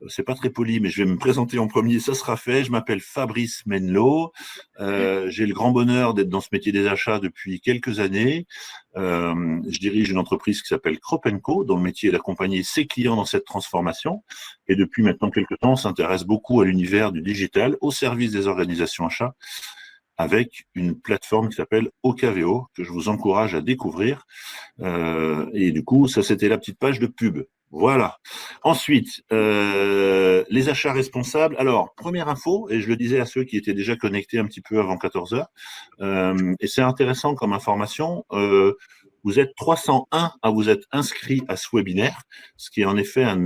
c'est pas très poli, mais je vais me présenter en premier, ça sera fait. Je m'appelle Fabrice Menlo. J'ai le grand bonheur d'être dans ce métier des achats depuis quelques années. Je dirige une entreprise qui s'appelle Crop Co, dont le métier est d'accompagner ses clients dans cette transformation. Et depuis maintenant quelques temps, on s'intéresse beaucoup à l'univers du digital au service des organisations achats, avec une plateforme qui s'appelle OKVO, que je vous encourage à découvrir. Et du coup, ça, c'était la petite page de pub. Voilà. Ensuite, les achats responsables. Alors, première info, et je le disais à ceux qui étaient déjà connectés un petit peu avant 14 heures, et c'est intéressant comme information, vous êtes 301 à vous être inscrits à ce webinaire, ce qui est en effet un de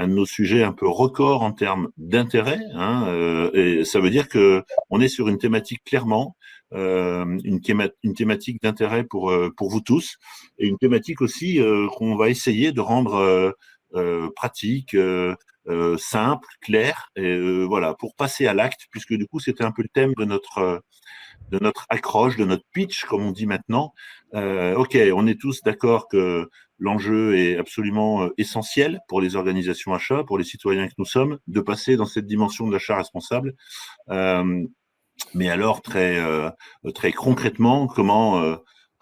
nos sujets un peu record en termes d'intérêt, hein, et ça veut dire que on est sur une thématique clairement, une thématique d'intérêt pour vous tous, et une thématique aussi qu'on va essayer de rendre pratique, simple, claire, et voilà, pour passer à l'acte, puisque du coup c'était un peu le thème de notre accroche, de notre pitch, comme on dit maintenant. Ok, on est tous d'accord que l'enjeu est absolument essentiel pour les organisations achats, pour les citoyens que nous sommes, de passer dans cette dimension de l'achat responsable. Mais alors très concrètement, comment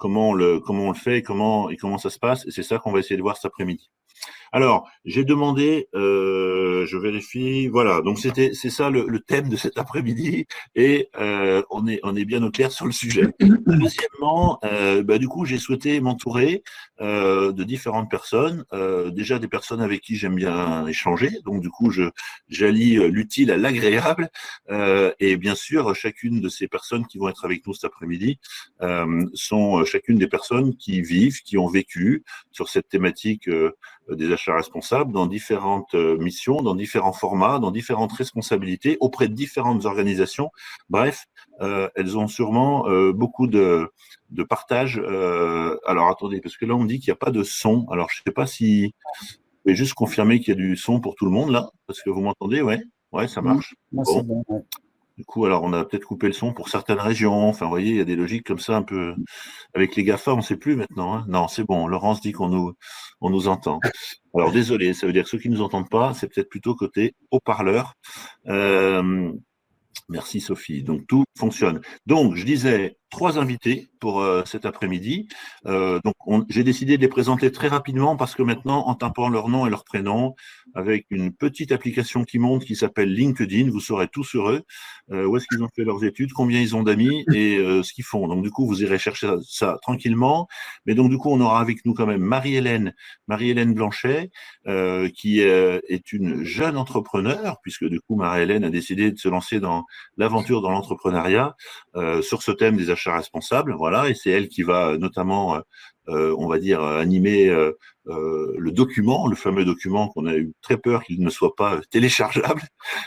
on le fait, comment ça se passe, et c'est ça qu'on va essayer de voir cet après-midi. Alors, j'ai demandé, je vérifie, voilà, donc c'est ça le thème de cet après-midi, et on est bien au clair sur le sujet. Deuxièmement, du coup, j'ai souhaité m'entourer de différentes personnes, déjà des personnes avec qui j'aime bien échanger, donc du coup, j'allie l'utile à l'agréable, et bien sûr, chacune de ces personnes qui vont être avec nous cet après-midi sont chacune des personnes qui vivent, qui ont vécu sur cette thématique des achats responsables dans différentes missions, dans différents formats, dans différentes responsabilités, auprès de différentes organisations. Bref, elles ont sûrement beaucoup de partage. Alors attendez, parce que là on me dit qu'il n'y a pas de son. Alors je ne sais pas si vous pouvez juste confirmer qu'il y a du son pour tout le monde là, parce que vous m'entendez, ouais, ouais, ça marche. Moi, Bon. c'est bon. Ouais. Du coup, alors on a peut-être coupé le son pour certaines régions. Enfin, vous voyez, il y a des logiques comme ça un peu. Avec les GAFA, on ne sait plus maintenant. Hein. Non, c'est bon. Laurence dit on nous entend. Alors désolé, ça veut dire que ceux qui ne nous entendent pas, c'est peut-être plutôt côté haut-parleur. Merci Sophie. Donc tout fonctionne. Donc je disais 3 invités pour cet après-midi. Donc j'ai décidé de les présenter très rapidement parce que maintenant, en tapant leur nom et leur prénom, avec une petite application qui monte qui s'appelle LinkedIn, vous saurez tout sur eux, où est-ce qu'ils ont fait leurs études, combien ils ont d'amis et ce qu'ils font. Donc du coup, vous irez chercher ça tranquillement. Mais donc du coup, on aura avec nous quand même Marie-Hélène Blanchet, qui est une jeune entrepreneur, puisque du coup, Marie-Hélène a décidé de se lancer dans l'aventure dans l'entrepreneuriat sur ce thème des achats responsables, voilà, et c'est elle qui va notamment, on va dire, animer le document, le fameux document qu'on a eu très peur qu'il ne soit pas téléchargeable.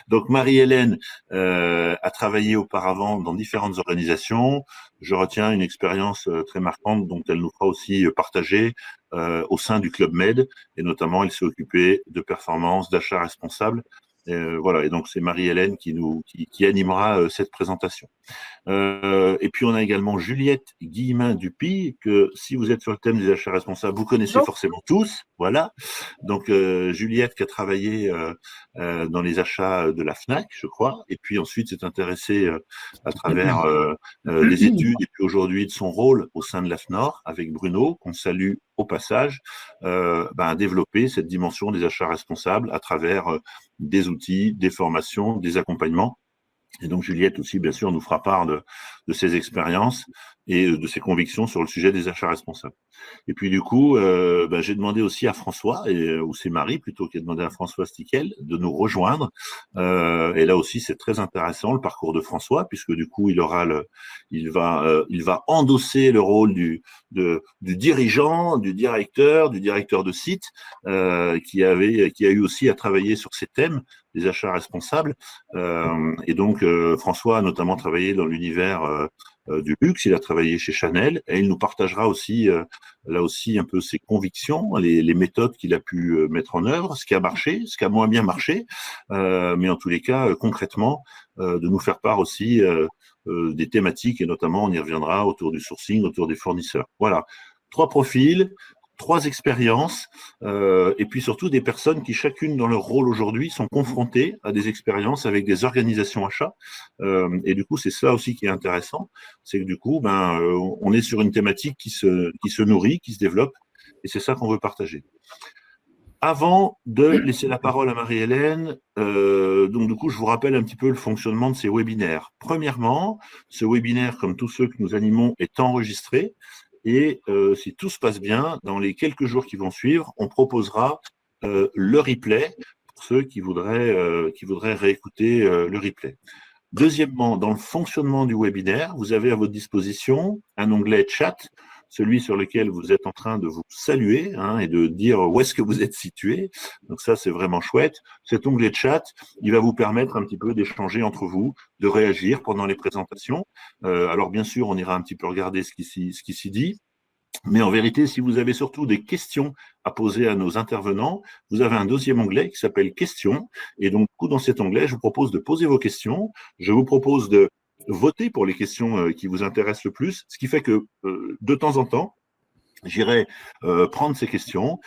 Donc Marie-Hélène a travaillé auparavant dans différentes organisations. Je retiens une expérience très marquante dont elle nous fera aussi partager au sein du Club Med, et notamment elle s'est occupée de performance, d'achat responsable. Voilà, et donc c'est Marie-Hélène qui animera cette présentation. Et puis on a également Juliette Guillemin-Dupy, que si vous êtes sur le thème des achats responsables, vous connaissez forcément tous. Voilà. Donc Juliette qui a travaillé dans les achats de la Fnac, je crois, et puis ensuite s'est intéressée à travers des études et puis aujourd'hui de son rôle au sein de la FNOR avec Bruno, qu'on salue au passage, à développer cette dimension des achats responsables à travers des outils, des formations, des accompagnements. Et donc Juliette aussi, bien sûr, nous fera part de ses expériences et de ses convictions sur le sujet des achats responsables. Et puis du coup, j'ai demandé aussi à François, ou c'est Marie plutôt qui a demandé à François Stickel de nous rejoindre. Et là aussi, c'est très intéressant le parcours de François, puisque du coup, il va endosser le rôle du dirigeant, du directeur de site, qui a eu aussi à travailler sur ces thèmes des achats responsables. Et donc, François a notamment travaillé dans l'univers du luxe, il a travaillé chez Chanel, et il nous partagera aussi, là aussi, un peu ses convictions, les méthodes qu'il a pu mettre en œuvre, ce qui a marché, ce qui a moins bien marché, mais en tous les cas, concrètement, de nous faire part aussi des thématiques, et notamment, on y reviendra autour du sourcing, autour des fournisseurs. Voilà, 3 profils, 3 expériences et puis surtout des personnes qui, chacune dans leur rôle aujourd'hui, sont confrontées à des expériences avec des organisations achats. Et du coup, c'est ça aussi qui est intéressant, c'est que du coup, on est sur une thématique qui se nourrit, qui se développe, et c'est ça qu'on veut partager. Avant de laisser la parole à Marie-Hélène, donc du coup, je vous rappelle un petit peu le fonctionnement de ces webinaires. Premièrement, ce webinaire, comme tous ceux que nous animons, est enregistré et si tout se passe bien, dans les quelques jours qui vont suivre, on proposera le replay pour ceux qui voudraient réécouter le replay. Deuxièmement, dans le fonctionnement du webinaire, vous avez à votre disposition un onglet chat, celui sur lequel vous êtes en train de vous saluer et de dire où est-ce que vous êtes situé. Donc ça, c'est vraiment chouette. Cet onglet chat, il va vous permettre un petit peu d'échanger entre vous, de réagir pendant les présentations. Alors bien sûr, on ira un petit peu regarder ce qui s'y dit. Mais en vérité, si vous avez surtout des questions à poser à nos intervenants, vous avez un deuxième onglet qui s'appelle Questions. Et donc, dans cet onglet, je vous propose de poser vos questions. Je vous propose de voter pour les questions qui vous intéressent le plus, ce qui fait que de temps en temps, j'irai prendre ces questions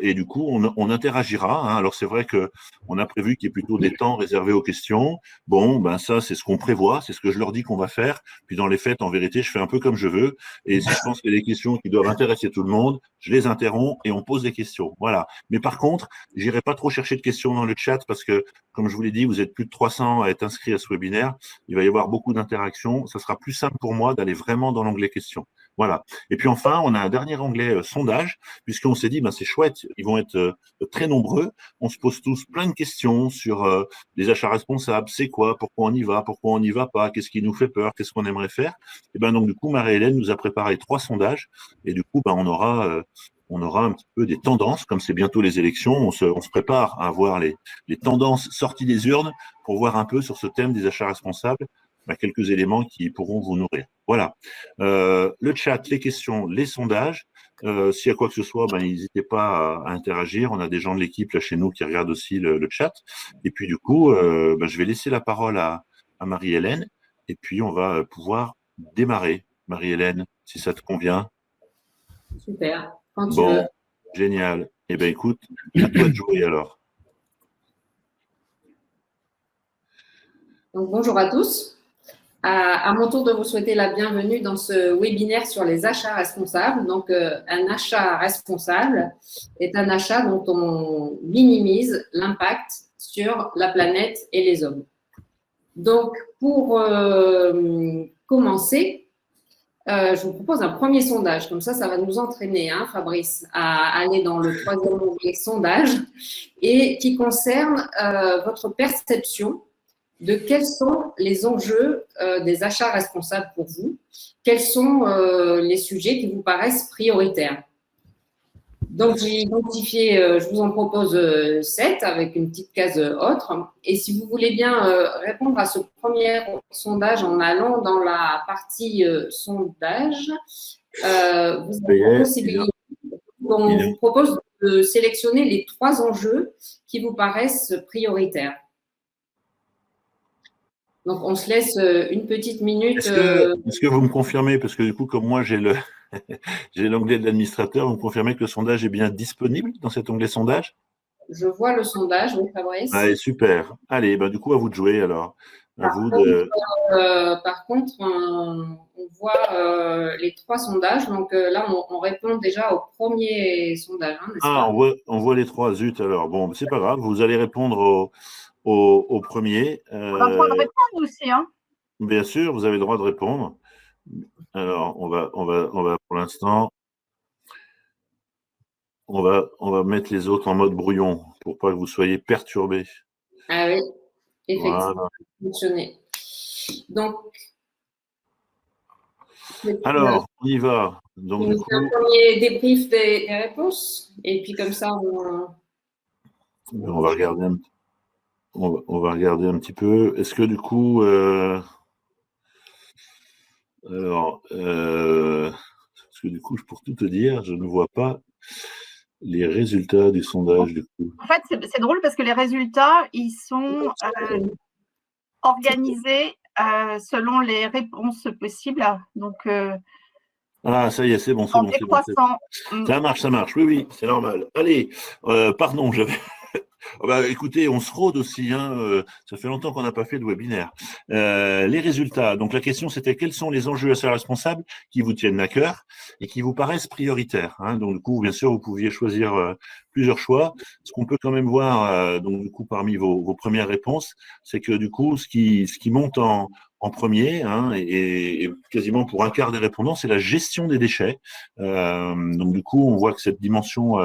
et du coup, on interagira. Alors, c'est vrai qu'on a prévu qu'il y ait plutôt des temps réservés aux questions. Bon, ça, c'est ce qu'on prévoit, c'est ce que je leur dis qu'on va faire. Puis dans les faits, en vérité, je fais un peu comme je veux. Et si je pense qu'il y a des questions qui doivent intéresser tout le monde, je les interromps et on pose des questions. Voilà. Mais par contre, j'irai pas trop chercher de questions dans le chat parce que, comme je vous l'ai dit, vous êtes plus de 300 à être inscrits à ce webinaire. Il va y avoir beaucoup d'interactions. Ça sera plus simple pour moi d'aller vraiment dans l'onglet questions. Voilà. Et puis enfin, on a un dernier onglet sondage, puisqu'on s'est dit, c'est chouette, ils vont être très nombreux. On se pose tous plein de questions sur les achats responsables, c'est quoi, pourquoi on n'y va pas, qu'est-ce qui nous fait peur, qu'est-ce qu'on aimerait faire. Et donc du coup, Marie-Hélène nous a préparé 3 sondages, et du coup, on aura un petit peu des tendances, comme c'est bientôt les élections, on se prépare à voir les tendances sorties des urnes pour voir un peu sur ce thème des achats responsables quelques éléments qui pourront vous nourrir. Voilà. Le chat, les questions, les sondages. S'il y a quoi que ce soit, n'hésitez pas à interagir. On a des gens de l'équipe là chez nous qui regardent aussi le chat. Et puis du coup, je vais laisser la parole à Marie-Hélène et puis on va pouvoir démarrer. Marie-Hélène, si ça te convient. Super, quand tu veux. Génial. Eh bien, écoute, à toi de jouer alors. Donc, bonjour à tous. À mon tour de vous souhaiter la bienvenue dans ce webinaire sur les achats responsables. Donc, un achat responsable est un achat dont on minimise l'impact sur la planète et les hommes. Donc, pour commencer, je vous propose un premier sondage. Comme ça va nous entraîner, Fabrice, à aller dans le 3e onglet sondage et qui concerne votre perception de quels sont les enjeux des achats responsables pour vous, quels sont les sujets qui vous paraissent prioritaires. Donc, j'ai identifié, je vous en propose 7 avec une petite case autre. Et si vous voulez bien répondre à ce premier sondage en allant dans la partie sondage, vous avez la possibilité. On vous propose de sélectionner les 3 enjeux qui vous paraissent prioritaires. Donc, on se laisse une petite minute. Est-ce que vous me confirmez, parce que du coup, comme moi, j'ai l'onglet de l'administrateur, vous me confirmez que le sondage est bien disponible dans cet onglet sondage? Je vois le sondage, oui, Fabrice. Allez, super. Allez, du coup, à vous de jouer alors. Par contre, on voit les 3 sondages. Donc là, on répond déjà au premier sondage, n'est-ce pas? On voit les 3, zut alors. Bon, c'est pas grave, vous allez répondre au premier. On a le droit de répondre aussi, Bien sûr, vous avez le droit de répondre. Alors, on va pour l'instant, on va mettre les autres en mode brouillon pour pas que vous soyez perturbés. Ah oui, effectivement, voilà. Fonctionner. Donc, alors, on y va. Donc, du coup, un premier débrief des réponses et puis comme ça, on va regarder un petit peu. Est-ce que du coup, parce que du coup, pour tout te dire, je ne vois pas les résultats du sondage. Du coup. En fait, c'est drôle parce que les résultats, ils sont organisés selon les réponses possibles. Donc, Ah, ça y est, c'est bon, c'est en bon, c'est bon. décroissant. Ça marche, oui, oui, c'est normal. Allez, pardon, j'avais. Ah bah, écoutez, on se rôde aussi, hein, ça fait longtemps qu'on n'a pas fait de webinaire. Les résultats. Donc la question c'était quels sont les enjeux assez responsables qui vous tiennent à cœur et qui vous paraissent prioritaires, hein. Donc du coup, bien sûr, vous pouviez choisir plusieurs choix. Ce qu'on peut quand même voir, donc du coup, parmi vos premières réponses, c'est que du coup, ce qui monte en premier, hein, et quasiment pour un quart des répondants, c'est la gestion des déchets. Donc du coup, on voit que cette dimension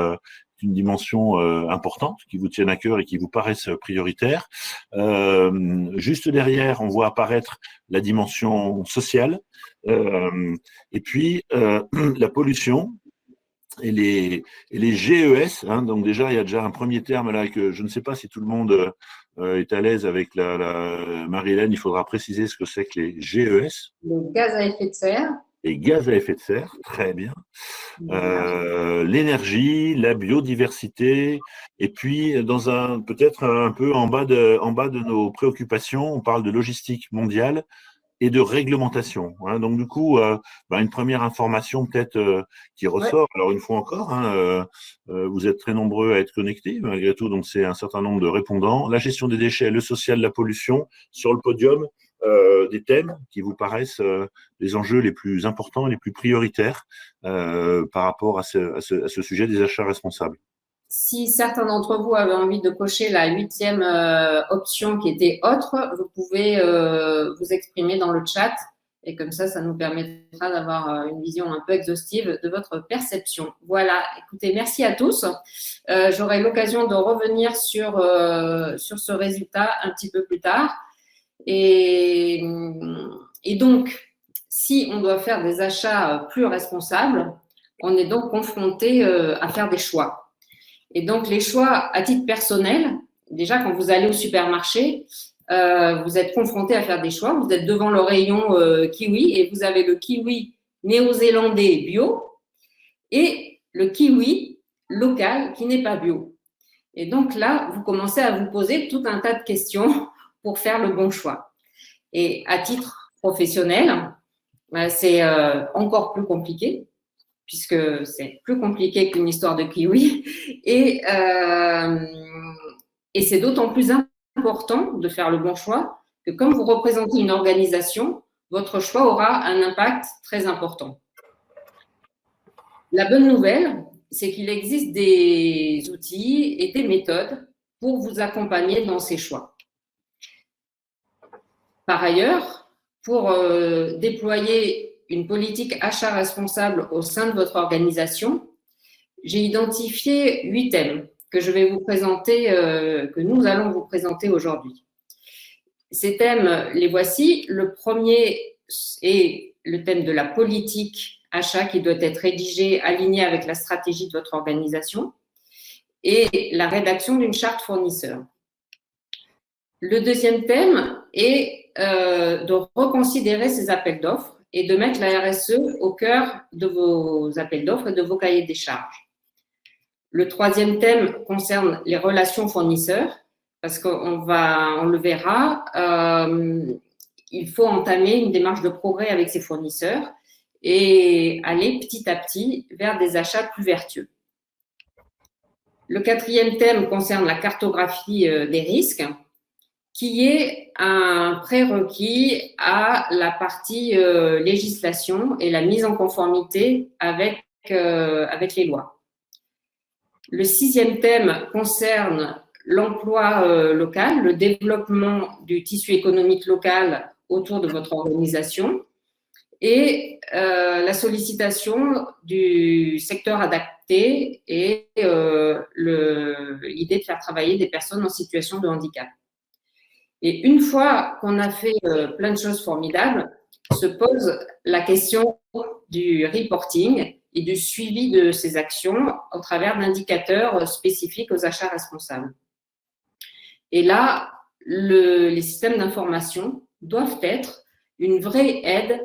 une dimension importante qui vous tienne à cœur et qui vous paraissent prioritaires. Juste derrière, on voit apparaître la dimension sociale et puis la pollution et les GES. Hein, donc déjà, il y a déjà un premier terme là que je ne sais pas si tout le monde est à l'aise avec la Marie-Hélène. Il faudra préciser ce que c'est que les GES. Le gaz à effet de serre. Les gaz à effet de serre, très bien. L'énergie, la biodiversité, et puis peut-être un peu en bas de nos préoccupations, on parle de logistique mondiale et de réglementation, hein. Donc du coup, une première information peut-être qui ressort. Alors une fois encore, hein, vous êtes très nombreux à être connectés malgré tout, donc c'est un certain nombre de répondants. La gestion des déchets, le social, la pollution sur le podium. Des thèmes qui vous paraissent les enjeux les plus importants, les plus prioritaires par rapport à ce sujet des achats responsables. Si certains d'entre vous avaient envie de cocher la 8e option qui était autre, vous pouvez vous exprimer dans le chat et comme ça nous permettra d'avoir une vision un peu exhaustive de votre perception. Voilà, écoutez, merci à tous. J'aurai l'occasion de revenir sur ce résultat un petit peu plus tard. Et donc, si on doit faire des achats plus responsables, on est donc confronté à faire des choix. Et donc, les choix à titre personnel, déjà quand vous allez au supermarché, vous êtes confronté à faire des choix. Vous êtes devant le rayon kiwi et vous avez le kiwi néo-zélandais bio et le kiwi local qui n'est pas bio. Et donc là, vous commencez à vous poser tout un tas de questions pour faire le bon choix. Et à titre professionnel, c'est encore plus compliqué, puisque c'est plus compliqué qu'une histoire de kiwi. Et c'est d'autant plus important de faire le bon choix que comme vous représentez une organisation, votre choix aura un impact très important. La bonne nouvelle, c'est qu'il existe des outils et des méthodes pour vous accompagner dans ces choix. Par ailleurs, pour déployer une politique achat responsable au sein de votre organisation, j'ai identifié 8 thèmes que je vais vous présenter, que nous allons vous présenter aujourd'hui. Ces thèmes, les voici. Le premier est le thème de la politique achat qui doit être rédigée, alignée avec la stratégie de votre organisation et la rédaction d'une charte fournisseur. Le deuxième thème est de reconsidérer ces appels d'offres et de mettre la RSE au cœur de vos appels d'offres et de vos cahiers des charges. Le troisième thème concerne les relations fournisseurs, parce qu'on le verra, il faut entamer une démarche de progrès avec ses fournisseurs et aller petit à petit vers des achats plus vertueux. Le quatrième thème concerne la cartographie des risques, qui est un prérequis à la partie législation et la mise en conformité avec les lois. Le sixième thème concerne l'emploi local, le développement du tissu économique local autour de votre organisation et la sollicitation du secteur adapté et l'idée de faire travailler des personnes en situation de handicap. Et une fois qu'on a fait plein de choses formidables, se pose la question du reporting et du suivi de ces actions au travers d'indicateurs spécifiques aux achats responsables. Et là, les systèmes d'information doivent être une vraie aide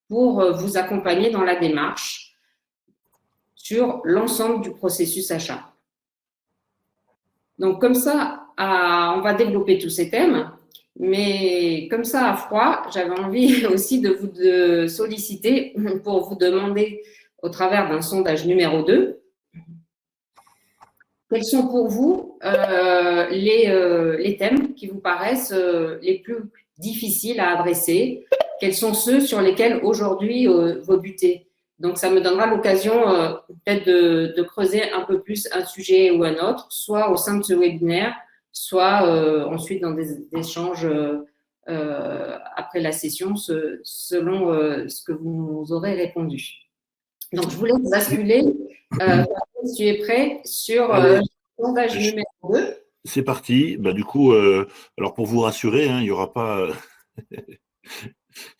pour vous accompagner dans la démarche sur l'ensemble du processus achat. Donc, comme ça, on va développer tous ces thèmes. Mais comme ça, à froid, j'avais envie aussi de vous solliciter pour vous demander, au travers d'un sondage numéro 2, quels sont pour vous les thèmes qui vous paraissent les plus difficiles à adresser? Quels sont ceux sur lesquels aujourd'hui vous butez? Donc, ça me donnera l'occasion peut-être de creuser un peu plus un sujet ou un autre, soit au sein de ce webinaire, soit ensuite dans des échanges après la session, selon ce que vous aurez répondu. Donc, je vous laisse basculer. Si tu es prêt sur le sondage numéro 2. C'est parti. Bah, du coup, alors pour vous rassurer, hein, il n'y aura pas.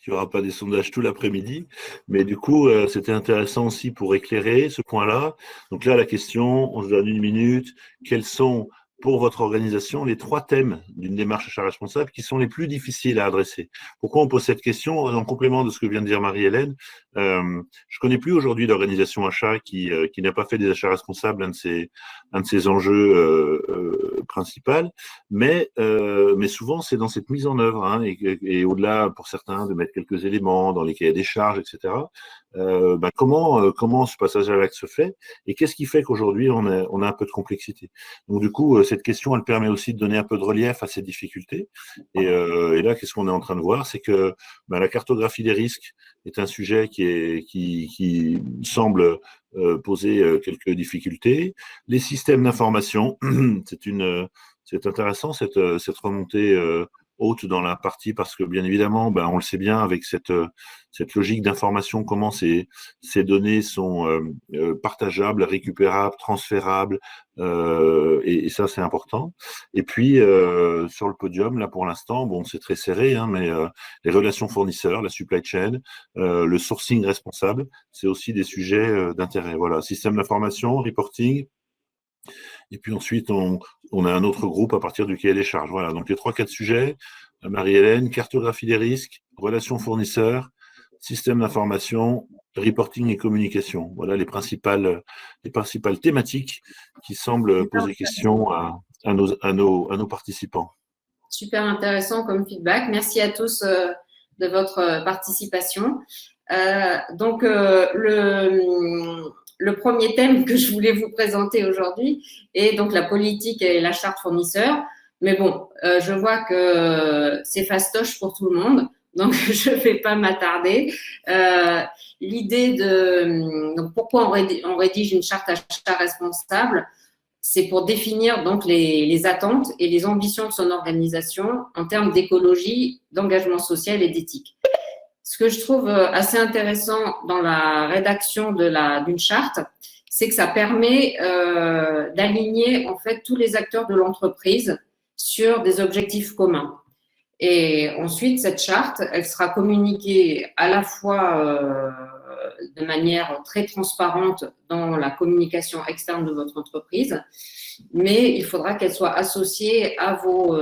Il n'y aura pas des sondages tout l'après-midi, mais du coup, c'était intéressant aussi pour éclairer ce point-là. Donc là, la question, on se donne 1 minute. Quels sont, pour votre organisation, les 3 thèmes d'une démarche achat responsable qui sont les plus difficiles à adresser? Pourquoi on pose cette question? En complément de ce que vient de dire Marie-Hélène, je connais plus aujourd'hui d'organisation achat qui n'a pas fait des achats responsables un de ses enjeux principaux, mais souvent c'est dans cette mise en œuvre, hein, et au-delà pour certains de mettre quelques éléments dans les cahiers des charges, etc. Comment ce passage à l'acte se fait et qu'est-ce qui fait qu'aujourd'hui on a un peu de complexité. Donc du coup, cette question, elle permet aussi de donner un peu de relief à ces difficultés. Et là, qu'est-ce qu'on est en train de voir, c'est que la cartographie des risques est un sujet qui semble poser quelques difficultés. Les systèmes d'information, c'est intéressant cette remontée haute dans la partie parce que bien évidemment, on le sait bien avec cette logique d'information, comment ces données sont partageables, récupérables, transférables, et ça c'est important. Et puis sur le podium, là pour l'instant, bon c'est très serré, hein, mais les relations fournisseurs, la supply chain, le sourcing responsable, c'est aussi des sujets d'intérêt. Voilà, système d'information, reporting. Et puis ensuite, on a un autre groupe à partir du cahier des charges. Voilà, donc les 3-4 sujets, Marie-Hélène, cartographie des risques, relations fournisseurs, système d'information, reporting et communication. Voilà les principales thématiques qui semblent poser question à nos participants. Super intéressant comme feedback. Merci à tous de votre participation. Donc, le premier thème que je voulais vous présenter aujourd'hui est donc la politique et la charte fournisseur. Mais bon, je vois que c'est fastoche pour tout le monde, donc je ne vais pas m'attarder. L'idée donc pourquoi on rédige une charte achat responsable, c'est pour définir donc les attentes et les ambitions de son organisation en termes d'écologie, d'engagement social et d'éthique. Ce que je trouve assez intéressant dans la rédaction d'une charte, c'est que ça permet d'aligner en fait tous les acteurs de l'entreprise sur des objectifs communs. Et ensuite, cette charte, elle sera communiquée à la fois de manière très transparente dans la communication externe de votre entreprise, mais il faudra qu'elle soit associée à vos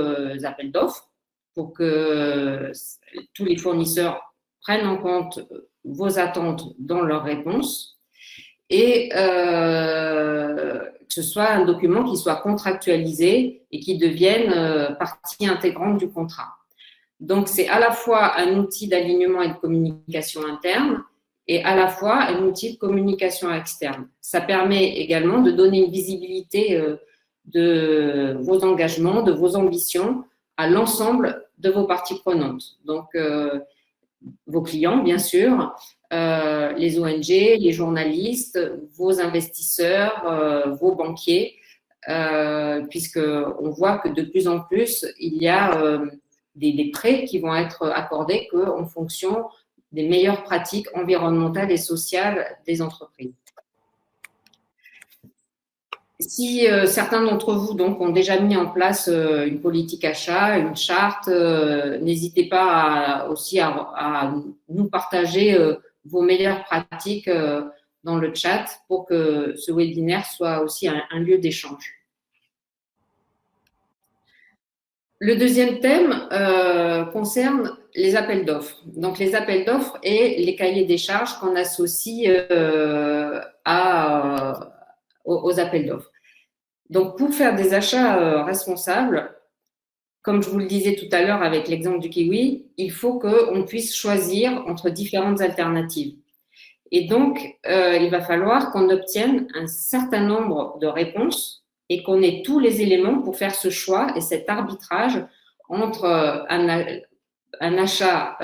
appels d'offres pour que tous les fournisseurs prennent en compte vos attentes dans leurs réponses et que ce soit un document qui soit contractualisé et qui devienne partie intégrante du contrat. Donc, c'est à la fois un outil d'alignement et de communication interne et à la fois un outil de communication externe. Ça permet également de donner une visibilité de vos engagements, de vos ambitions à l'ensemble de vos parties prenantes. Donc, vos clients, bien sûr, les ONG, les journalistes, vos investisseurs, vos banquiers, puisqu'on voit que de plus en plus, il y a des prêts qui vont être accordés qu'en fonction des meilleures pratiques environnementales et sociales des entreprises. Si certains d'entre vous donc, ont déjà mis en place une politique achat, une charte, n'hésitez pas aussi à nous partager vos meilleures pratiques dans le chat pour que ce webinaire soit aussi un lieu d'échange. Le deuxième thème concerne les appels d'offres. Donc, les appels d'offres et les cahiers des charges qu'on associe aux appels d'offres. Donc, pour faire des achats responsables, comme je vous le disais tout à l'heure avec l'exemple du kiwi, il faut qu'on puisse choisir entre différentes alternatives. Et donc, il va falloir qu'on obtienne un certain nombre de réponses et qu'on ait tous les éléments pour faire ce choix et cet arbitrage entre un achat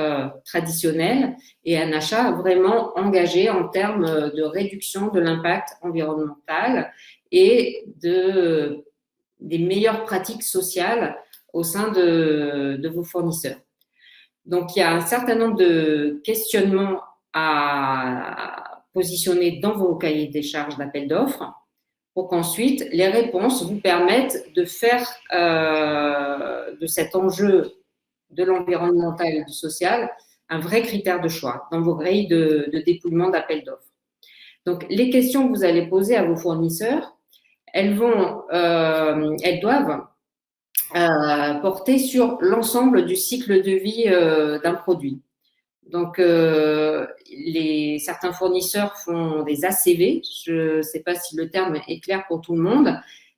traditionnel et un achat vraiment engagé en termes de réduction de l'impact environnemental et des meilleures pratiques sociales au sein de vos fournisseurs. Donc, il y a un certain nombre de questionnements à positionner dans vos cahiers des charges d'appel d'offres pour qu'ensuite les réponses vous permettent de faire de cet enjeu de l'environnemental et du social un vrai critère de choix dans vos grilles de dépouillement d'appel d'offres. Donc, les questions que vous allez poser à vos fournisseurs, elles doivent porter sur l'ensemble du cycle de vie d'un produit. Donc, certains fournisseurs font des ACV. Je ne sais pas si le terme est clair pour tout le monde,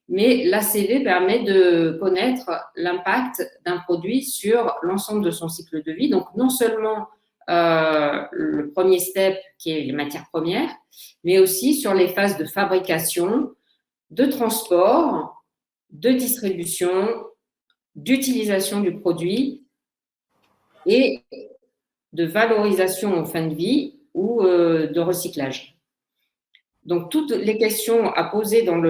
mais l'ACV permet de connaître l'impact d'un produit sur l'ensemble de son cycle de vie. Donc, non seulement le premier step qui est les matières premières, mais aussi sur les phases de fabrication, de transport, de distribution, d'utilisation du produit et de valorisation en fin de vie ou de recyclage. Donc, toutes les questions à poser dans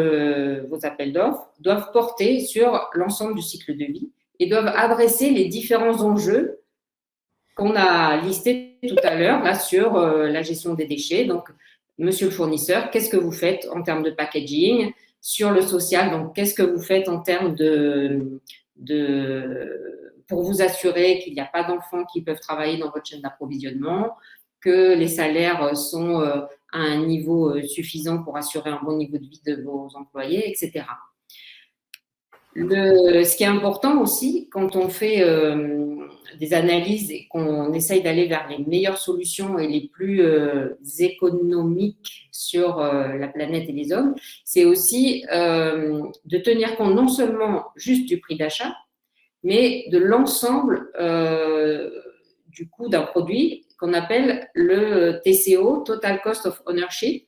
vos appels d'offres doivent porter sur l'ensemble du cycle de vie et doivent adresser les différents enjeux qu'on a listés tout à l'heure là sur la gestion des déchets. Donc, monsieur le fournisseur, qu'est-ce que vous faites en termes de packaging? Sur le social, donc qu'est-ce que vous faites en termes pour vous assurer qu'il n'y a pas d'enfants qui peuvent travailler dans votre chaîne d'approvisionnement, que les salaires sont à un niveau suffisant pour assurer un bon niveau de vie de vos employés, etc. Ce qui est important aussi, quand on fait des analyses et qu'on essaye d'aller vers les meilleures solutions et les plus économiques sur la planète et les hommes, c'est aussi de tenir compte non seulement juste du prix d'achat, mais de l'ensemble du coût d'un produit qu'on appelle le TCO, Total Cost of Ownership,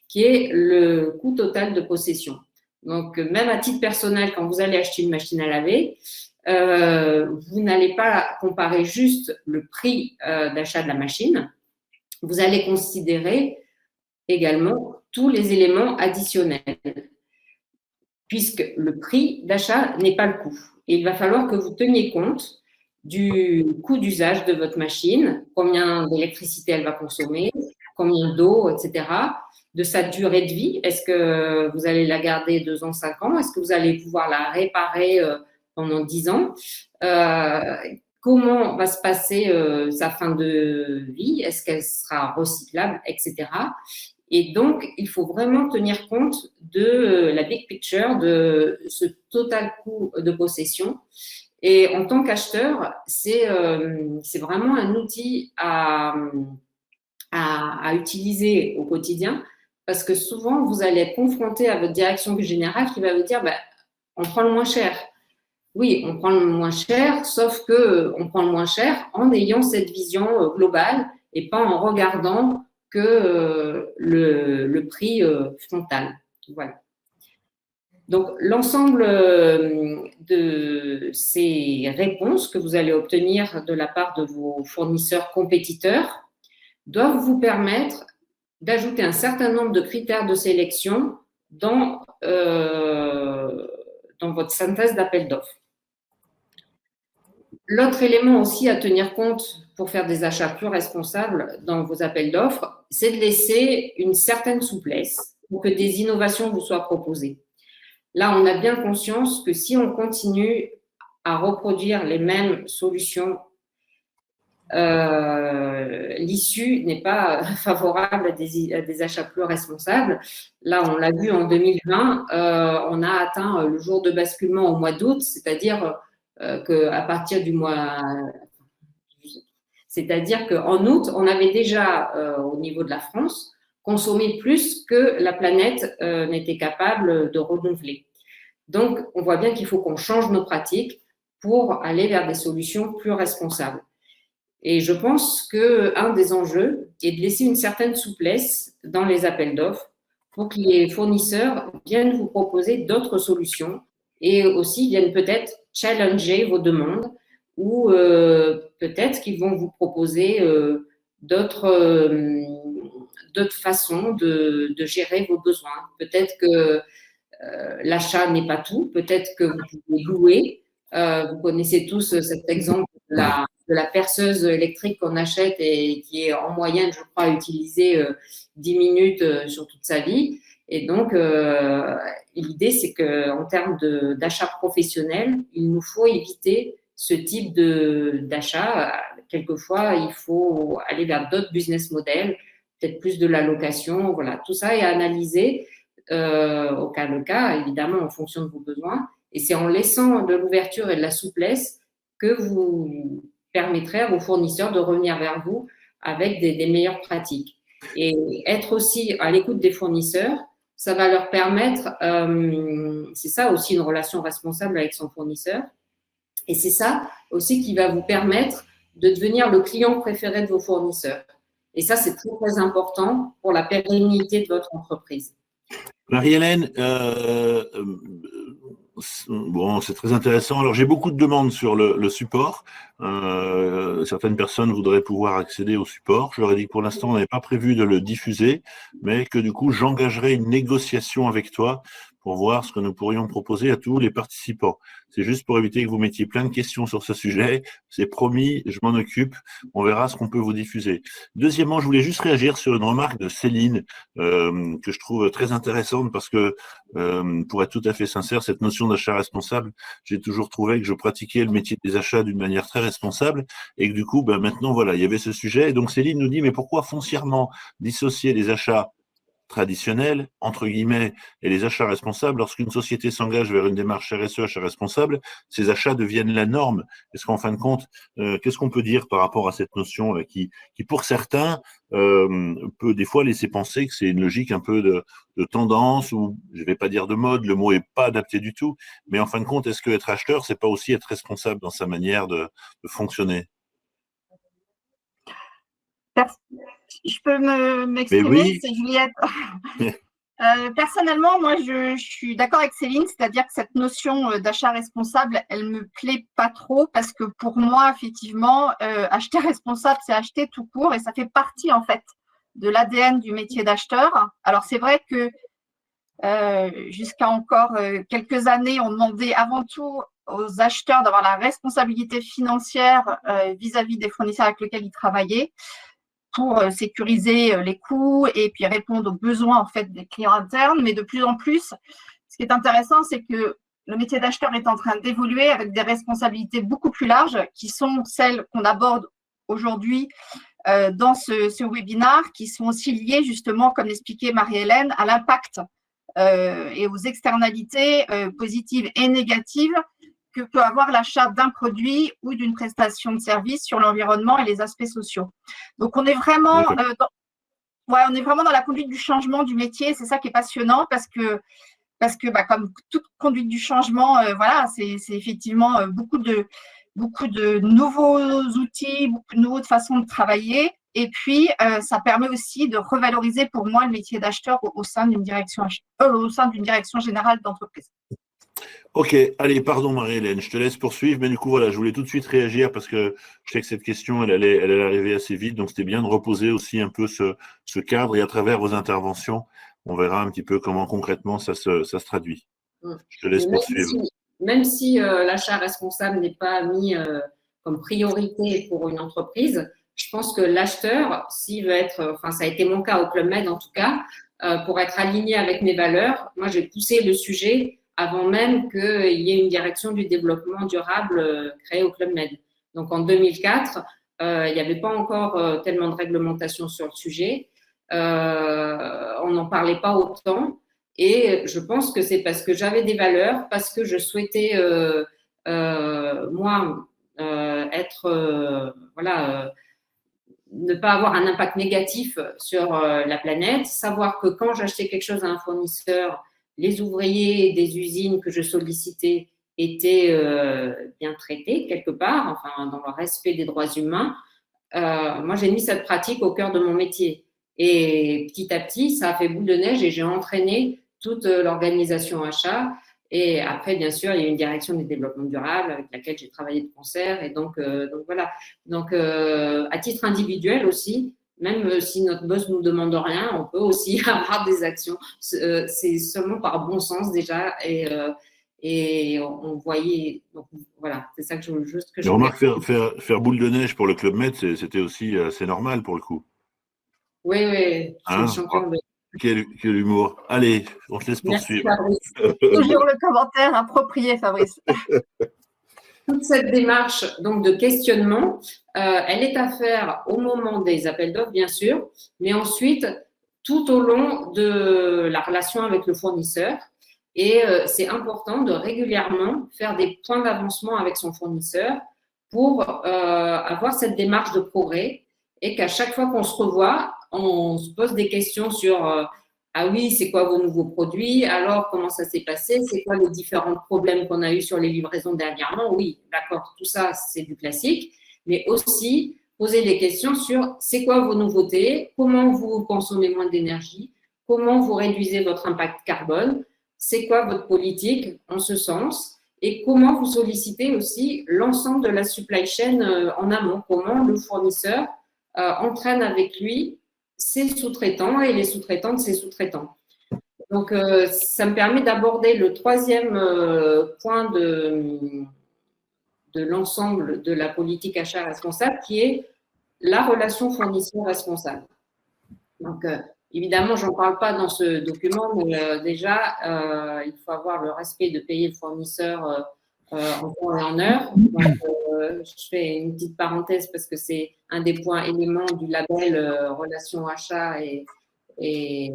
qui est le coût total de possession. Donc, même à titre personnel, quand vous allez acheter une machine à laver, vous n'allez pas comparer juste le prix d'achat de la machine, vous allez considérer également tous les éléments additionnels, puisque le prix d'achat n'est pas le coût. Et il va falloir que vous teniez compte du coût d'usage de votre machine, combien d'électricité elle va consommer, combien d'eau, etc., de sa durée de vie. Est-ce que vous allez la garder 2 ans, 5 ans? Est-ce que vous allez pouvoir la réparer pendant 10 ans? Comment va se passer sa fin de vie? Est-ce qu'elle sera recyclable, etc. Et donc, il faut vraiment tenir compte de la big picture, de ce total coût de possession. Et en tant qu'acheteur, c'est vraiment un outil à utiliser au quotidien, parce que souvent, vous allez être confronté à votre direction générale qui va vous dire on prend le moins cher. Oui, on prend le moins cher, sauf qu'on prend le moins cher en ayant cette vision globale et pas en regardant que le prix frontal. Voilà. Donc, l'ensemble de ces réponses que vous allez obtenir de la part de vos fournisseurs compétiteurs doivent vous permettre d'ajouter un certain nombre de critères de sélection dans votre synthèse d'appel d'offres. L'autre élément aussi à tenir compte pour faire des achats plus responsables dans vos appels d'offres, c'est de laisser une certaine souplesse pour que des innovations vous soient proposées. Là, on a bien conscience que si on continue à reproduire les mêmes solutions, l'issue n'est pas favorable à des achats plus responsables. Là, on l'a vu en 2020, on a atteint le jour de basculement au mois d'août, c'est-à-dire qu'à partir du mois… C'est-à-dire qu'en août, on avait déjà, au niveau de la France, consommé plus que la planète n'était capable de renouveler. Donc, on voit bien qu'il faut qu'on change nos pratiques pour aller vers des solutions plus responsables. Et je pense qu'un des enjeux est de laisser une certaine souplesse dans les appels d'offres pour que les fournisseurs viennent vous proposer d'autres solutions et aussi viennent peut-être challenger vos demandes ou peut-être qu'ils vont vous proposer d'autres façons de gérer vos besoins. Peut-être que l'achat n'est pas tout, peut-être que vous pouvez louer. Vous connaissez tous cet exemple de la perceuse électrique qu'on achète et qui est en moyenne, je crois, utilisée 10 minutes sur toute sa vie. Et donc, l'idée, c'est qu'en termes d'achat professionnel, il nous faut éviter ce type d'achat. Quelquefois, il faut aller vers d'autres business models, peut-être plus de la location. Voilà, tout ça est analysé au cas le cas, évidemment, en fonction de vos besoins. Et c'est en laissant de l'ouverture et de la souplesse que vous permettrez à vos fournisseurs de revenir vers vous avec des meilleures pratiques. Et être aussi à l'écoute des fournisseurs, ça va leur permettre, c'est ça aussi une relation responsable avec son fournisseur, et c'est ça aussi qui va vous permettre de devenir le client préféré de vos fournisseurs. Et ça, c'est très, très important pour la pérennité de votre entreprise. Marie-Hélène, bon, c'est très intéressant. Alors, j'ai beaucoup de demandes sur le support. Certaines personnes voudraient pouvoir accéder au support. Je leur ai dit que pour l'instant, on n'avait pas prévu de le diffuser, mais que du coup, j'engagerai une négociation avec toi pour voir ce que nous pourrions proposer à tous les participants. C'est juste pour éviter que vous mettiez plein de questions sur ce sujet. C'est promis, je m'en occupe. On verra ce qu'on peut vous diffuser. Deuxièmement, je voulais juste réagir sur une remarque de Céline que je trouve très intéressante parce que, pour être tout à fait sincère, cette notion d'achat responsable, j'ai toujours trouvé que je pratiquais le métier des achats d'une manière très responsable et que du coup, ben, maintenant, voilà, il y avait ce sujet. Et donc, Céline nous dit, mais pourquoi foncièrement dissocier les achats traditionnels, entre guillemets, et les achats responsables, lorsqu'une société s'engage vers une démarche RSE, achat responsable, ces achats deviennent la norme. Est-ce qu'en fin de compte, qu'est-ce qu'on peut dire par rapport à cette notion qui pour certains, peut des fois laisser penser que c'est une logique un peu de tendance, ou je vais pas dire de mode, le mot est pas adapté du tout, mais en fin de compte, est-ce que être acheteur, c'est pas aussi être responsable dans sa manière de fonctionner? Je peux Mais m'exprimer, oui, c'est Juliette. Personnellement, moi, je suis d'accord avec Céline, c'est-à-dire que cette notion d'achat responsable, elle me plaît pas trop parce que pour moi, effectivement, acheter responsable, c'est acheter tout court et ça fait partie en fait de l'ADN du métier d'acheteur. Alors c'est vrai que jusqu'à encore quelques années, on demandait avant tout aux acheteurs d'avoir la responsabilité financière vis-à-vis des fournisseurs avec lesquels ils travaillaient, pour sécuriser les coûts et puis répondre aux besoins en fait des clients internes. Mais de plus en plus, ce qui est intéressant, c'est que le métier d'acheteur est en train d'évoluer avec des responsabilités beaucoup plus larges qui sont celles qu'on aborde aujourd'hui dans ce webinaire, qui sont aussi liées justement, comme l'expliquait Marie-Hélène, à l'impact et aux externalités positives et négatives que peut avoir l'achat d'un produit ou d'une prestation de service sur l'environnement et les aspects sociaux. Donc, on est vraiment, on est vraiment dans la conduite du changement du métier. C'est ça qui est passionnant parce que bah, comme toute conduite du changement, voilà, c'est effectivement beaucoup de nouveaux outils, beaucoup de nouvelles façons de travailler. Et puis, ça permet aussi de revaloriser pour moi le métier d'acheteur au sein d'une direction générale d'entreprise. Ok, allez, pardon Marie-Hélène, je te laisse poursuivre, mais du coup, voilà, je voulais tout de suite réagir parce que je sais que cette question, elle allait arriver assez vite, donc c'était bien de reposer aussi un peu ce cadre et à travers vos interventions, on verra un petit peu comment concrètement ça se traduit. Je te laisse poursuivre. Même si l'achat responsable n'est pas mis comme priorité pour une entreprise, je pense que l'acheteur, s'il veut être, enfin ça a été mon cas au Club Med en tout cas, pour être aligné avec mes valeurs, moi j'ai poussé le sujet avant même qu'il y ait une direction du développement durable créée au Club Med. Donc en 2004, il n'y avait pas encore tellement de réglementation sur le sujet, on n'en parlait pas autant. Et je pense que c'est parce que j'avais des valeurs, parce que je souhaitais, moi, être, voilà, ne pas avoir un impact négatif sur la planète, savoir que quand j'achetais quelque chose à un fournisseur, les ouvriers des usines que je sollicitais étaient bien traités quelque part, enfin dans le respect des droits humains, moi j'ai mis cette pratique au cœur de mon métier. Et petit à petit, ça a fait boule de neige et j'ai entraîné toute l'organisation achat. Et après, bien sûr, il y a une direction du développement durable avec laquelle j'ai travaillé de concert. Et donc voilà. Donc, à titre individuel aussi, même si notre boss ne nous demande rien, on peut aussi avoir des actions. C'est seulement par bon sens déjà. Et on voyait. Donc, voilà, c'est ça que je remarque, faire boule de neige pour le Club Med, c'était aussi assez normal pour le coup. Oui, je suis Hein, champion de. Quel humour. Allez, on te laisse poursuivre. Merci, Fabrice. Toujours le commentaire approprié, Fabrice. Toute cette démarche donc, de questionnement, elle est à faire au moment des appels d'offres, bien sûr, mais ensuite tout au long de la relation avec le fournisseur. Et c'est important de régulièrement faire des points d'avancement avec son fournisseur pour avoir cette démarche de progrès et qu'à chaque fois qu'on se revoit, on se pose des questions sur ah oui, c'est quoi vos nouveaux produits? Alors, comment ça s'est passé? C'est quoi les différents problèmes qu'on a eu sur les livraisons dernièrement? Oui, d'accord, tout ça, c'est du classique. Mais aussi, poser des questions sur c'est quoi vos nouveautés? Comment vous consommez moins d'énergie? Comment vous réduisez votre impact carbone? C'est quoi votre politique en ce sens? Et comment vous sollicitez aussi l'ensemble de la supply chain en amont? Comment le fournisseur entraîne avec lui ses sous-traitants et les sous-traitants de ses sous-traitants. Donc, ça me permet d'aborder le troisième point de l'ensemble de la politique achat responsable, qui est la relation fournisseur responsable. Donc, évidemment, je n'en parle pas dans ce document, mais déjà, il faut avoir le respect de payer le fournisseur en temps et en heure. Donc, je fais une petite parenthèse parce que c'est un des points éléments du label relation achat et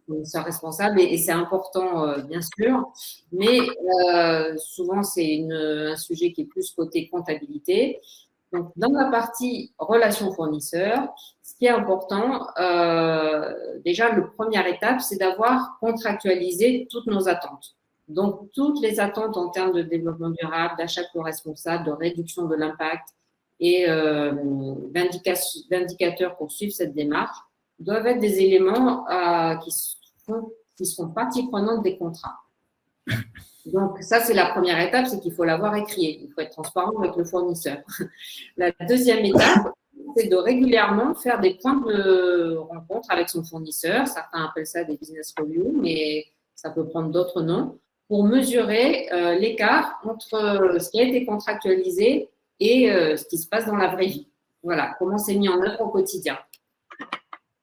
fournisseur responsable et c'est important bien sûr, mais souvent c'est un sujet qui est plus côté comptabilité. Donc dans la partie relation fournisseur, ce qui est important, déjà la première étape, c'est d'avoir contractualisé toutes nos attentes. Donc, toutes les attentes en termes de développement durable, d'achat co-responsable, de réduction de l'impact et d'indicateurs pour suivre cette démarche doivent être des éléments qui seront partie prenante des contrats. Donc, ça, c'est la première étape, c'est qu'il faut l'avoir écrit. Il faut être transparent avec le fournisseur. La deuxième étape, c'est de régulièrement faire des points de rencontre avec son fournisseur. Certains appellent ça des business reviews, mais ça peut prendre d'autres noms, pour mesurer l'écart entre ce qui a été contractualisé et ce qui se passe dans la vraie vie. Voilà, comment c'est mis en œuvre au quotidien.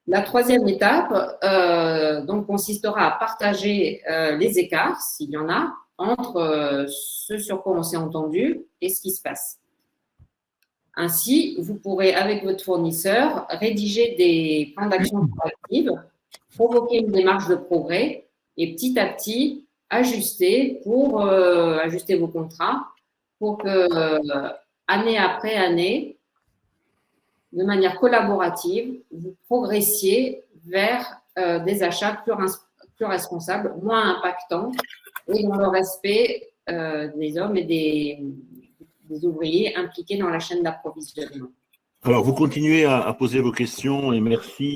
La troisième étape donc, consistera à partager les écarts, s'il y en a, entre ce sur quoi on s'est entendu et ce qui se passe. Ainsi, vous pourrez, avec votre fournisseur, rédiger des plans d'action proactive, provoquer une démarche de progrès et petit à petit, ajuster vos contrats pour que, année après année, de manière collaborative, vous progressiez vers des achats plus responsables, moins impactants et dans le respect des hommes et des ouvriers impliqués dans la chaîne d'approvisionnement. Alors, vous continuez à poser vos questions et merci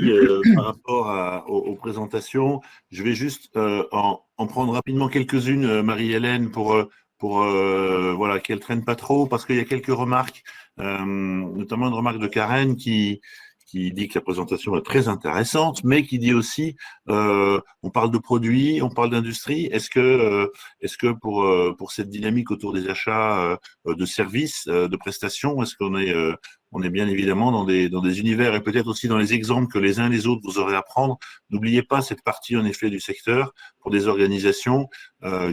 par rapport aux présentations. Je vais juste en prendre rapidement quelques-unes, Marie-Hélène, pour voilà, qu'elles ne traînent pas trop, parce qu'il y a quelques remarques, notamment une remarque de Karen qui dit que la présentation est très intéressante, mais qui dit aussi, on parle de produits, on parle d'industrie. Est-ce que pour cette dynamique autour des achats de services, de prestations, est-ce qu'on est bien évidemment dans des univers et peut-être aussi dans les exemples que les uns et les autres vous aurez à prendre. N'oubliez pas cette partie en effet du secteur pour des organisations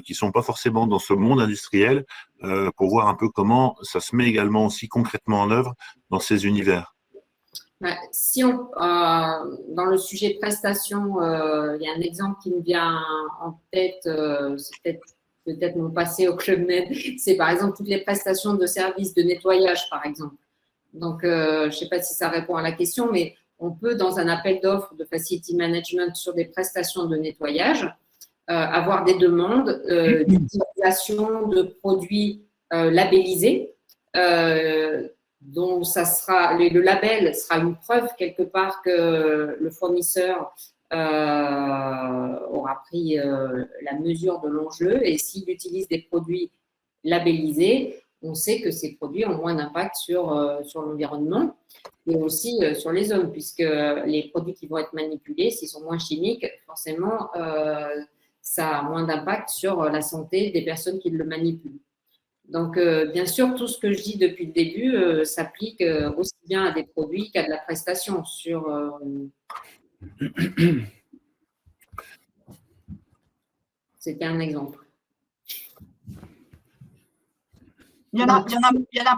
qui sont pas forcément dans ce monde industriel pour voir un peu comment ça se met également aussi concrètement en œuvre dans ces univers. Si dans le sujet prestation, il y a un exemple qui me vient en tête, c'est peut-être mon passé au Club Med, c'est par exemple toutes les prestations de services de nettoyage, par exemple. Donc, je ne sais pas si ça répond à la question, mais on peut, dans un appel d'offres de facility management sur des prestations de nettoyage, avoir des demandes d'utiliser circulation de produits labellisés. Donc, le label sera une preuve quelque part que le fournisseur aura pris la mesure de l'enjeu. Et s'il utilise des produits labellisés, on sait que ces produits ont moins d'impact sur l'environnement et aussi sur les hommes, puisque les produits qui vont être manipulés, s'ils sont moins chimiques, forcément, ça a moins d'impact sur la santé des personnes qui le manipulent. Donc, bien sûr, tout ce que je dis depuis le début s'applique aussi bien à des produits qu'à de la prestation. C'était un exemple. Il y en a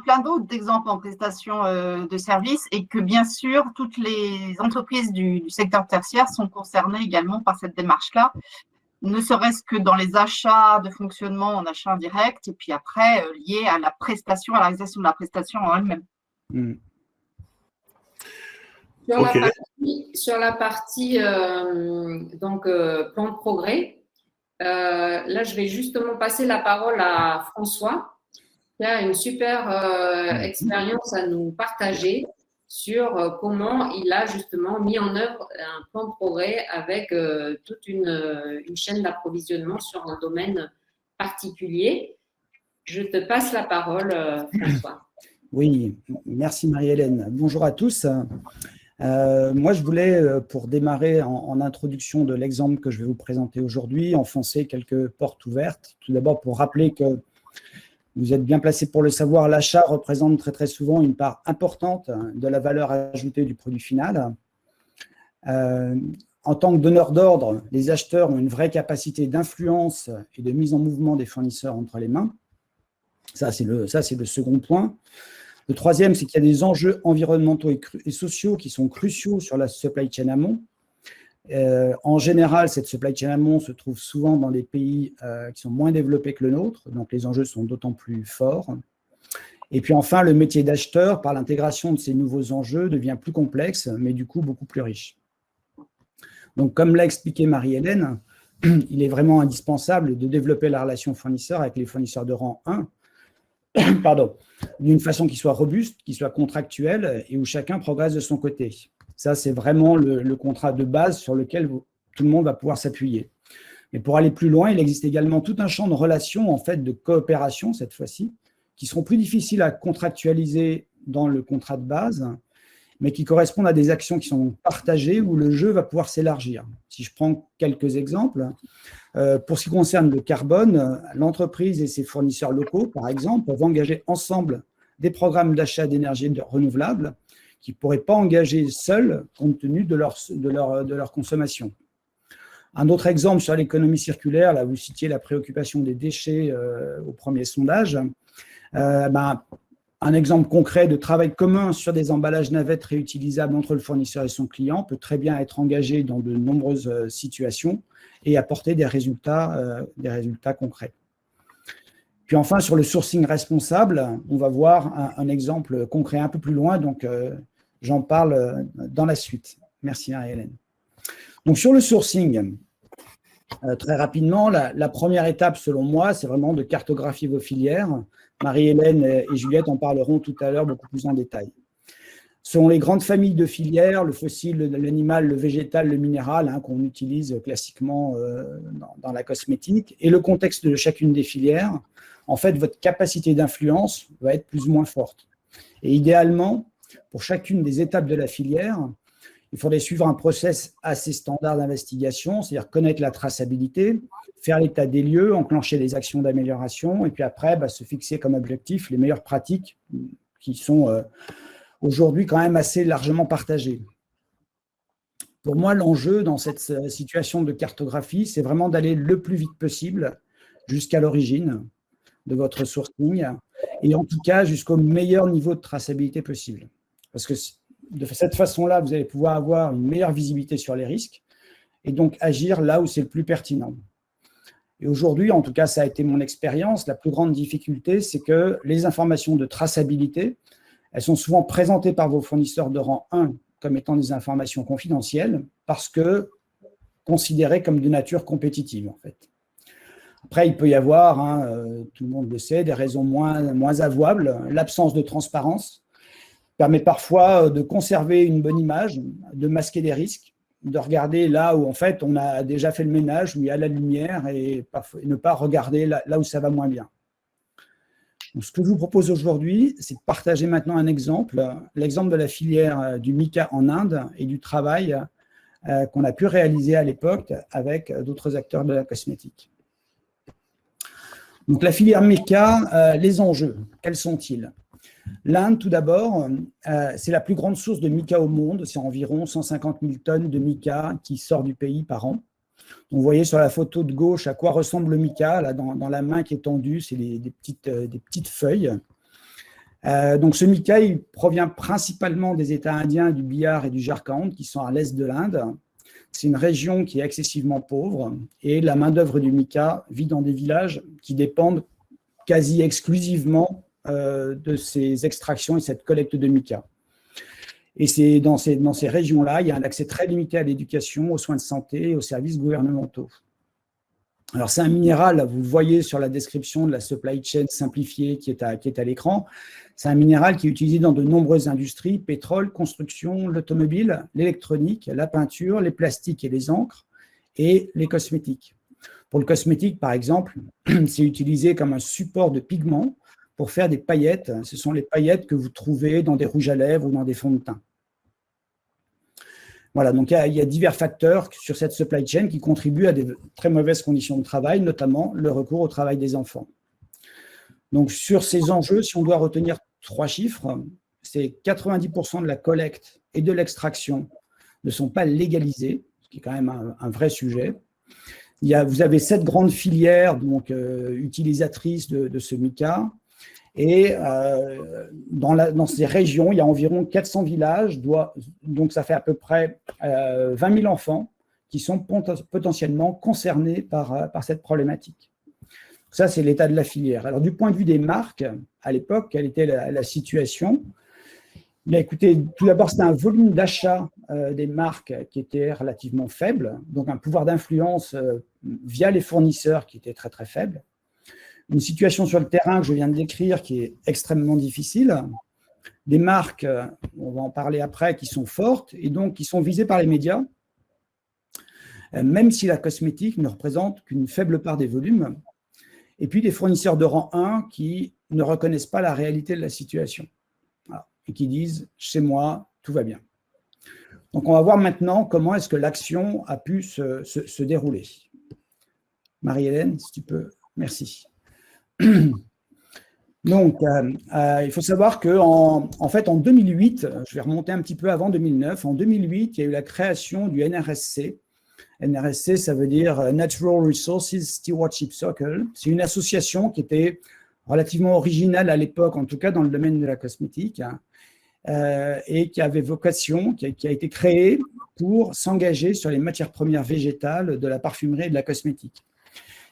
plein d'autres d'exemples en prestation de services et que bien sûr, toutes les entreprises du secteur tertiaire sont concernées également par cette démarche-là, ne serait-ce que dans les achats de fonctionnement en achat direct et puis après lié à la prestation, à la réalisation de la prestation en elle-même. Sur la partie donc, plan de progrès, là, je vais justement passer la parole à François, qui a une super expérience à nous partager sur comment il a justement mis en œuvre un plan de progrès avec toute une chaîne d'approvisionnement sur un domaine particulier. Je te passe la parole, François. Oui, merci Marie-Hélène. Bonjour à tous. Moi, je voulais, pour démarrer en introduction de l'exemple que je vais vous présenter aujourd'hui, enfoncer quelques portes ouvertes. Tout d'abord, pour rappeler que vous êtes bien placé pour le savoir, l'achat représente très très souvent une part importante de la valeur ajoutée du produit final. En tant que donneur d'ordre, les acheteurs ont une vraie capacité d'influence et de mise en mouvement des fournisseurs entre les mains. Ça, c'est le second point. Le troisième, c'est qu'il y a des enjeux environnementaux et sociaux qui sont cruciaux sur la supply chain amont. En général, cette supply chain amont se trouve souvent dans des pays qui sont moins développés que le nôtre, donc les enjeux sont d'autant plus forts. Et puis enfin, le métier d'acheteur, par l'intégration de ces nouveaux enjeux, devient plus complexe, mais du coup beaucoup plus riche. Donc, comme l'a expliqué Marie-Hélène, il est vraiment indispensable de développer la relation fournisseur avec les fournisseurs de rang 1, d'une façon qui soit robuste, qui soit contractuelle et où chacun progresse de son côté. Ça, c'est vraiment le contrat de base sur lequel tout le monde va pouvoir s'appuyer. Mais pour aller plus loin, il existe également tout un champ de relations, en fait, de coopération, cette fois-ci, qui seront plus difficiles à contractualiser dans le contrat de base, mais qui correspondent à des actions qui sont partagées où le jeu va pouvoir s'élargir. Si je prends quelques exemples, pour ce qui concerne le carbone, l'entreprise et ses fournisseurs locaux, par exemple, peuvent engager ensemble des programmes d'achat d'énergie renouvelable qui ne pourraient pas engager seuls compte tenu de leur consommation. Un autre exemple sur l'économie circulaire, là vous citiez la préoccupation des déchets au premier sondage. Un exemple concret de travail commun sur des emballages navettes réutilisables entre le fournisseur et son client peut très bien être engagé dans de nombreuses situations et apporter des résultats concrets. Puis enfin, sur le sourcing responsable, on va voir un exemple concret un peu plus loin, donc j'en parle dans la suite. Merci Marie-Hélène. Donc sur le sourcing, très rapidement, la première étape selon moi, c'est vraiment de cartographier vos filières. Marie-Hélène et Juliette en parleront tout à l'heure beaucoup plus en détail. Selon les grandes familles de filières, le fossile, l'animal, le végétal, le minéral, qu'on utilise classiquement dans la cosmétique, et le contexte de chacune des filières, en fait, votre capacité d'influence va être plus ou moins forte. Et idéalement, pour chacune des étapes de la filière, il faudrait suivre un process assez standard d'investigation, c'est-à-dire connaître la traçabilité, faire l'état des lieux, enclencher les actions d'amélioration, et puis après, se fixer comme objectif les meilleures pratiques qui sont aujourd'hui quand même assez largement partagées. Pour moi, l'enjeu dans cette situation de cartographie, c'est vraiment d'aller le plus vite possible jusqu'à l'origine de votre sourcing, et en tout cas jusqu'au meilleur niveau de traçabilité possible. Parce que de cette façon-là, vous allez pouvoir avoir une meilleure visibilité sur les risques et donc agir là où c'est le plus pertinent. Et aujourd'hui, en tout cas, ça a été mon expérience, la plus grande difficulté, c'est que les informations de traçabilité, elles sont souvent présentées par vos fournisseurs de rang 1 comme étant des informations confidentielles parce que considérées comme de nature compétitive, en fait. Après, il peut y avoir, tout le monde le sait, des raisons moins avouables. L'absence de transparence permet parfois de conserver une bonne image, de masquer des risques, de regarder là où en fait on a déjà fait le ménage, où il y a la lumière, et ne pas regarder là où ça va moins bien. Donc, ce que je vous propose aujourd'hui, c'est de partager maintenant un exemple, l'exemple de la filière du mica en Inde et du travail qu'on a pu réaliser à l'époque avec d'autres acteurs de la cosmétique. Donc la filière mica, les enjeux, quels sont-ils? L'Inde, tout d'abord, c'est la plus grande source de mica au monde. C'est environ 150 000 tonnes de mica qui sort du pays par an. Donc, vous voyez sur la photo de gauche à quoi ressemble le mica. Là, dans la main qui est tendue, c'est des petites feuilles. Donc ce mica, il provient principalement des États indiens, du Bihar et du Jharkhand, qui sont à l'est de l'Inde. C'est une région qui est excessivement pauvre et la main-d'œuvre du mica vit dans des villages qui dépendent quasi exclusivement de ces extractions et cette collecte de mica. Et c'est dans ces régions-là, il y a un accès très limité à l'éducation, aux soins de santé et aux services gouvernementaux. Alors, c'est un minéral, vous le voyez sur la description de la supply chain simplifiée qui est à l'écran. C'est un minéral qui est utilisé dans de nombreuses industries, pétrole, construction, l'automobile, l'électronique, la peinture, les plastiques et les encres, et les cosmétiques. Pour le cosmétique, par exemple, c'est utilisé comme un support de pigment pour faire des paillettes. Ce sont les paillettes que vous trouvez dans des rouges à lèvres ou dans des fonds de teint. Voilà, donc il y a divers facteurs sur cette supply chain qui contribuent à des très mauvaises conditions de travail, notamment le recours au travail des enfants. Donc sur ces enjeux, si on doit retenir 3 chiffres, c'est 90% de la collecte et de l'extraction ne sont pas légalisés, ce qui est quand même un vrai sujet. Vous avez 7 grandes filières donc, utilisatrices de ce mica. Et dans ces régions, il y a environ 400 villages, donc ça fait à peu près 20 000 enfants qui sont potentiellement concernés par cette problématique. Ça, c'est l'état de la filière. Alors, du point de vue des marques, à l'époque, quelle était la situation? Bien, écoutez, tout d'abord, c'était un volume d'achat des marques qui était relativement faible, donc un pouvoir d'influence via les fournisseurs qui était très, très faible. Une situation sur le terrain que je viens de décrire qui est extrêmement difficile. Des marques, on va en parler après, qui sont fortes et donc qui sont visées par les médias, même si la cosmétique ne représente qu'une faible part des volumes. Et puis des fournisseurs de rang 1 qui ne reconnaissent pas la réalité de la situation. Voilà. Et qui disent « chez moi, tout va bien ». Donc on va voir maintenant comment est-ce que l'action a pu se dérouler. Marie-Hélène, si tu peux, merci. Donc, il faut savoir qu'en fait, en 2008, je vais remonter un petit peu avant 2009, en 2008, il y a eu la création du NRSC. NRSC, ça veut dire Natural Resources Stewardship Circle. C'est une association qui était relativement originale à l'époque, en tout cas dans le domaine de la cosmétique, et qui avait vocation, qui a été créée pour s'engager sur les matières premières végétales de la parfumerie et de la cosmétique.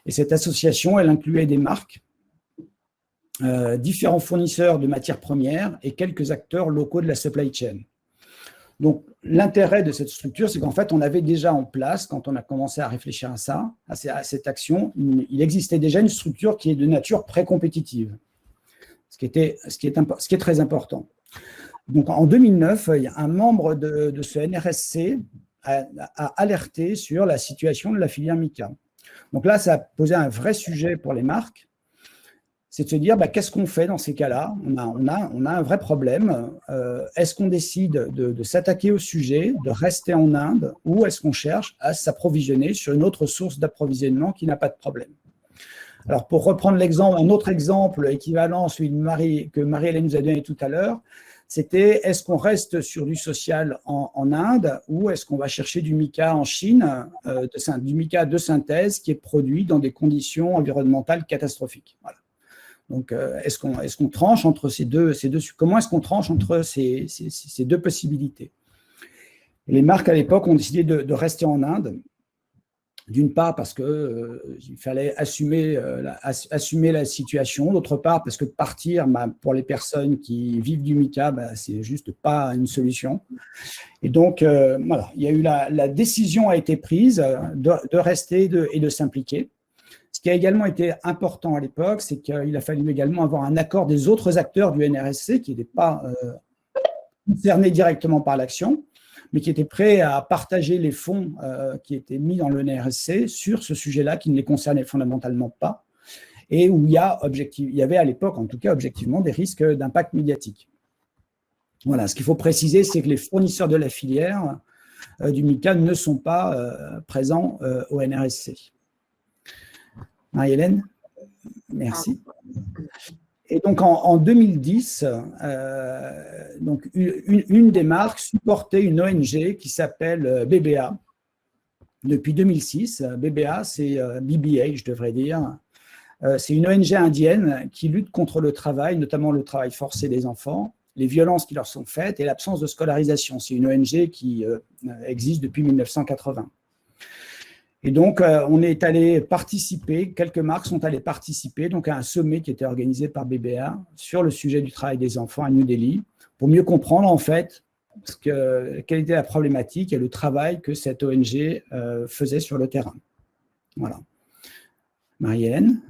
Et cette association, elle incluait des marques, différents fournisseurs de matières premières et quelques acteurs locaux de la supply chain. Donc, l'intérêt de cette structure, c'est qu'en fait, on avait déjà en place, quand on a commencé à réfléchir à ça, à cette action, il existait déjà une structure qui est de nature pré-compétitive, ce qui est très important. Donc, en 2009, il y a un membre de ce NRSC a alerté sur la situation de la filière mica. Donc là, ça a posé un vrai sujet pour les marques, c'est de se dire qu'est-ce qu'on fait dans ces cas-là? On a un vrai problème. Est-ce qu'on décide de s'attaquer au sujet, de rester en Inde, ou est-ce qu'on cherche à s'approvisionner sur une autre source d'approvisionnement qui n'a pas de problème? Alors, pour reprendre un autre exemple équivalent, celui que Marie-Hélène nous a donné tout à l'heure, c'était est-ce qu'on reste sur du social en Inde ou est-ce qu'on va chercher du mica en Chine, du mica de synthèse qui est produit dans des conditions environnementales catastrophiques. Voilà. Donc, est-ce qu'on tranche entre comment est-ce qu'on tranche entre ces deux possibilités? Les marques, à l'époque, ont décidé de rester en Inde, d'une part parce qu'il fallait assumer la situation, d'autre part parce que partir, pour les personnes qui vivent du mica, c'est juste pas une solution. Et donc, voilà, il y a eu la décision a été prise de rester et de s'impliquer. Ce qui a également été important à l'époque, c'est qu'il a fallu également avoir un accord des autres acteurs du NRSC qui n'étaient pas concernés directement par l'action, mais qui étaient prêts à partager les fonds qui étaient mis dans le NRSC sur ce sujet-là qui ne les concernait fondamentalement pas, et où il y avait à l'époque, en tout cas objectivement, des risques d'impact médiatique. Voilà, ce qu'il faut préciser, c'est que les fournisseurs de la filière du MICA ne sont pas présents au NRSC. Marie-Hélène, merci. Et donc en 2010, donc une des marques supportait une ONG qui s'appelle BBA. Depuis 2006, BBA, c'est BBA, je devrais dire. C'est une ONG indienne qui lutte contre le travail, notamment le travail forcé des enfants, les violences qui leur sont faites et l'absence de scolarisation. C'est une ONG qui existe depuis 1980. Et donc, on est allé participer, quelques marques sont allées participer donc à un sommet qui était organisé par BBA sur le sujet du travail des enfants à New Delhi, pour mieux comprendre en fait quelle était la problématique et le travail que cette ONG faisait sur le terrain. Voilà. Marie-Hélène.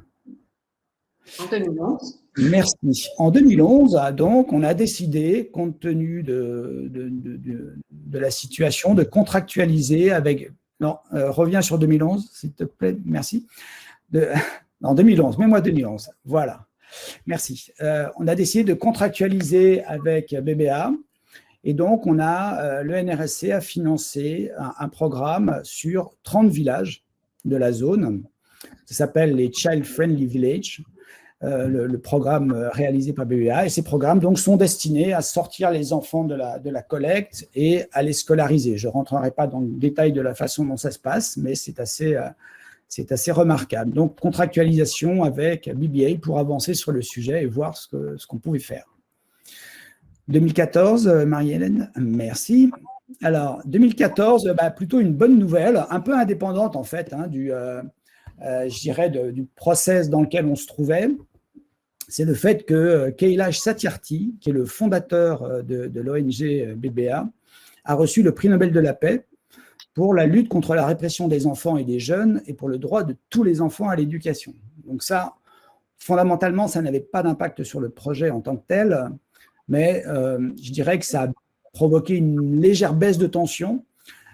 En 2011. Merci. En 2011, donc, on a décidé, compte tenu de la situation, de contractualiser avec… Non, reviens sur 2011, s'il te plaît, merci. En 2011, mets-moi 2011, voilà. Merci. On a décidé de contractualiser avec BBA et donc on a, le NRSC a financé un programme sur 30 villages de la zone. Ça s'appelle les Child Friendly Villages. Le programme réalisé par BBA. Et ces programmes donc, sont destinés à sortir les enfants de la collecte et à les scolariser. Je ne rentrerai pas dans le détail de la façon dont ça se passe, mais c'est assez remarquable. Donc, contractualisation avec BBA pour avancer sur le sujet et voir ce qu'on pouvait faire. 2014, Marie-Hélène, merci. Alors, 2014, plutôt une bonne nouvelle, un peu indépendante en fait, je dirais, du process dans lequel on se trouvait. C'est le fait que Kailash Satyarthi, qui est le fondateur de l'ONG BBA, a reçu le prix Nobel de la paix pour la lutte contre la répression des enfants et des jeunes et pour le droit de tous les enfants à l'éducation. Donc ça, fondamentalement, ça n'avait pas d'impact sur le projet en tant que tel, mais je dirais que ça a provoqué une légère baisse de tension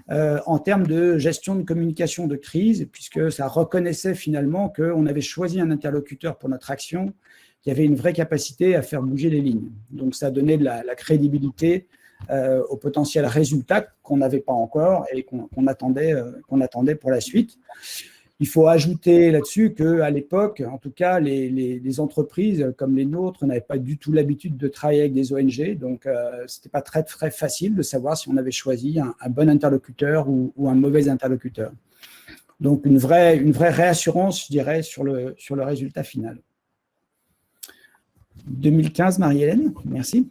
en termes de gestion de communication de crise, puisque ça reconnaissait finalement qu'on avait choisi un interlocuteur pour notre action qui avait une vraie capacité à faire bouger les lignes. Donc, ça donnait de la crédibilité au potentiel résultat qu'on n'avait pas encore et qu'on attendait pour la suite. Il faut ajouter là-dessus qu'à l'époque, en tout cas, les entreprises comme les nôtres n'avaient pas du tout l'habitude de travailler avec des ONG, donc ce n'était pas très, très facile de savoir si on avait choisi un bon interlocuteur ou un mauvais interlocuteur. Donc, une vraie réassurance, je dirais, sur le résultat final. 2015, Marie-Hélène, merci.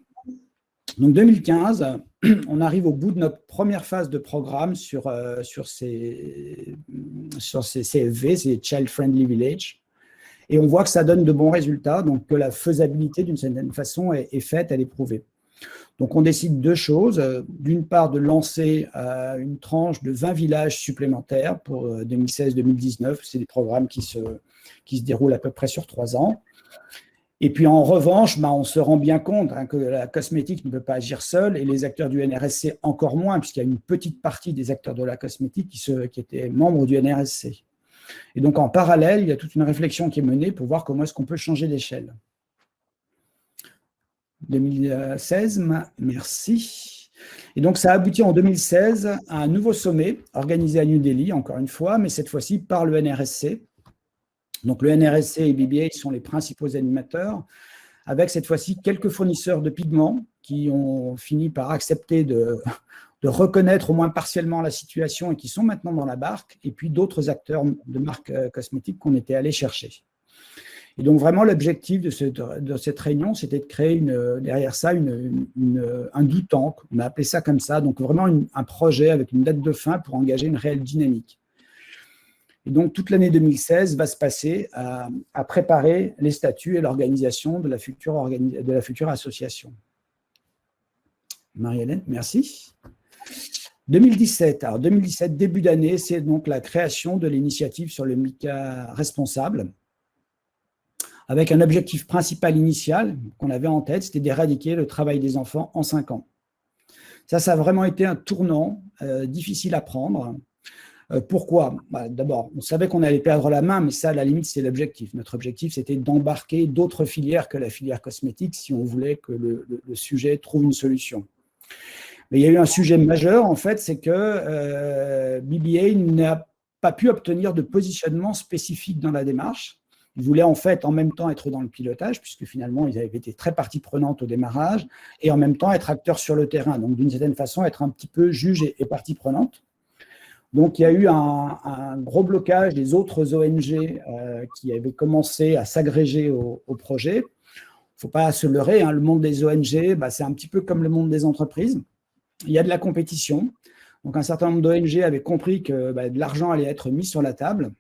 Donc, 2015, on arrive au bout de notre première phase de programme sur ces CFV, ces Child Friendly Village, et on voit que ça donne de bons résultats, donc que la faisabilité, d'une certaine façon, est faite, elle est prouvée. Donc, on décide deux choses. D'une part, de lancer une tranche de 20 villages supplémentaires pour 2016-2019. C'est des programmes qui se déroulent à peu près sur 3 ans. Et puis, en revanche, on se rend bien compte que la cosmétique ne peut pas agir seule et les acteurs du NRSC encore moins, puisqu'il y a une petite partie des acteurs de la cosmétique qui étaient membres du NRSC. Et donc, en parallèle, il y a toute une réflexion qui est menée pour voir comment est-ce qu'on peut changer d'échelle. 2016, merci. Et donc, ça a abouti en 2016 à un nouveau sommet organisé à New Delhi, encore une fois, mais cette fois-ci par le NRSC. Donc, le NRSC et BBA sont les principaux animateurs, avec cette fois-ci quelques fournisseurs de pigments qui ont fini par accepter de reconnaître au moins partiellement la situation et qui sont maintenant dans la barque, et puis d'autres acteurs de marques cosmétiques qu'on était allés chercher. Et donc, vraiment, l'objectif de cette réunion, c'était de créer derrière ça un do tank, on a appelé ça comme ça, donc vraiment un projet avec une date de fin pour engager une réelle dynamique. Et donc, toute l'année 2016 va se passer à préparer les statuts et l'organisation de la future association. Marie-Hélène, merci. 2017, alors 2017, début d'année, c'est donc la création de l'initiative sur le MICA responsable, avec un objectif principal initial qu'on avait en tête, c'était d'éradiquer le travail des enfants en 5 ans. Ça a vraiment été un tournant difficile à prendre. Pourquoi? D'abord, on savait qu'on allait perdre la main, mais ça, à la limite, c'est l'objectif. Notre objectif, c'était d'embarquer d'autres filières que la filière cosmétique si on voulait que le sujet trouve une solution. Mais il y a eu un sujet majeur, en fait, c'est que BBA n'a pas pu obtenir de positionnement spécifique dans la démarche. Ils voulaient en fait en même temps être dans le pilotage, puisque finalement, ils avaient été très partie prenante au démarrage, et en même temps être acteurs sur le terrain. Donc, d'une certaine façon, être un petit peu juge et partie prenante. Donc, il y a eu un gros blocage des autres ONG qui avaient commencé à s'agréger au projet. Il ne faut pas se leurrer, hein, le monde des ONG, c'est un petit peu comme le monde des entreprises. Il y a de la compétition. Donc, un certain nombre d'ONG avaient compris que de l'argent allait être mis sur la table.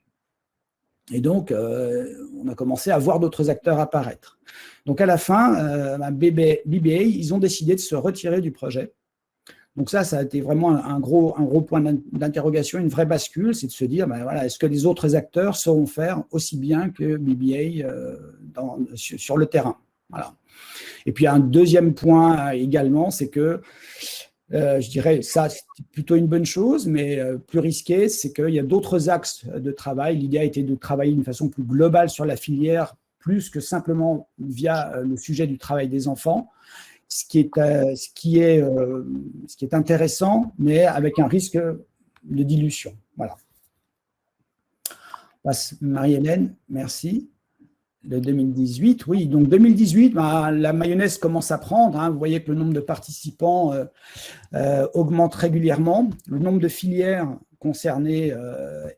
Et donc, on a commencé à voir d'autres acteurs apparaître. Donc, à la fin, BBA, ils ont décidé de se retirer du projet. Donc ça a été vraiment un gros point d'interrogation, une vraie bascule, c'est de se dire, voilà, est-ce que les autres acteurs sauront faire aussi bien que BBA sur le terrain? Voilà. Et puis, un deuxième point également, c'est que je dirais, ça, c'est plutôt une bonne chose, mais plus risqué, c'est qu'il y a d'autres axes de travail. L'idée a été de travailler d'une façon plus globale sur la filière, plus que simplement via le sujet du travail des enfants, ce qui est intéressant, mais avec un risque de dilution. Voilà. Marie-Hélène, merci. De 2018, oui. Donc 2018, la mayonnaise commence à prendre. Hein. Vous voyez que le nombre de participants augmente régulièrement. Le nombre de filières concernées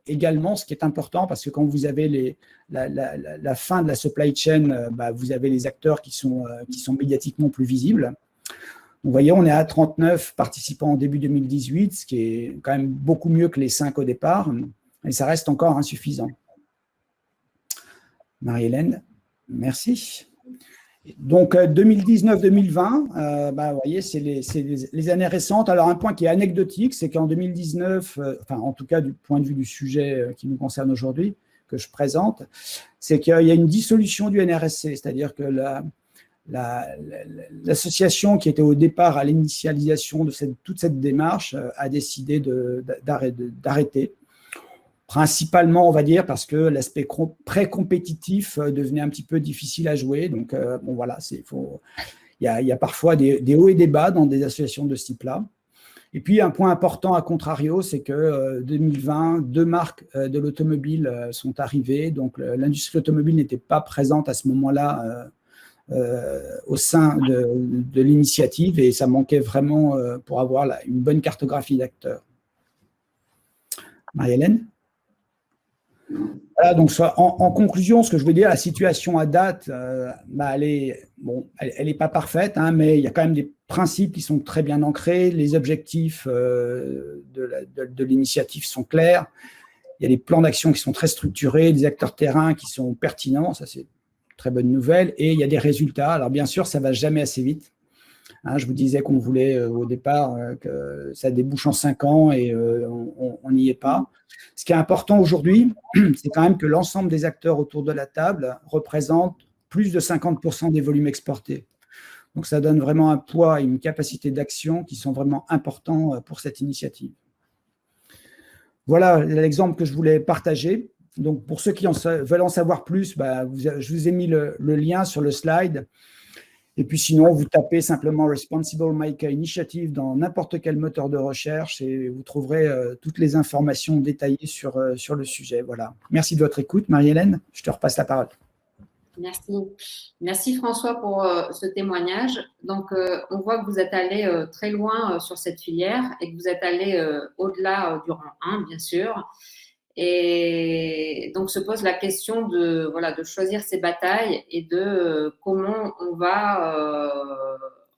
également, ce qui est important parce que quand vous avez la fin de la supply chain, vous avez les acteurs qui sont médiatiquement plus visibles. Donc, vous voyez, on est à 39 participants en début 2018, ce qui est quand même beaucoup mieux que les 5 au départ, mais ça reste encore insuffisant. Marie-Hélène, merci. Donc, 2019-2020, vous voyez, c'est les années récentes. Alors, un point qui est anecdotique, c'est qu'en 2019, en tout cas du point de vue du sujet qui nous concerne aujourd'hui, que je présente, c'est qu'il y a une dissolution du NRSC, c'est-à-dire que l'association qui était au départ à l'initialisation de toute cette démarche a décidé d'arrêter. Principalement, on va dire, parce que l'aspect pré-compétitif devenait un petit peu difficile à jouer. Donc, voilà, il y a parfois des hauts et des bas dans des associations de ce type-là. Et puis, un point important à contrario, c'est que 2020, 2 marques de l'automobile sont arrivées. Donc, l'industrie automobile n'était pas présente à ce moment-là au sein de l'initiative et ça manquait vraiment pour avoir une bonne cartographie d'acteurs. Marie-Hélène ? Voilà, donc en conclusion, ce que je veux dire, la situation à date, elle est pas parfaite, hein, mais il y a quand même des principes qui sont très bien ancrés, les objectifs de l'initiative sont clairs, il y a des plans d'action qui sont très structurés, des acteurs terrain qui sont pertinents, ça c'est une très bonne nouvelle, et il y a des résultats. Alors bien sûr, ça ne va jamais assez vite. Hein, je vous disais qu'on voulait au départ que ça débouche en 5 ans et on n'y est pas. Ce qui est important aujourd'hui, c'est quand même que l'ensemble des acteurs autour de la table représentent plus de 50% des volumes exportés. Donc, ça donne vraiment un poids et une capacité d'action qui sont vraiment importants pour cette initiative. Voilà l'exemple que je voulais partager. Donc, pour ceux qui veulent en savoir plus, je vous ai mis le lien sur le slide. Et puis sinon, vous tapez simplement Responsible MICA Initiative dans n'importe quel moteur de recherche et vous trouverez toutes les informations détaillées sur le sujet. Voilà. Merci de votre écoute. Marie-Hélène, je te repasse la parole. Merci. Merci François pour ce témoignage. Donc, on voit que vous êtes allé très loin sur cette filière et que vous êtes allé au-delà du rang 1, bien sûr. Et donc, se pose la question de choisir ses batailles et de comment on va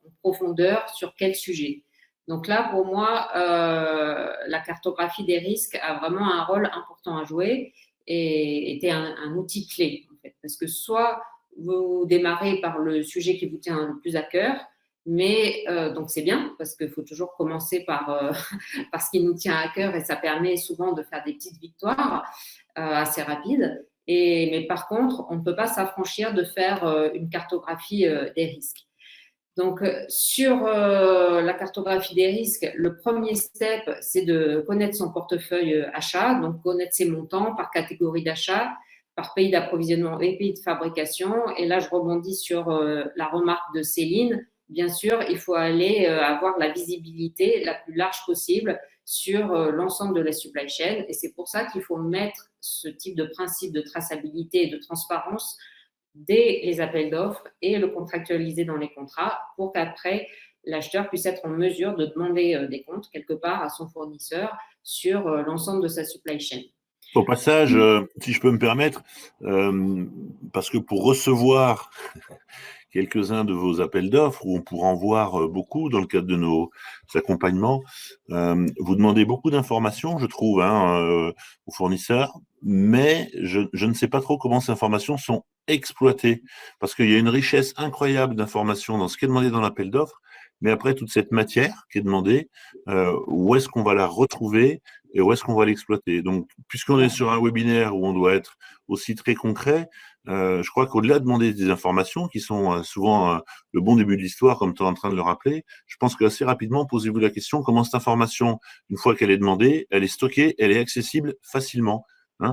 en profondeur sur quel sujet. Donc là, pour moi, la cartographie des risques a vraiment un rôle important à jouer et était un outil clé, en fait, parce que soit vous démarrez par le sujet qui vous tient le plus à cœur Mais donc c'est bien parce qu'il faut toujours commencer par ce qui nous tient à cœur et ça permet souvent de faire des petites victoires assez rapides. Mais par contre, on ne peut pas s'affranchir de faire une cartographie des risques. Donc, sur la cartographie des risques, le premier step, c'est de connaître son portefeuille achat, donc connaître ses montants par catégorie d'achat, par pays d'approvisionnement et pays de fabrication. Et là, je rebondis sur la remarque de Céline. Bien sûr, il faut aller avoir la visibilité la plus large possible sur l'ensemble de la supply chain. Et c'est pour ça qu'il faut mettre ce type de principe de traçabilité et de transparence dès les appels d'offres et le contractualiser dans les contrats pour qu'après, l'acheteur puisse être en mesure de demander des comptes quelque part à son fournisseur sur l'ensemble de sa supply chain. Au passage, si je peux me permettre, parce que pour recevoir quelques-uns de vos appels d'offres, où on pourra en voir beaucoup dans le cadre de nos accompagnements, vous demandez beaucoup d'informations, je trouve, aux fournisseurs, mais je ne sais pas trop comment ces informations sont exploitées, parce qu'il y a une richesse incroyable d'informations dans ce qui est demandé dans l'appel d'offres, mais après, toute cette matière qui est demandée, où est-ce qu'on va la retrouver et où est-ce qu'on va l'exploiter? Donc, puisqu'on est sur un webinaire où on doit être aussi très concret, je crois qu'au-delà de demander des informations, qui sont souvent le bon début de l'histoire, comme tu es en train de le rappeler, je pense qu'assez rapidement, posez-vous la question, comment cette information, une fois qu'elle est demandée, elle est stockée, elle est accessible facilement.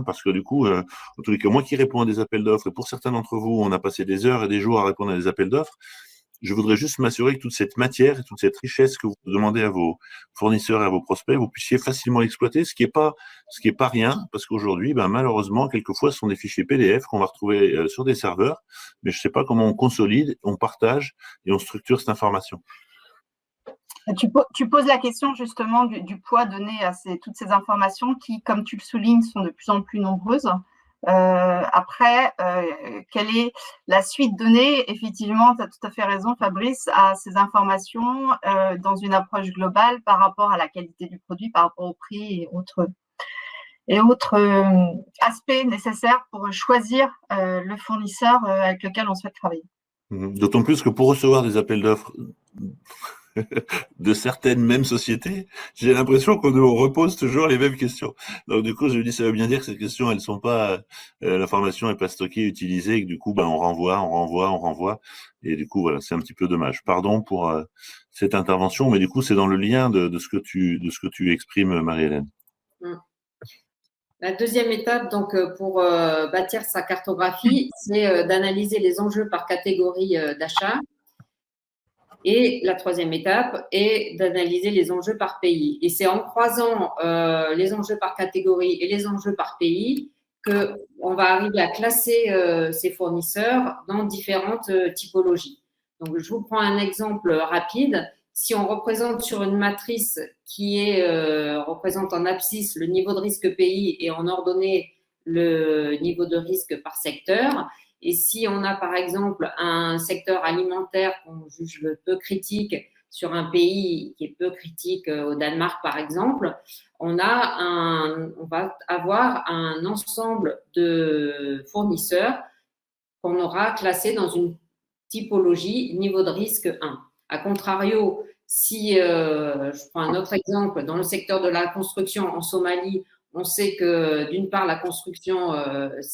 Parce que du coup, en tous les cas, moi qui réponds à des appels d'offres, et pour certains d'entre vous, on a passé des heures et des jours à répondre à des appels d'offres, je voudrais juste m'assurer que toute cette matière et toute cette richesse que vous demandez à vos fournisseurs et à vos prospects, vous puissiez facilement l'exploiter, ce qui est pas rien, parce qu'aujourd'hui, malheureusement, quelquefois, ce sont des fichiers PDF qu'on va retrouver sur des serveurs, mais je ne sais pas comment on consolide, on partage et on structure cette information. Tu poses la question justement du poids donné à toutes ces informations qui, comme tu le soulignes, sont de plus en plus nombreuses. Après, quelle est la suite donnée? Effectivement, tu as tout à fait raison, Fabrice, à ces informations dans une approche globale par rapport à la qualité du produit, par rapport au prix et autres aspects nécessaires pour choisir le fournisseur avec lequel on souhaite travailler. D'autant plus que pour recevoir des appels d'offres de certaines mêmes sociétés, j'ai l'impression qu'on nous repose toujours les mêmes questions. Donc du coup, je me dis, ça veut bien dire que ces questions, elles sont pas, l'information n'est pas stockée, utilisée, et que du coup, on renvoie, et du coup, voilà, c'est un petit peu dommage. Pardon pour cette intervention, mais du coup, c'est dans le lien de ce que tu exprimes, Marie-Hélène. La deuxième étape, donc, pour bâtir sa cartographie, c'est d'analyser les enjeux par catégorie d'achat. Et la troisième étape est d'analyser les enjeux par pays. Et c'est en croisant les enjeux par catégorie et les enjeux par pays qu'on va arriver à classer ces fournisseurs dans différentes typologies. Donc, je vous prends un exemple rapide. Si on représente sur une matrice qui représente en abscisse le niveau de risque pays et en ordonnée le niveau de risque par secteur, et si on a par exemple un secteur alimentaire qu'on juge peu critique sur un pays qui est peu critique au Danemark par exemple, on va avoir un ensemble de fournisseurs qu'on aura classés dans une typologie niveau de risque 1. A contrario, si je prends un autre exemple, dans le secteur de la construction en Somalie, on sait que d'une part, la construction,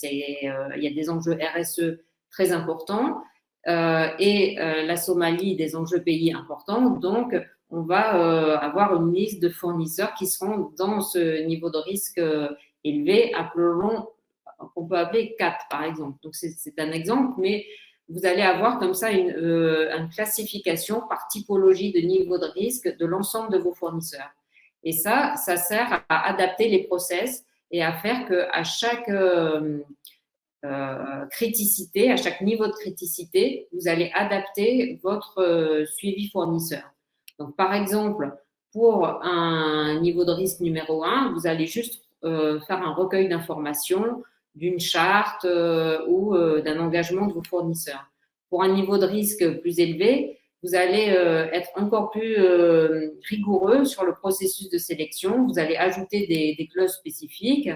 il y a des enjeux RSE très importants et la Somalie, des enjeux pays importants. Donc, on va avoir une liste de fournisseurs qui seront dans ce niveau de risque élevé, qu'on peut appeler 4 par exemple. Donc, c'est un exemple, mais vous allez avoir comme ça une classification par typologie de niveau de risque de l'ensemble de vos fournisseurs. Et ça sert à adapter les process et à faire qu'à chaque criticité, à chaque niveau de criticité, vous allez adapter votre suivi fournisseur. Donc, par exemple, pour un niveau de risque numéro 1, vous allez juste faire un recueil d'informations d'une charte ou d'un engagement de vos fournisseurs. Pour un niveau de risque plus élevé, vous allez être encore plus rigoureux sur le processus de sélection. Vous allez ajouter des clauses spécifiques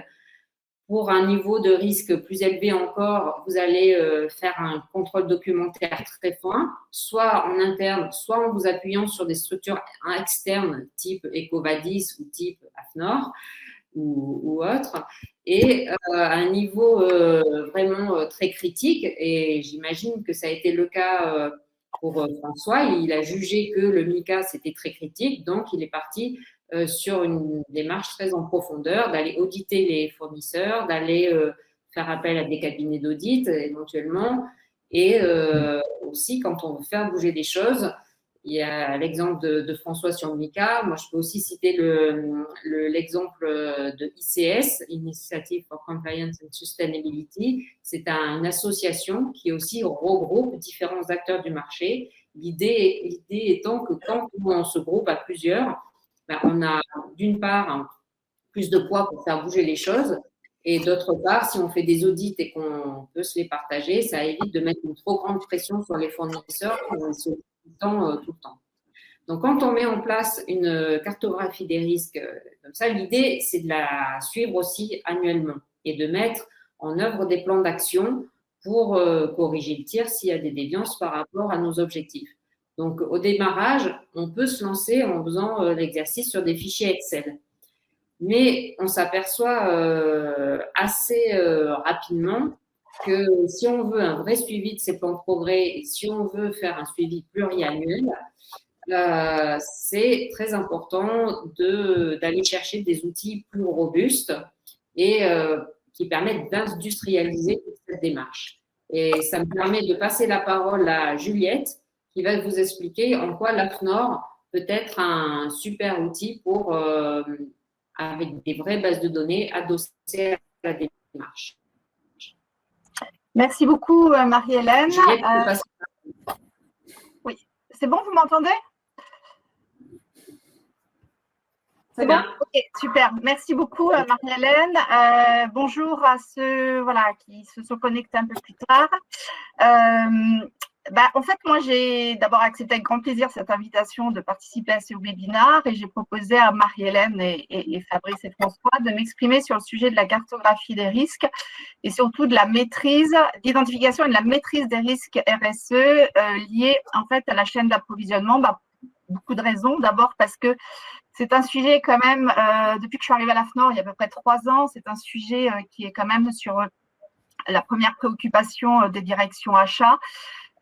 Pour un niveau de risque plus élevé encore, vous allez faire un contrôle documentaire très fin, soit en interne, soit en vous appuyant sur des structures externes type EcoVadis ou type AFNOR ou autre, et à un niveau vraiment très critique. Et j'imagine que ça a été le cas pour François. Il a jugé que le MICA, c'était très critique, donc il est parti sur une démarche très en profondeur, d'aller auditer les fournisseurs, d'aller faire appel à des cabinets d'audit éventuellement, et aussi quand on veut faire bouger des choses. Il y a l'exemple de François sur le MICA. Moi, je peux aussi citer l'exemple de ICS, Initiative for Compliance and Sustainability. C'est une association qui aussi regroupe différents acteurs du marché. L'idée étant que quand on se groupe à plusieurs, ben, on a d'une part plus de poids pour faire bouger les choses, et d'autre part, si on fait des audits et qu'on peut se les partager, ça évite de mettre une trop grande pression sur les fournisseurs tout le temps. Donc, quand on met en place une cartographie des risques comme ça, l'idée, c'est de la suivre aussi annuellement et de mettre en œuvre des plans d'action pour corriger le tir s'il y a des déviances par rapport à nos objectifs. Donc, au démarrage, on peut se lancer en faisant l'exercice sur des fichiers Excel. Mais on s'aperçoit assez rapidement que si on veut un vrai suivi de ces plans de progrès et si on veut faire un suivi pluriannuel, c'est très important d'aller chercher des outils plus robustes et qui permettent d'industrialiser toute cette démarche. Et ça me permet de passer la parole à Juliette, qui va vous expliquer en quoi l'AFNOR peut être un super outil pour, avec des vraies bases de données adossées à la démarche. Merci beaucoup, Marie-Hélène. Oui, c'est bon, vous m'entendez? C'est bon? Ok, super. Merci beaucoup, Marie-Hélène. Bonjour à ceux qui se sont connectés un peu plus tard. En fait, moi, j'ai d'abord accepté avec grand plaisir cette invitation de participer à ce webinaire et j'ai proposé à Marie-Hélène et Fabrice et François de m'exprimer sur le sujet de la cartographie des risques et surtout de la maîtrise, d'identification et de la maîtrise des risques RSE liés en fait à la chaîne d'approvisionnement. Beaucoup de raisons. D'abord parce que c'est un sujet quand même, depuis que je suis arrivée à l'AFNOR il y a à peu près 3 ans, c'est un sujet qui est quand même sur la première préoccupation des directions achats.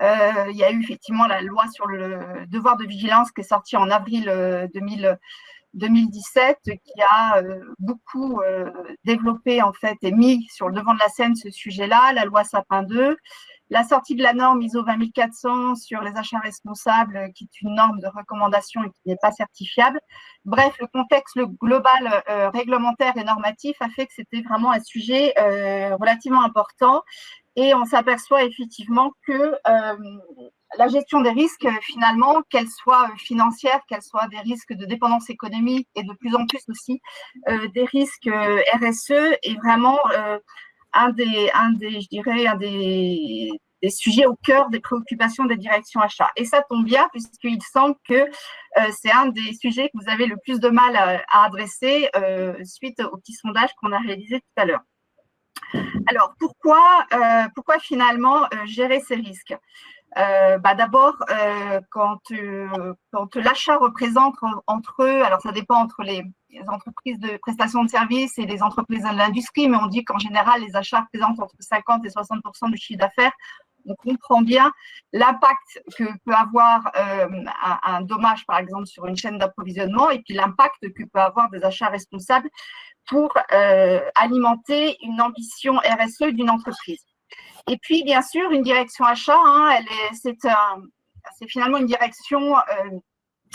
Il y a eu effectivement la loi sur le devoir de vigilance qui est sortie en avril 2017, qui a beaucoup développé en fait et mis sur le devant de la scène ce sujet-là, la loi Sapin 2, la sortie de la norme ISO 20400 sur les achats responsables, qui est une norme de recommandation et qui n'est pas certifiable. Bref, le contexte global réglementaire et normatif a fait que c'était vraiment un sujet relativement important. Et on s'aperçoit effectivement que la gestion des risques, finalement, qu'elle soit financière, qu'elle soit des risques de dépendance économique et de plus en plus aussi des risques RSE, est vraiment un des sujets au cœur des préoccupations des directions achats. Et ça tombe bien puisqu'il semble que c'est un des sujets que vous avez le plus de mal à adresser suite au petit sondage qu'on a réalisé tout à l'heure. Alors, pourquoi finalement gérer ces risques? D'abord, quand l'achat représente entre eux, alors ça dépend entre les entreprises de prestation de services et les entreprises de l'industrie, mais on dit qu'en général, les achats représentent entre 50 et 60% du chiffre d'affaires. On comprend bien l'impact que peut avoir un dommage, par exemple, sur une chaîne d'approvisionnement et puis l'impact que peut avoir des achats responsables pour alimenter une ambition RSE d'une entreprise. Et puis, bien sûr, une direction achat, c'est finalement une direction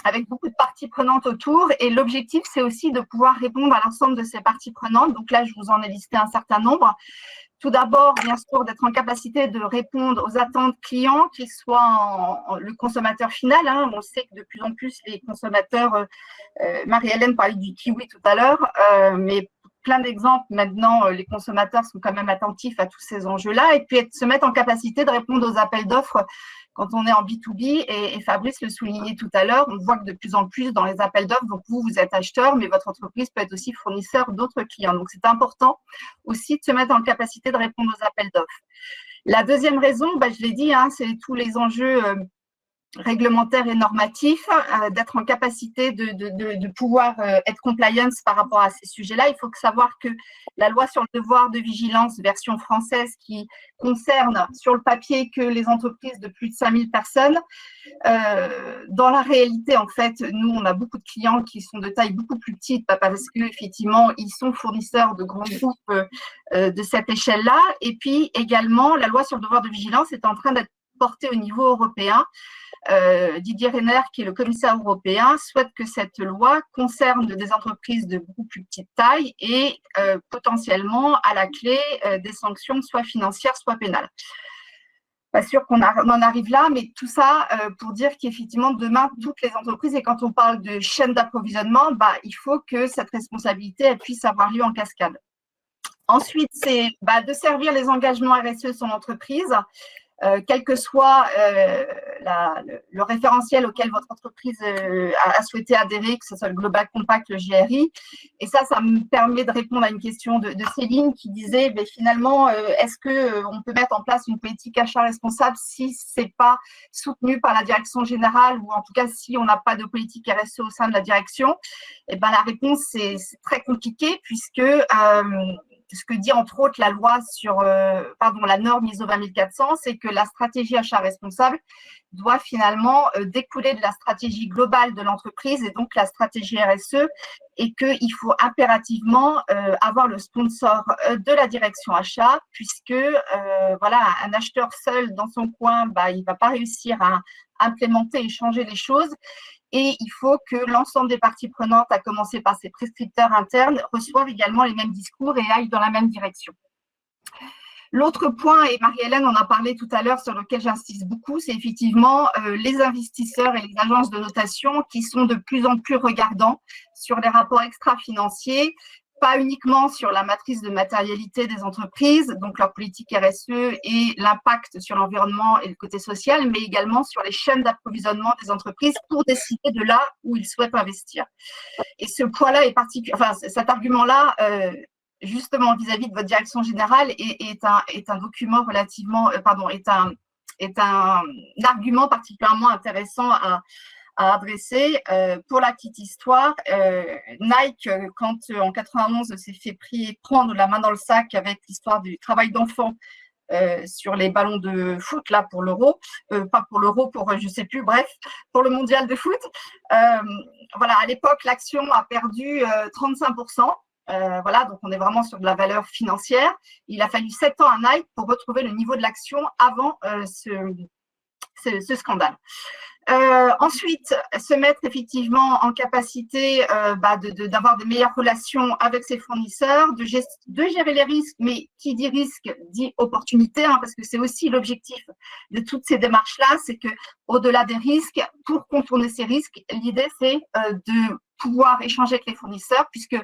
avec beaucoup de parties prenantes autour. Et l'objectif, c'est aussi de pouvoir répondre à l'ensemble de ces parties prenantes. Donc là, je vous en ai listé un certain nombre. Tout d'abord, bien sûr, d'être en capacité de répondre aux attentes clients, qu'ils soient le consommateur final. On sait que de plus en plus, les consommateurs, Marie-Hélène parlait du kiwi tout à l'heure, mais plein d'exemples. Maintenant, les consommateurs sont quand même attentifs à tous ces enjeux-là et puis se mettre en capacité de répondre aux appels d'offres quand on est en B2B. Et Fabrice le soulignait tout à l'heure, on voit que de plus en plus dans les appels d'offres, donc vous êtes acheteur, mais votre entreprise peut être aussi fournisseur d'autres clients. Donc, c'est important aussi de se mettre en capacité de répondre aux appels d'offres. La deuxième raison, je l'ai dit, c'est tous les enjeux réglementaires et normatifs, d'être en capacité de pouvoir être compliance par rapport à ces sujets-là. Il faut savoir que la loi sur le devoir de vigilance version française qui concerne sur le papier que les entreprises de plus de 5000 personnes, dans la réalité, en fait, nous, on a beaucoup de clients qui sont de taille beaucoup plus petite parce qu'effectivement, ils sont fournisseurs de grands groupes de cette échelle-là. Et puis également, la loi sur le devoir de vigilance est en train d'être portée au niveau européen. Didier Reynders, qui est le commissaire européen, souhaite que cette loi concerne des entreprises de beaucoup plus petite taille et potentiellement, à la clé, des sanctions soit financières, soit pénales. Pas sûr qu'on en arrive là, mais tout ça pour dire qu'effectivement, demain, toutes les entreprises, et quand on parle de chaîne d'approvisionnement, il faut que cette responsabilité elle puisse avoir lieu en cascade. Ensuite, c'est de servir les engagements RSE de son entreprise, quel que soit le référentiel auquel votre entreprise a souhaité adhérer, que ce soit le Global Compact, le GRI. Et ça me permet de répondre à une question de Céline qui disait, finalement, est-ce qu'on peut mettre en place une politique achat responsable si ce n'est pas soutenu par la direction générale ou en tout cas si on n'a pas de politique RSE au sein de la direction? Et la réponse, c'est très compliqué puisque ce que dit entre autres la loi sur, la norme ISO 20400, c'est que la stratégie achat responsable doit finalement découler de la stratégie globale de l'entreprise et donc la stratégie RSE, et qu'il faut impérativement avoir le sponsor de la direction achat, puisque un acheteur seul dans son coin, il ne va pas réussir à implémenter et changer les choses. Et il faut que l'ensemble des parties prenantes, à commencer par ses prescripteurs internes, reçoivent également les mêmes discours et aillent dans la même direction. L'autre point, et Marie-Hélène en a parlé tout à l'heure, sur lequel j'insiste beaucoup, c'est effectivement les investisseurs et les agences de notation qui sont de plus en plus regardants sur les rapports extra-financiers, pas uniquement sur la matrice de matérialité des entreprises, donc leur politique RSE et l'impact sur l'environnement et le côté social, mais également sur les chaînes d'approvisionnement des entreprises pour décider de là où ils souhaitent investir. Et ce point-là est particulier, cet argument-là, justement vis-à-vis de votre direction générale, est un document relativement, est un argument particulièrement intéressant à adresser. Pour la petite histoire, Nike, quand en 91 s'est fait prendre la main dans le sac avec l'histoire du travail d'enfant sur les ballons de foot, là, pour l'Euro, pas pour l'Euro, pour je sais plus, bref, pour le mondial de foot, à l'époque, l'action a perdu 35%. Donc on est vraiment sur de la valeur financière. Il a fallu 7 ans à Nike pour retrouver le niveau de l'action avant ce scandale. Ensuite, se mettre effectivement en capacité d'avoir de meilleures relations avec ses fournisseurs, de gérer les risques, mais qui dit risque dit opportunité, parce que c'est aussi l'objectif de toutes ces démarches-là, c'est que au-delà des risques, pour contourner ces risques, l'idée c'est de pouvoir échanger avec les fournisseurs, puisque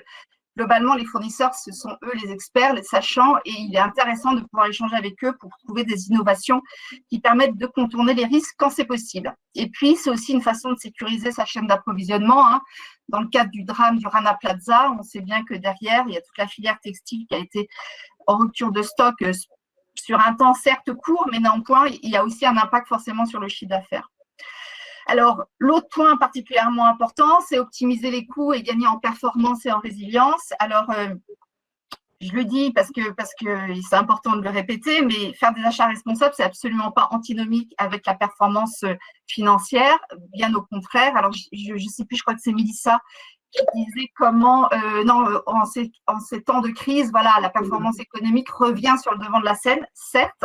globalement, les fournisseurs, ce sont eux les experts, les sachants, et il est intéressant de pouvoir échanger avec eux pour trouver des innovations qui permettent de contourner les risques quand c'est possible. Et puis, c'est aussi une façon de sécuriser sa chaîne d'approvisionnement. Dans le cadre du drame du Rana Plaza, on sait bien que derrière, il y a toute la filière textile qui a été en rupture de stock sur un temps certes court, mais néanmoins, il y a aussi un impact forcément sur le chiffre d'affaires. Alors, l'autre point particulièrement important, c'est optimiser les coûts et gagner en performance et en résilience. Alors, je le dis parce que c'est important de le répéter, mais faire des achats responsables, c'est absolument pas antinomique avec la performance financière, bien au contraire. Alors, je sais plus, je crois que c'est Mélissa qui disait comment, en ces temps de crise, la performance économique revient sur le devant de la scène, certes,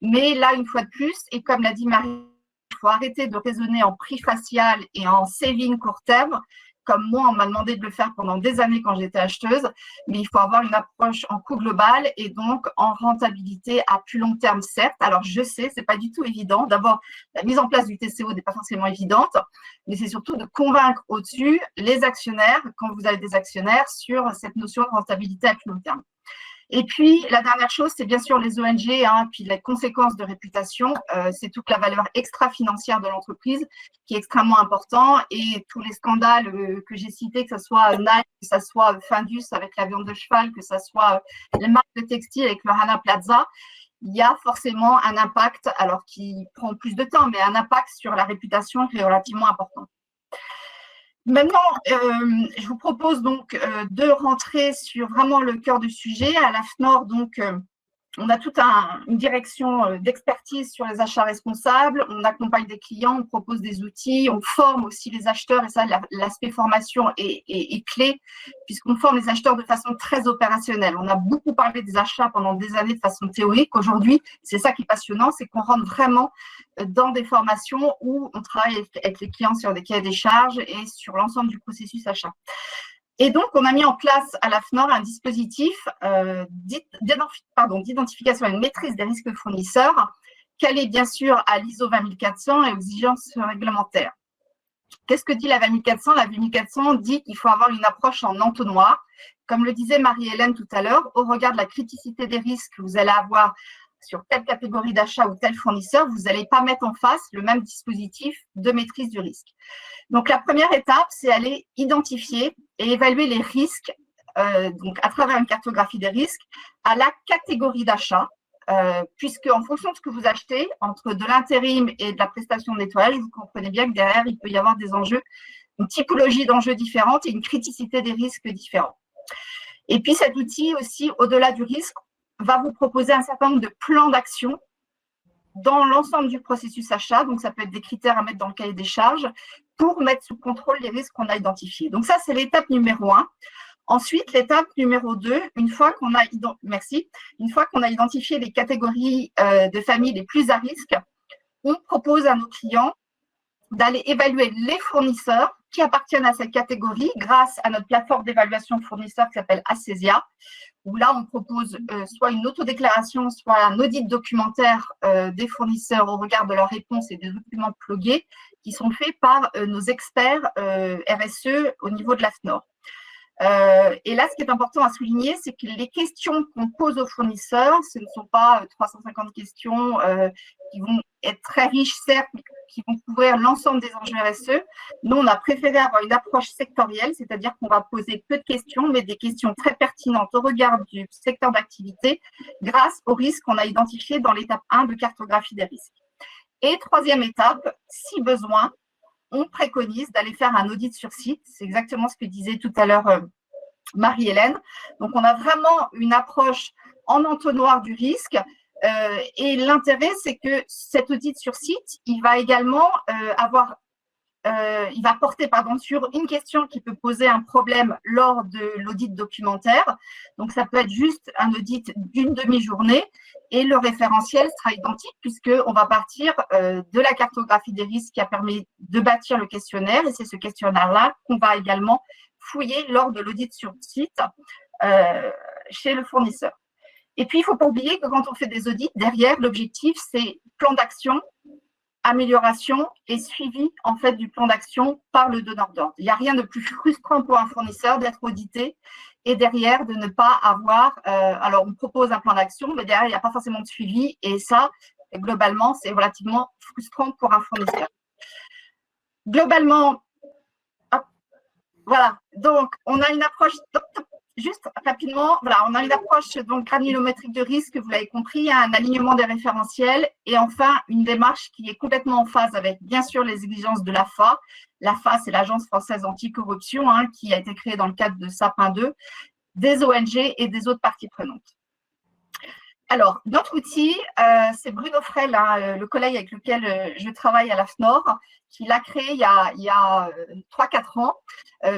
mais là, une fois de plus, et comme l'a dit Marie, il faut arrêter de raisonner en prix facial et en saving court terme. comme moi, on m'a demandé de le faire pendant des années quand j'étais acheteuse, mais il faut avoir une approche en coût global et donc en rentabilité à plus long terme, certes. Alors, je sais, c'est pas du tout évident. D'abord, la mise en place du TCO n'est pas forcément évidente, mais c'est surtout de convaincre au-dessus les actionnaires, quand vous avez des actionnaires, sur cette notion de rentabilité à plus long terme. Et puis, la dernière chose, c'est bien sûr les ONG, puis les conséquences de réputation. C'est toute la valeur extra-financière de l'entreprise qui est extrêmement important. Et tous les scandales que j'ai cités, que ce soit Nike, que ce soit Findus avec la viande de cheval, que ce soit les marques de textiles avec le Rana Plaza, il y a forcément un impact, alors qui prend plus de temps, mais un impact sur la réputation qui est relativement important. Maintenant, je vous propose donc de rentrer sur vraiment le cœur du sujet. À l'AFNOR, donc, on a toute une direction d'expertise sur les achats responsables. On accompagne des clients, on propose des outils, on forme aussi les acheteurs. Et ça, l'aspect formation est clé puisqu'on forme les acheteurs de façon très opérationnelle. On a beaucoup parlé des achats pendant des années de façon théorique. Aujourd'hui, c'est ça qui est passionnant, c'est qu'on rentre vraiment dans des formations où on travaille avec les clients sur des cahiers des charges et sur l'ensemble du processus achat. Et donc, on a mis en place à l'AFNOR un dispositif d'identification et de maîtrise des risques fournisseurs, calé bien sûr à l'ISO 20400 et aux exigences réglementaires. Qu'est-ce que dit la 20400 ? La 20400 dit qu'il faut avoir une approche en entonnoir. Comme le disait Marie-Hélène tout à l'heure, au regard de la criticité des risques que vous allez avoir sur telle catégorie d'achat ou tel fournisseur, vous n'allez pas mettre en face le même dispositif de maîtrise du risque. Donc, la première étape, c'est aller identifier et évaluer les risques, donc à travers une cartographie des risques, à la catégorie d'achat, puisque en fonction de ce que vous achetez, entre de l'intérim et de la prestation de nettoyage, vous comprenez bien que derrière, il peut y avoir des enjeux, une typologie d'enjeux différentes et une criticité des risques différents. Et puis, cet outil aussi, au-delà du risque, va vous proposer un certain nombre de plans d'action dans l'ensemble du processus achat. Donc, ça peut être des critères à mettre dans le cahier des charges pour mettre sous contrôle les risques qu'on a identifiés. Donc, ça, c'est l'étape numéro 1. Ensuite, l'étape numéro 2, une fois qu'on a identifié les catégories de familles les plus à risque, on propose à nos clients d'aller évaluer les fournisseurs qui appartiennent à cette catégorie grâce à notre plateforme d'évaluation de fournisseurs qui s'appelle Acesia, où là, on propose soit une autodéclaration, soit un audit documentaire des fournisseurs au regard de leurs réponses et des documents plugués qui sont faits par nos experts RSE au niveau de l'AFNOR. Et là, ce qui est important à souligner, c'est que les questions qu'on pose aux fournisseurs, ce ne sont pas 350 questions qui vont être très riches, certes, mais qui vont couvrir l'ensemble des enjeux RSE. Nous, on a préféré avoir une approche sectorielle, c'est-à-dire qu'on va poser peu de questions, mais des questions très pertinentes au regard du secteur d'activité grâce aux risques qu'on a identifiés dans l'étape 1 de cartographie des risques. Et troisième étape, si besoin, on préconise d'aller faire un audit sur site. C'est exactement ce que disait tout à l'heure Marie-Hélène. Donc, on a vraiment une approche en entonnoir du risque. Et l'intérêt, c'est que cet audit sur site, il va également il va porter sur une question qui peut poser un problème lors de l'audit documentaire. Donc, ça peut être juste un audit d'une demi-journée et le référentiel sera identique puisqu'on va partir de la cartographie des risques qui a permis de bâtir le questionnaire et c'est ce questionnaire-là qu'on va également fouiller lors de l'audit sur site chez le fournisseur. Et puis, il ne faut pas oublier que quand on fait des audits, derrière, l'objectif, c'est plan d'action, amélioration et suivi en fait du plan d'action par le donneur d'ordre. Il n'y a rien de plus frustrant pour un fournisseur d'être audité et derrière de ne pas avoir, alors on propose un plan d'action, mais derrière il n'y a pas forcément de suivi et ça, globalement, c'est relativement frustrant pour un fournisseur. Globalement, hop, voilà, donc on a une approche, juste rapidement, voilà, on a une approche donc granulométrique de risque, vous l'avez compris, un alignement des référentiels et enfin une démarche qui est complètement en phase avec bien sûr les exigences de l'AFA. L'AFA, c'est l'Agence française anticorruption qui a été créée dans le cadre de Sapin 2, des ONG et des autres parties prenantes. Alors, notre outil, c'est Bruno Frel, le collègue avec lequel je travaille à l'AFNOR, qui l'a créé il y a 3-4 ans.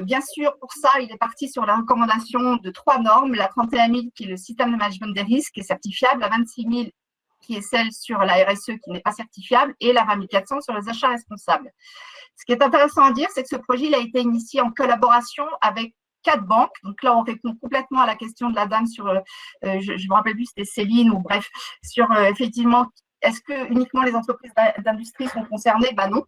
Bien sûr, pour ça, il est parti sur la recommandation de 3 normes, la 31 000 qui est le système de management des risques qui est certifiable, la 26 000 qui est celle sur la RSE qui n'est pas certifiable et la 2400 sur les achats responsables. Ce qui est intéressant à dire, c'est que ce projet il a été initié en collaboration avec 4 banques. Donc là, on répond complètement à la question de la dame sur, je ne me rappelle plus, c'était Céline ou bref, sur effectivement, est-ce que uniquement les entreprises d'industrie sont concernées? Ben non.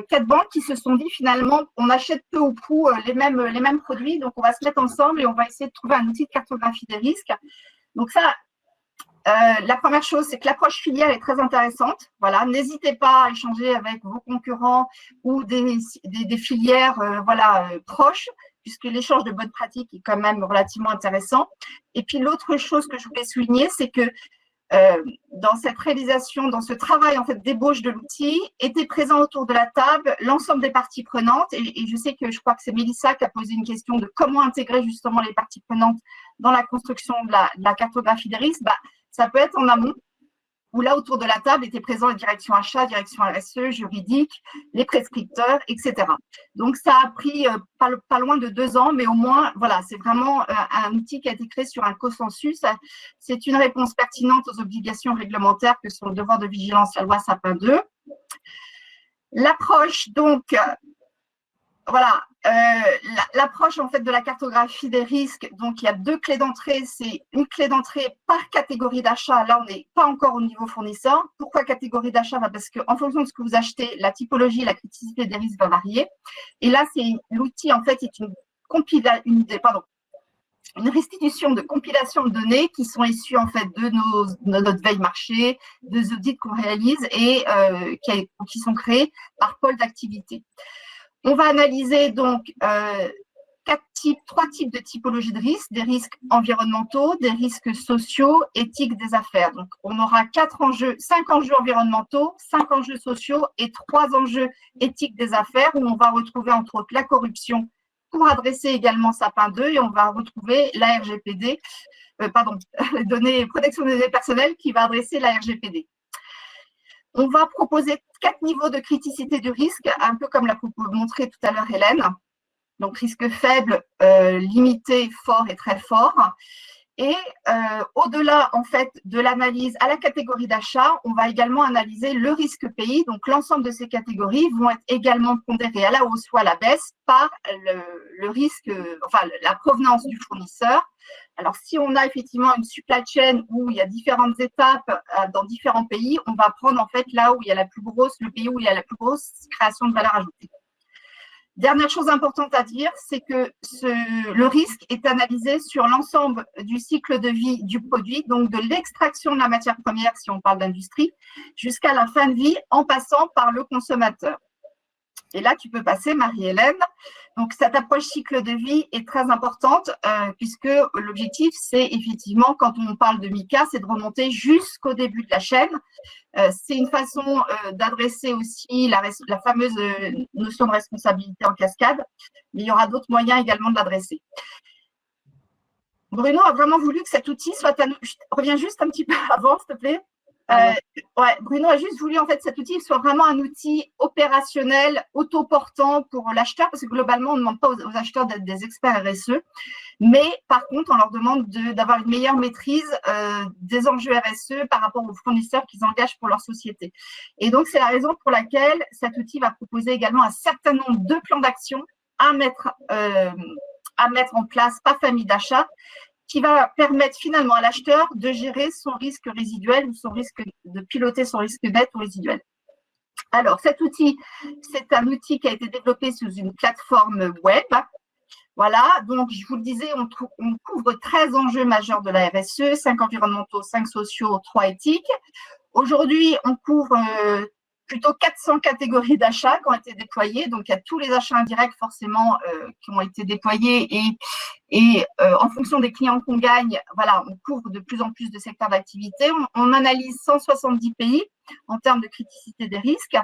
4 banques qui se sont dit finalement, on achète peu ou prou les mêmes produits, donc on va se mettre ensemble et on va essayer de trouver un outil de cartographie des risques. Donc ça, la première chose, c'est que l'approche filière est très intéressante. Voilà, n'hésitez pas à échanger avec vos concurrents ou des filières proches, puisque l'échange de bonnes pratiques est quand même relativement intéressant. Et puis l'autre chose que je voulais souligner, c'est que dans cette réalisation, dans ce travail en fait d'ébauche de l'outil, était présent autour de la table l'ensemble des parties prenantes. Et je sais que je crois que c'est Mélissa qui a posé une question de comment intégrer justement les parties prenantes dans la construction de la cartographie des risques. Ça peut être en amont, où là, autour de la table, étaient présents les directions achats, direction RSE, juridique, les prescripteurs, etc. Donc, ça a pris pas loin de 2 ans, mais au moins, voilà, c'est vraiment un outil qui a été créé sur un consensus. C'est une réponse pertinente aux obligations réglementaires que sont le devoir de vigilance, la loi Sapin 2. L'approche, donc, voilà, l'approche en fait de la cartographie des risques, donc il y a 2 clés d'entrée, c'est une clé d'entrée par catégorie d'achat. Là, on n'est pas encore au niveau fournisseur. Pourquoi catégorie d'achat? Parce qu'en fonction de ce que vous achetez, la typologie, la criticité des risques va varier. Et là, c'est l'outil en fait est une restitution de compilation de données qui sont issues en fait de notre veille marché, des audits qu'on réalise et qui sont créés par pôle d'activité. On va analyser donc 3 types de typologies de risques, des risques environnementaux, des risques sociaux, éthiques des affaires. Donc, on aura 5 enjeux environnementaux, 5 enjeux sociaux et 3 enjeux éthiques des affaires où on va retrouver entre autres la corruption pour adresser également Sapin 2 et on va retrouver la RGPD, protection des données personnelles qui va adresser la RGPD. On va proposer 4 niveaux de criticité du risque, un peu comme l'a montré tout à l'heure Hélène. Donc, risque faible, limité, fort et très fort. Et au-delà, en fait, de l'analyse à la catégorie d'achat, on va également analyser le risque pays. Donc, l'ensemble de ces catégories vont être également pondérées à la hausse ou à la baisse par le risque, la provenance du fournisseur. Alors, si on a effectivement une supply chain où il y a différentes étapes dans différents pays, on va prendre en fait là où il y a le pays où il y a la plus grosse création de valeur ajoutée. Dernière chose importante à dire, c'est que le risque est analysé sur l'ensemble du cycle de vie du produit, donc de l'extraction de la matière première, si on parle d'industrie, jusqu'à la fin de vie en passant par le consommateur. Et là, tu peux passer, Marie-Hélène. Donc, cette approche cycle de vie est très importante puisque l'objectif, c'est effectivement, quand on parle de MICA, c'est de remonter jusqu'au début de la chaîne. C'est une façon d'adresser aussi la fameuse notion de responsabilité en cascade, mais il y aura d'autres moyens également de l'adresser. Bruno a vraiment voulu que cet outil soit reviens juste un petit peu avant, s'il te plaît. Bruno a juste voulu en fait cet outil soit vraiment un outil opérationnel, autoportant pour l'acheteur, parce que globalement, on ne demande pas aux acheteurs d'être des experts RSE, mais par contre, on leur demande d'avoir une meilleure maîtrise des enjeux RSE par rapport aux fournisseurs qu'ils engagent pour leur société. Et donc, c'est la raison pour laquelle cet outil va proposer également un certain nombre de plans d'action à mettre en place par famille d'achat, qui va permettre finalement à l'acheteur de gérer son risque résiduel ou de piloter son risque net ou résiduel. Alors, cet outil, c'est un outil qui a été développé sous une plateforme web. Voilà, donc je vous le disais, on couvre 13 enjeux majeurs de la RSE, 5 environnementaux, 5 sociaux, 3 éthiques. Aujourd'hui, on couvre plutôt 400 catégories d'achats qui ont été déployées. Donc, il y a tous les achats indirects forcément qui ont été déployés et en fonction des clients qu'on gagne, voilà, on couvre de plus en plus de secteurs d'activité. On analyse 170 pays en termes de criticité des risques.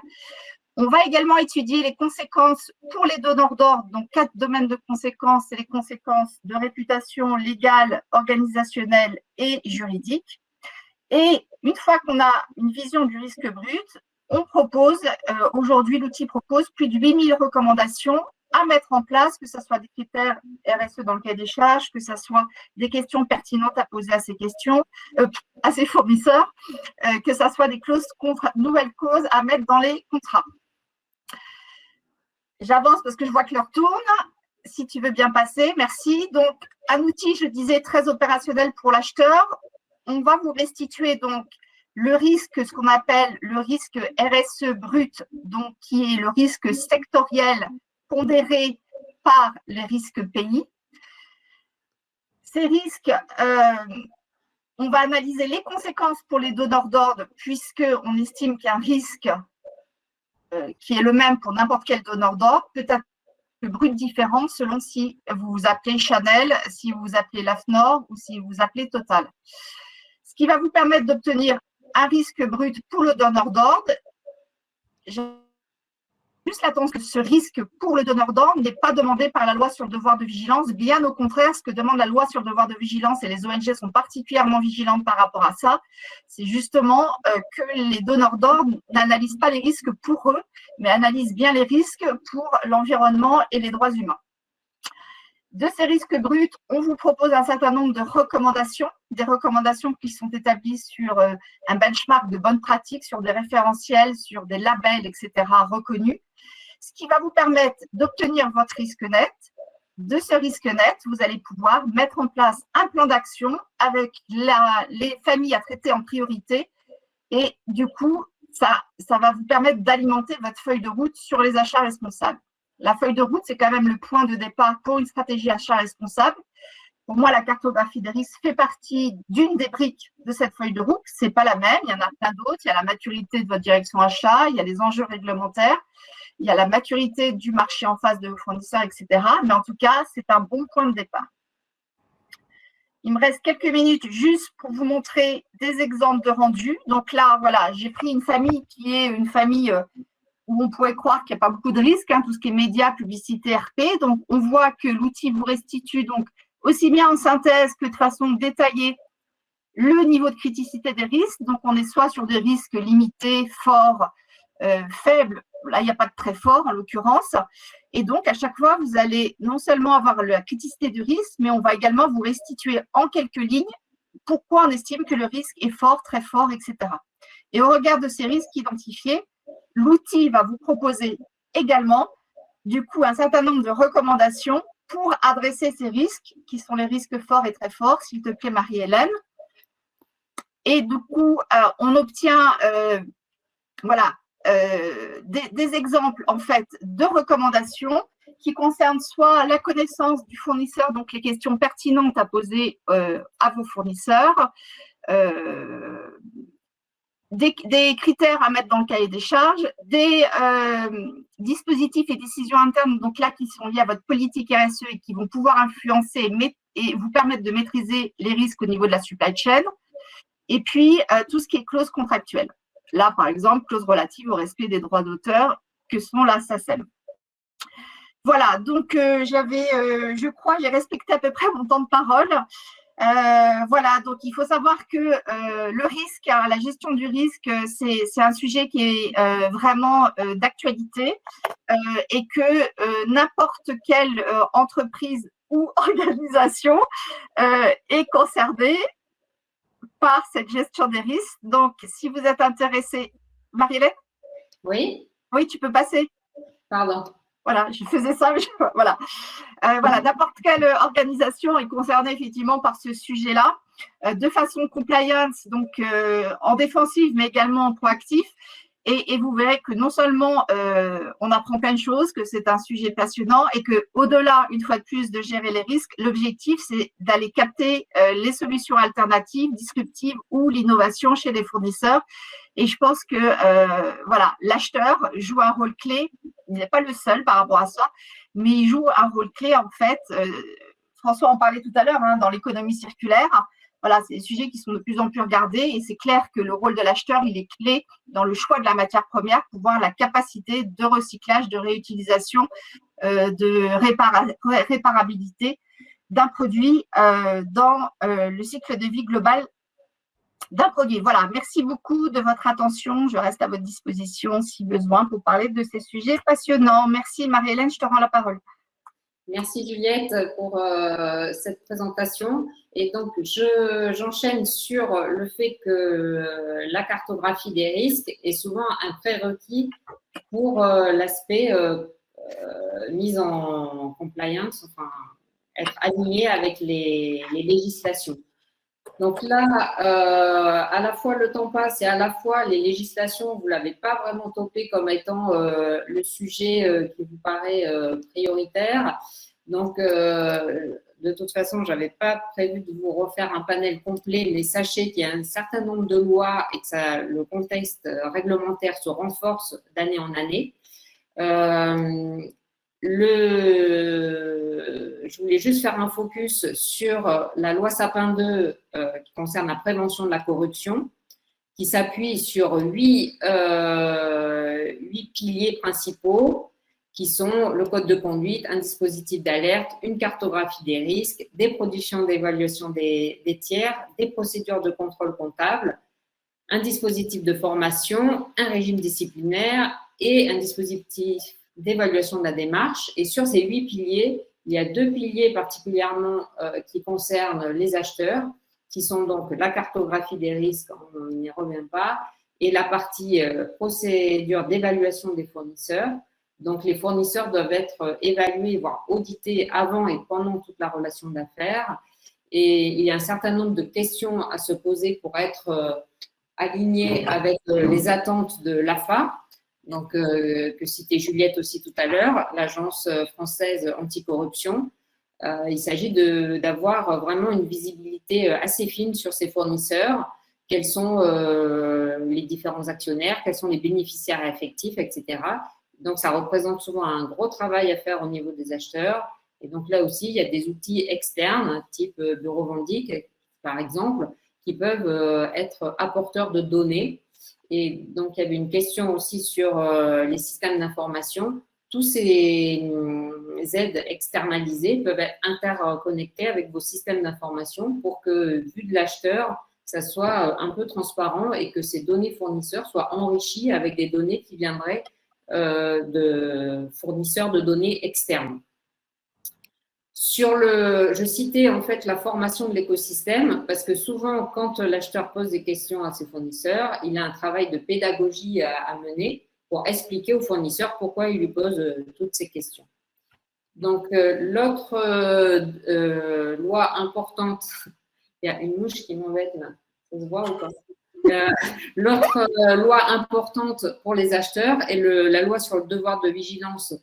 On va également étudier les conséquences pour les donneurs d'ordre, donc 4 domaines de conséquences, c'est les conséquences de réputation légale, organisationnelle et juridique. Et une fois qu'on a une vision du risque brut, on propose, aujourd'hui, l'outil propose plus de 8000 recommandations à mettre en place, que ce soit des critères RSE dans le cahier des charges, que ce soit des questions pertinentes à poser à ces fournisseurs, que ce soit des clauses nouvelles causes à mettre dans les contrats. J'avance parce que je vois que l'heure tourne. Si tu veux bien passer, merci. Donc, un outil, je disais, très opérationnel pour l'acheteur. On va vous restituer donc le risque, ce qu'on appelle le risque RSE brut, donc qui est le risque sectoriel pondéré par les risques pays. Ces risques, on va analyser les conséquences pour les donneurs d'ordre, puisqu'on estime qu'il y a un risque qui est le même pour n'importe quel donneur d'ordre, peut-être le brut différent selon si vous vous appelez Chanel, si vous vous appelez l'AFNOR ou si vous vous appelez Total. Ce qui va vous permettre d'obtenir un risque brut pour le donneur d'ordre. J'ai juste l'attention que ce risque pour le donneur d'ordre n'est pas demandé par la loi sur le devoir de vigilance, bien au contraire, ce que demande la loi sur le devoir de vigilance, et les ONG sont particulièrement vigilantes par rapport à ça, c'est justement que les donneurs d'ordre n'analysent pas les risques pour eux, mais analysent bien les risques pour l'environnement et les droits humains. De ces risques bruts, on vous propose un certain nombre de recommandations, des recommandations qui sont établies sur un benchmark de bonnes pratiques, sur des référentiels, sur des labels, etc. reconnus, ce qui va vous permettre d'obtenir votre risque net. De ce risque net, vous allez pouvoir mettre en place un plan d'action avec les familles à traiter en priorité et du coup, ça va vous permettre d'alimenter votre feuille de route sur les achats responsables. La feuille de route, c'est quand même le point de départ pour une stratégie achat responsable. Pour moi, la cartographie des risques fait partie d'une des briques de cette feuille de route. Ce n'est pas la même, il y en a plein d'autres. Il y a la maturité de votre direction achat, il y a les enjeux réglementaires, il y a la maturité du marché en face de vos fournisseurs, etc. Mais en tout cas, c'est un bon point de départ. Il me reste quelques minutes juste pour vous montrer des exemples de rendus. Donc là, voilà, j'ai pris une famille qui est une famille où on pourrait croire qu'il n'y a pas beaucoup de risques, tout ce qui est médias, publicité, RP. Donc, on voit que l'outil vous restitue donc aussi bien en synthèse que de façon détaillée le niveau de criticité des risques. Donc, on est soit sur des risques limités, forts, faibles. Là, il n'y a pas de très fort en l'occurrence. Et donc, à chaque fois, vous allez non seulement avoir la criticité du risque, mais on va également vous restituer en quelques lignes pourquoi on estime que le risque est fort, très fort, etc. Et au regard de ces risques identifiés, l'outil va vous proposer également, du coup, un certain nombre de recommandations pour adresser ces risques, qui sont les risques forts et très forts, s'il te plaît, Marie-Hélène. Et du coup, on obtient des exemples, en fait, de recommandations qui concernent soit la connaissance du fournisseur, donc les questions pertinentes à poser à vos fournisseurs, des critères à mettre dans le cahier des charges, des dispositifs et décisions internes, donc là, qui sont liés à votre politique RSE et qui vont pouvoir influencer et vous permettre de maîtriser les risques au niveau de la supply chain, et puis tout ce qui est clause contractuelle. Là, par exemple, clause relative au respect des droits d'auteur que sont la SACEM. Voilà, donc je crois, j'ai respecté à peu près mon temps de parole. Voilà, donc il faut savoir que le risque, la gestion du risque, c'est un sujet qui est vraiment d'actualité et que n'importe quelle entreprise ou organisation est concernée par cette gestion des risques. Donc, si vous êtes intéressé, Marie-Hélène? Oui. Oui, tu peux passer. Pardon. Voilà, je faisais ça, mais voilà. Voilà, n'importe quelle organisation est concernée effectivement par ce sujet-là, de façon compliance, donc en défensive, mais également en proactif. Et vous verrez que non seulement on apprend plein de choses, que c'est un sujet passionnant et qu'au-delà, une fois de plus, de gérer les risques, l'objectif, c'est d'aller capter les solutions alternatives, disruptives ou l'innovation chez les fournisseurs. Et je pense que voilà, l'acheteur joue un rôle clé. Il n'est pas le seul par rapport à ça, mais il joue un rôle clé en fait. François en parlait tout à l'heure dans l'économie circulaire. Voilà, c'est des sujets qui sont de plus en plus regardés et c'est clair que le rôle de l'acheteur, il est clé dans le choix de la matière première pour voir la capacité de recyclage, de réutilisation, de réparabilité d'un produit dans le cycle de vie global d'un produit. Voilà, merci beaucoup de votre attention. Je reste à votre disposition si besoin pour parler de ces sujets passionnants. Merci Marie-Hélène, je te rends la parole. Merci Juliette pour cette présentation. Et donc, j'enchaîne sur le fait que la cartographie des risques est souvent un prérequis pour l'aspect mise en compliance, enfin, être alignée avec les législations. Donc là, à la fois le temps passe et à la fois les législations, vous ne l'avez pas vraiment topé comme étant le sujet qui vous paraît prioritaire. Donc, de toute façon, je n'avais pas prévu de vous refaire un panel complet, mais sachez qu'il y a un certain nombre de lois et que le contexte réglementaire se renforce d'année en année. Je voulais juste faire un focus sur la loi Sapin 2 qui concerne la prévention de la corruption, qui s'appuie sur 8 piliers principaux qui sont le code de conduite, un dispositif d'alerte, une cartographie des risques, des productions d'évaluation des tiers, des procédures de contrôle comptable, un dispositif de formation, un régime disciplinaire et un dispositif d'évaluation de la démarche. Et sur ces 8 piliers, il y a 2 piliers particulièrement qui concernent les acheteurs, qui sont donc la cartographie des risques, on n'y revient pas, et la partie procédure d'évaluation des fournisseurs. Donc, les fournisseurs doivent être évalués, voire audités avant et pendant toute la relation d'affaires. Et il y a un certain nombre de questions à se poser pour être alignés avec les attentes de l'AFA, donc, que citait Juliette aussi tout à l'heure, l'Agence française anticorruption. Il s'agit d'avoir vraiment une visibilité assez fine sur ces fournisseurs, quels sont les différents actionnaires, quels sont les bénéficiaires effectifs, etc. Donc, ça représente souvent un gros travail à faire au niveau des acheteurs. Et donc, là aussi, il y a des outils externes, type Bureau-Vendic, par exemple, qui peuvent être apporteurs de données. Et donc, il y avait une question aussi sur les systèmes d'information. Tous ces aides externalisées peuvent être interconnectés avec vos systèmes d'information pour que, vu de l'acheteur, ça soit un peu transparent et que ces données fournisseurs soient enrichies avec des données qui viendraient de fournisseurs de données externes. Je citais en fait la formation de l'écosystème parce que souvent, quand l'acheteur pose des questions à ses fournisseurs, il a un travail de pédagogie à mener pour expliquer au fournisseur pourquoi il lui pose toutes ces questions. Donc, l'autre loi importante, il y a une mouche qui m'embête là, ça se voit ou pas? L'autre loi importante pour les acheteurs est la loi sur le devoir de vigilance.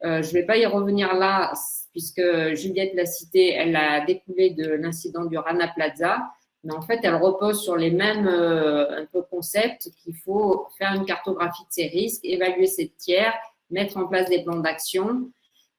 Je ne vais pas y revenir là, puisque Juliette l'a cité, elle a découlé de l'incident du Rana Plaza, mais en fait, elle repose sur les mêmes un peu concepts qu'il faut faire une cartographie de ses risques, évaluer ses tiers, mettre en place des plans d'action,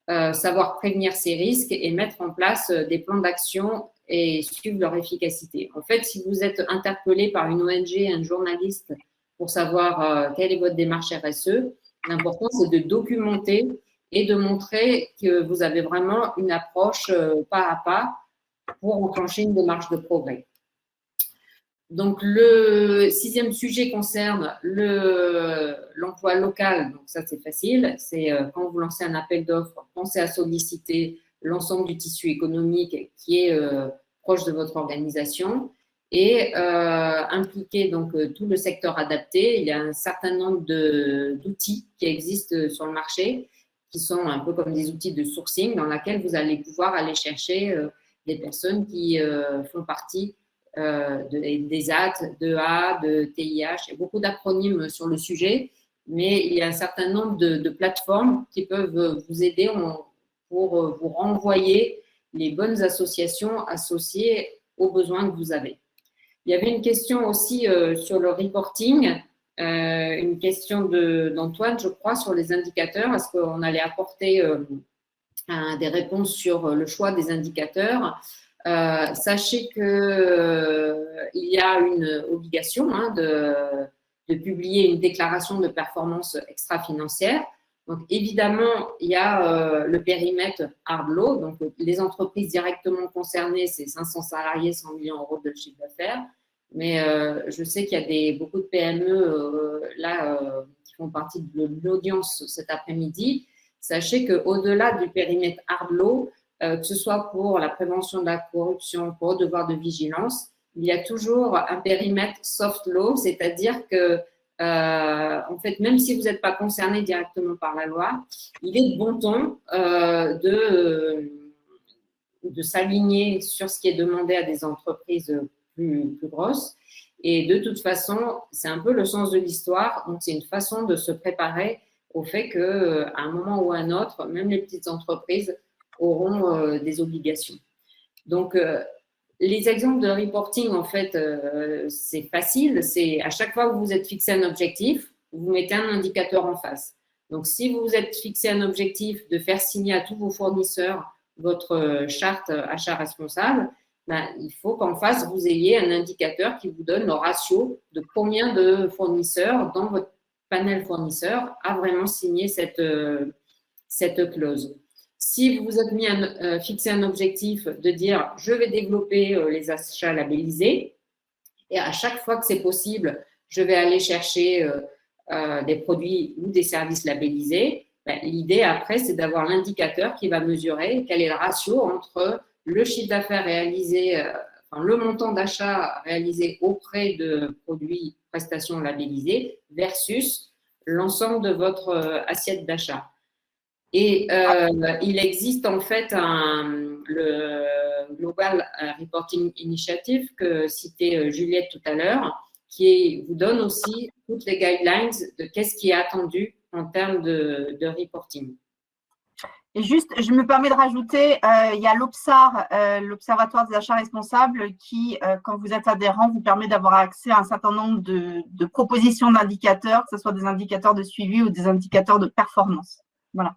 savoir prévenir ces risques et mettre en place des plans d'action et suivre leur efficacité. En fait, si vous êtes interpellé par une ONG, un journaliste, pour savoir quelle est votre démarche RSE, l'important, c'est de documenter et de montrer que vous avez vraiment une approche pas à pas pour enclencher une démarche de progrès. Donc, le 6e sujet concerne l'emploi local. Donc, ça, c'est facile. C'est quand vous lancez un appel d'offres, pensez à solliciter l'ensemble du tissu économique qui est proche de votre organisation et impliquer donc tout le secteur adapté. Il y a un certain nombre d'outils qui existent sur le marché qui sont un peu comme des outils de sourcing dans lesquels vous allez pouvoir aller chercher des personnes qui font partie des AT, d'EA, de TIH. Il y a beaucoup d'acronymes sur le sujet, mais il y a un certain nombre de plateformes qui peuvent vous aider pour vous renvoyer les bonnes associations associées aux besoins que vous avez. Il y avait une question aussi sur le reporting, une question d'Antoine, je crois, sur les indicateurs. Est-ce qu'on allait apporter des réponses sur le choix des indicateurs? Sachez qu'il y a une obligation de publier une déclaration de performance extra-financière. Donc, évidemment, il y a le périmètre hard law. Donc, les entreprises directement concernées, c'est 500 salariés, 100 millions d'euros de chiffre d'affaires. Mais je sais qu'il y a beaucoup de PME qui font partie de l'audience cet après-midi. Sachez qu'au-delà du périmètre hard law, que ce soit pour la prévention de la corruption, pour le devoir de vigilance, il y a toujours un périmètre soft law, c'est-à-dire que en fait, même si vous n'êtes pas concerné directement par la loi, il est de bon ton de s'aligner sur ce qui est demandé à des entreprises plus grosses. Et de toute façon, c'est un peu le sens de l'histoire. Donc, c'est une façon de se préparer au fait qu'à un moment ou à un autre, même les petites entreprises auront des obligations. Donc, les exemples de reporting, en fait, c'est facile. C'est à chaque fois que vous êtes fixé un objectif, vous mettez un indicateur en face. Donc, si vous vous êtes fixé un objectif de faire signer à tous vos fournisseurs votre charte achat responsable, ben, il faut qu'en face, vous ayez un indicateur qui vous donne le ratio de combien de fournisseurs dans votre panel fournisseur a vraiment signé cette clause. Si vous vous êtes mis fixé un objectif de dire « je vais développer les achats labellisés » et à chaque fois que c'est possible, je vais aller chercher des produits ou des services labellisés, ben, l'idée après, c'est d'avoir l'indicateur qui va mesurer quel est le ratio entre le chiffre d'affaires réalisé, le montant d'achat réalisé auprès de produits, prestations labellisés versus l'ensemble de votre assiette d'achat. Et il existe en fait le Global Reporting Initiative que citait Juliette tout à l'heure, qui vous donne aussi toutes les guidelines de qu'est-ce qui est attendu en termes de reporting. Et juste, je me permets de rajouter, il y a l'OPSAR, l'Observatoire des achats responsables, qui, quand vous êtes adhérent, vous permet d'avoir accès à un certain nombre de propositions d'indicateurs, que ce soit des indicateurs de suivi ou des indicateurs de performance. Voilà.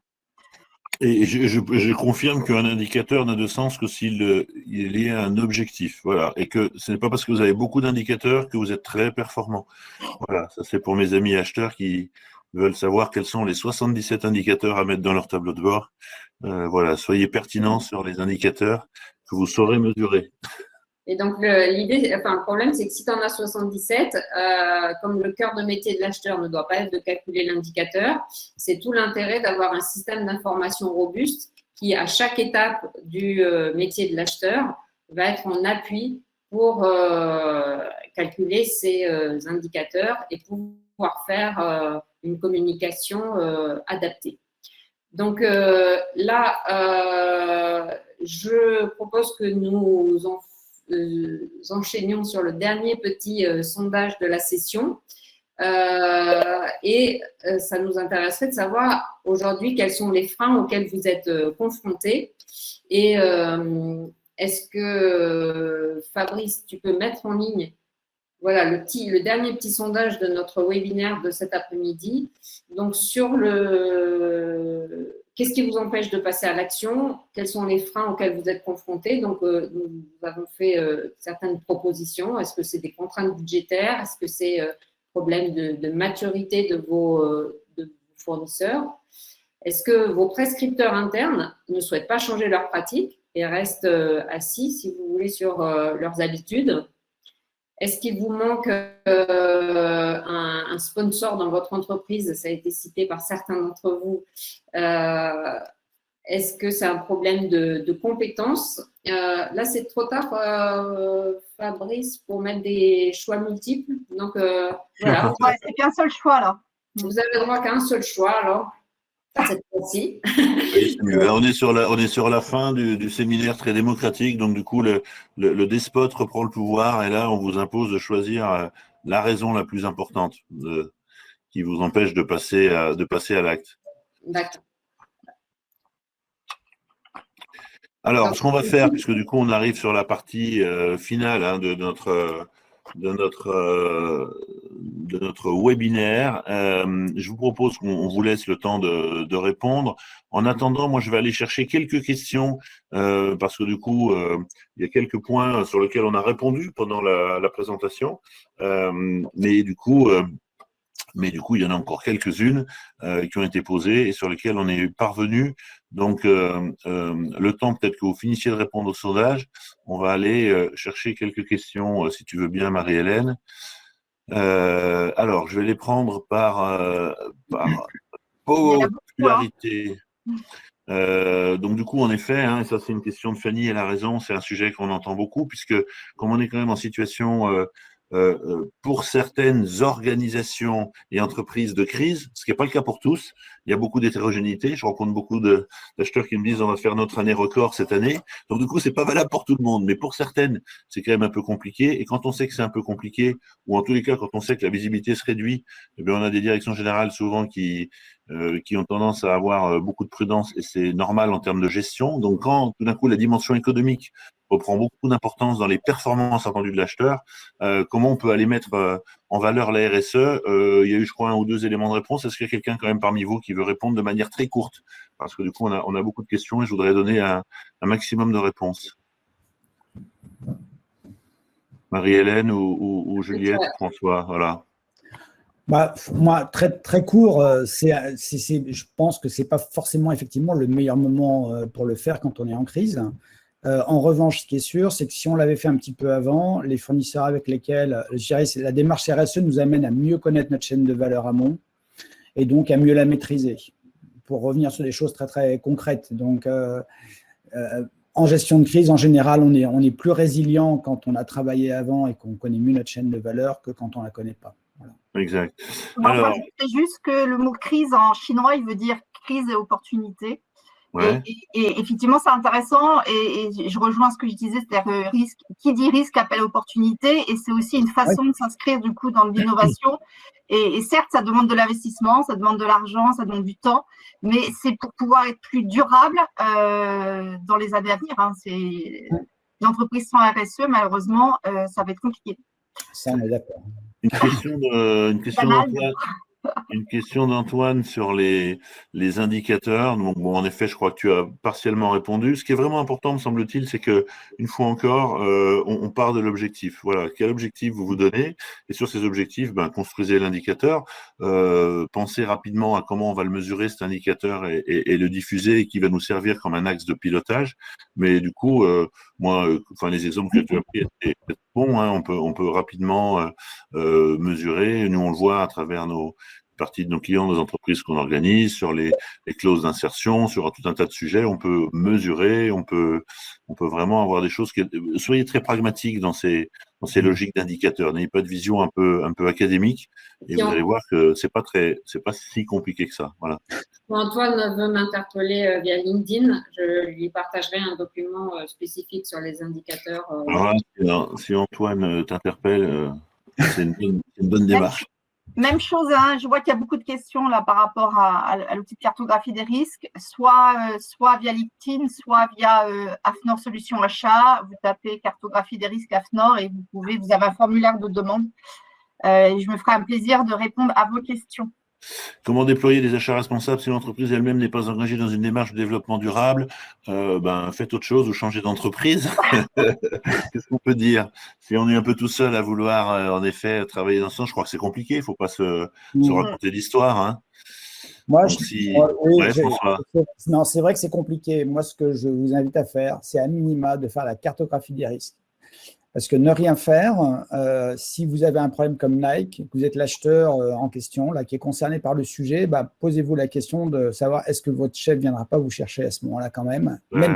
Et je confirme qu'un indicateur n'a de sens que s'il y a un objectif. Voilà. Et que ce n'est pas parce que vous avez beaucoup d'indicateurs que vous êtes très performant. Voilà. Ça, c'est pour mes amis acheteurs qui veulent savoir quels sont les 77 indicateurs à mettre dans leur tableau de bord. Voilà. Soyez pertinents sur les indicateurs que vous saurez mesurer. Et donc, le problème, c'est que si tu en as 77, comme le cœur de métier de l'acheteur ne doit pas être de calculer l'indicateur, c'est tout l'intérêt d'avoir un système d'information robuste qui, à chaque étape du métier de l'acheteur, va être en appui pour calculer ces indicateurs et pouvoir faire une communication adaptée. Donc là, je propose que nous enchaînions sur le dernier petit sondage de la session. Et ça nous intéresserait de savoir aujourd'hui quels sont les freins auxquels vous êtes confrontés. Et est-ce que, Fabrice, tu peux mettre en ligne le dernier petit sondage de notre webinaire de cet après-midi. Donc, sur qu'est-ce qui vous empêche de passer à l'action? Quels sont les freins auxquels vous êtes confrontés? Donc, nous avons fait certaines propositions. Est-ce que c'est des contraintes budgétaires? Est-ce que c'est problème de maturité de vos fournisseurs? Est-ce que vos prescripteurs internes ne souhaitent pas changer leurs pratiques et restent assis, si vous voulez, sur leurs habitudes? Est-ce qu'il vous manque un sponsor dans votre entreprise? Ça a été cité par certains d'entre vous. Est-ce que c'est un problème de compétences? Là, c'est trop tard, Fabrice, pour mettre des choix multiples. Donc, voilà. Ouais, c'est qu'un seul choix, là. Vous avez droit qu'à un seul choix, alors, cette fois-ci. Oui, on est sur la fin du séminaire très démocratique. Donc, du coup, le despote reprend le pouvoir et là, on vous impose de choisir la raison la plus importante qui vous empêche de passer à l'acte. D'accord. Alors, ce qu'on va faire, puisque du coup, on arrive sur la partie finale de notre webinaire, je vous propose qu'on vous laisse le temps de répondre. En attendant, moi, je vais aller chercher quelques questions parce que du coup, il y a quelques points sur lesquels on a répondu pendant la présentation, mais du coup, il y en a encore quelques-unes qui ont été posées et sur lesquelles on est parvenu. Donc, le temps peut-être que vous finissiez de répondre au sondage, on va aller chercher quelques questions, si tu veux bien, Marie-Hélène. Alors, je vais les prendre par popularité. Donc, du coup, en effet, et ça c'est une question de Fanny, elle a raison, c'est un sujet qu'on entend beaucoup, puisque comme on est quand même en situation pour certaines organisations et entreprises de crise, ce qui n'est pas le cas pour tous. Il y a beaucoup d'hétérogénéité. Je rencontre beaucoup d'acheteurs qui me disent on va faire notre année record cette année. Donc, du coup, c'est pas valable pour tout le monde. Mais pour certaines, c'est quand même un peu compliqué. Et quand on sait que c'est un peu compliqué, ou en tous les cas, quand on sait que la visibilité se réduit, eh bien, on a des directions générales souvent qui ont tendance à avoir beaucoup de prudence et c'est normal en termes de gestion. Donc, quand tout d'un coup, la dimension économique reprend beaucoup d'importance dans les performances attendues de l'acheteur, comment on peut aller mettre en valeur la RSE? Il y a eu, je crois, 1 ou 2 éléments de réponse. Est-ce qu'il y a quelqu'un quand même parmi vous qui veut répondre de manière très courte? Parce que du coup, on a beaucoup de questions et je voudrais donner un maximum de réponses. Marie-Hélène ou Juliette ou François, voilà. Bah, moi, très, très court, je pense que ce n'est pas forcément effectivement le meilleur moment pour le faire quand on est en crise. En revanche, ce qui est sûr, c'est que si on l'avait fait un petit peu avant, les fournisseurs avec lesquels, je dirais, la démarche RSE nous amène à mieux connaître notre chaîne de valeur amont et donc à mieux la maîtriser. Pour revenir sur des choses très, très concrètes. Donc, en gestion de crise, en général, on est plus résilient quand on a travaillé avant et qu'on connaît mieux notre chaîne de valeur que quand on ne la connaît pas. Voilà. Exact. Alors, c'est juste que le mot crise en chinois, il veut dire crise et opportunité. Ouais. Et effectivement, c'est intéressant et je rejoins ce que je disais, c'est-à-dire risque. Qui dit risque appelle opportunité et c'est aussi une façon de s'inscrire du coup dans l'innovation. Et certes, ça demande de l'investissement, ça demande de l'argent, ça demande du temps, mais c'est pour pouvoir être plus durable dans les années à venir. Hein. L'entreprise sans RSE, malheureusement, ça va être compliqué. Ça, on est d'accord. Une question d'Antoine sur les indicateurs. Donc, bon, en effet, je crois que tu as partiellement répondu. Ce qui est vraiment important, me semble-t-il, c'est que une fois encore, on part de l'objectif. Voilà, quel objectif vous vous donnez? Et sur ces objectifs, construisez l'indicateur. Pensez rapidement à comment on va le mesurer, cet indicateur, et le diffuser, et qui va nous servir comme un axe de pilotage. Mais du coup, les exemples que tu as pris étaient bons. Hein, on peut rapidement mesurer. Nous, on le voit à travers partie de nos clients, nos entreprises qu'on organise, sur les clauses d'insertion, sur tout un tas de sujets. On peut mesurer, on peut vraiment avoir des choses soyez très pragmatiques dans ces logiques d'indicateurs. N'ayez pas de vision un peu académique et vous allez voir que c'est pas si compliqué que ça. Voilà. Antoine veut m'interpeller via LinkedIn. Je lui partagerai un document spécifique sur les indicateurs. Alors, si Antoine t'interpelle, c'est une bonne démarche. Même chose, hein, je vois qu'il y a beaucoup de questions là par rapport à l'outil de cartographie des risques, soit via LinkedIn, soit via AFNOR Solutions Achat. Vous tapez cartographie des risques AFNOR et vous avez un formulaire de demande. Je me ferai un plaisir de répondre à vos questions. Comment déployer des achats responsables si l'entreprise elle-même n'est pas engagée dans une démarche de développement durable? Faites autre chose ou changez d'entreprise. Qu'est-ce qu'on peut dire? Si on est un peu tout seul à vouloir, en effet, travailler dans ce sens, je crois que c'est compliqué. Il ne faut pas se raconter l'histoire. Hein. Moi, non, c'est vrai que c'est compliqué. Moi, ce que je vous invite à faire, c'est à minima de faire la cartographie des risques. Parce que ne rien faire, si vous avez un problème comme Nike, que vous êtes l'acheteur en question, là, qui est concerné par le sujet, posez-vous la question de savoir est-ce que votre chef ne viendra pas vous chercher à ce moment-là quand même, même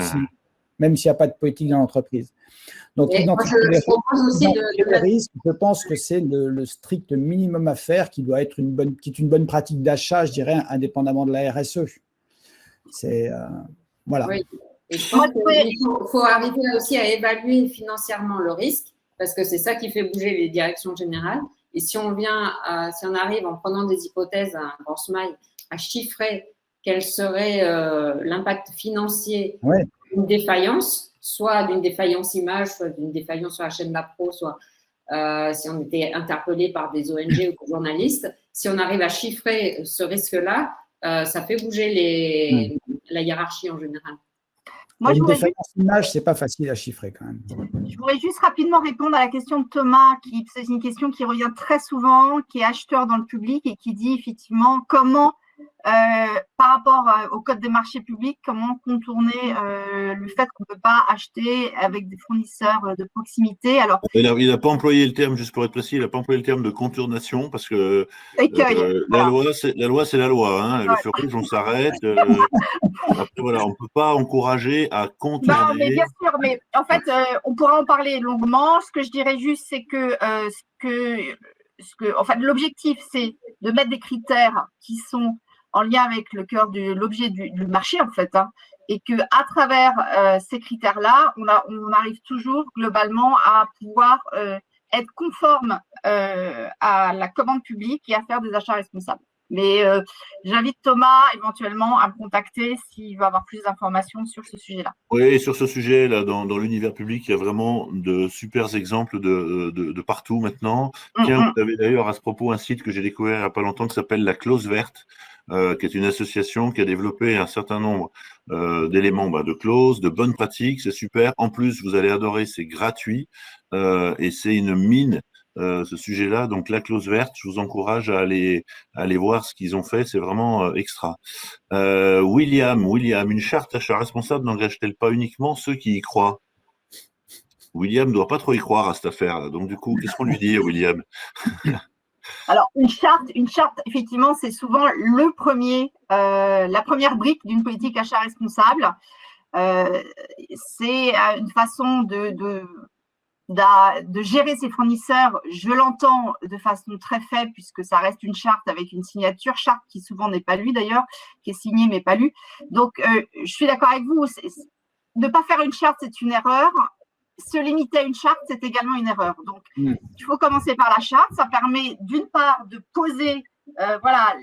s'il n'y a pas de politique dans l'entreprise. Donc, identifier les risques, je pense que c'est le strict minimum à faire qui est une bonne pratique d'achat, je dirais, indépendamment de la RSE. C'est voilà. Oui. Et je pense qu'il faut arriver aussi à évaluer financièrement le risque, parce que c'est ça qui fait bouger les directions générales. Et si on arrive en prenant des hypothèses à un grand smile, à chiffrer quel serait l'impact financier d'une défaillance, soit d'une défaillance image, soit d'une défaillance sur la chaîne d'appro, soit si on était interpellé par des ONG ou des journalistes, si on arrive à chiffrer ce risque-là, ça fait bouger la hiérarchie en général. Moi, image, c'est pas facile à chiffrer quand même. Je voudrais juste rapidement répondre à la question de Thomas, c'est une question qui revient très souvent, qui est acheteur dans le public et qui dit effectivement comment Par rapport au code des marchés publics, comment contourner le fait qu'on ne peut pas acheter avec des fournisseurs de proximité? Alors, Il n'a pas employé le terme, juste pour être précis, il n'a pas employé le terme de contournation parce que écueil. la Voilà. loi, c'est la loi. Hein. Le Ouais. feu rouge, on s'arrête. Après, voilà, on ne peut pas encourager à Non, contourner. mais bien sûr, mais en fait, on pourra en parler longuement. Ce que je dirais juste, c'est que, en fait, l'objectif, c'est de mettre des critères qui sont en lien avec le cœur de l'objet du marché, en fait, hein, et que à travers ces critères-là, on arrive toujours globalement à pouvoir être conforme à la commande publique et à faire des achats responsables. Mais j'invite Thomas éventuellement à me contacter s'il veut avoir plus d'informations sur ce sujet-là. Oui, sur ce sujet, là, dans l'univers public, il y a vraiment de super exemples de partout maintenant. Tiens, vous avez d'ailleurs à ce propos un site que j'ai découvert il n'y a pas longtemps qui s'appelle La Clause Verte, qui est une association qui a développé un certain nombre d'éléments, de clauses, de bonnes pratiques. C'est super. En plus, vous allez adorer, c'est gratuit et c'est une mine. Ce sujet-là, donc La Clause Verte, je vous encourage à aller voir ce qu'ils ont fait, c'est vraiment extra. William, une charte achat responsable n'engage-t-elle pas uniquement ceux qui y croient? William ne doit pas trop y croire à cette affaire. Donc, du coup, qu'est-ce qu'on lui dit, William? Alors, une charte, effectivement, c'est souvent la première brique d'une politique achat responsable. C'est une façon de gérer ses fournisseurs, je l'entends de façon très faible puisque ça reste une charte avec une signature, charte qui souvent n'est pas lue d'ailleurs, qui est signée mais pas lue. Donc, je suis d'accord avec vous, ne pas faire une charte, c'est une erreur. Se limiter à une charte, c'est également une erreur. Donc, il faut commencer par la charte. Ça permet d'une part de poser, voilà,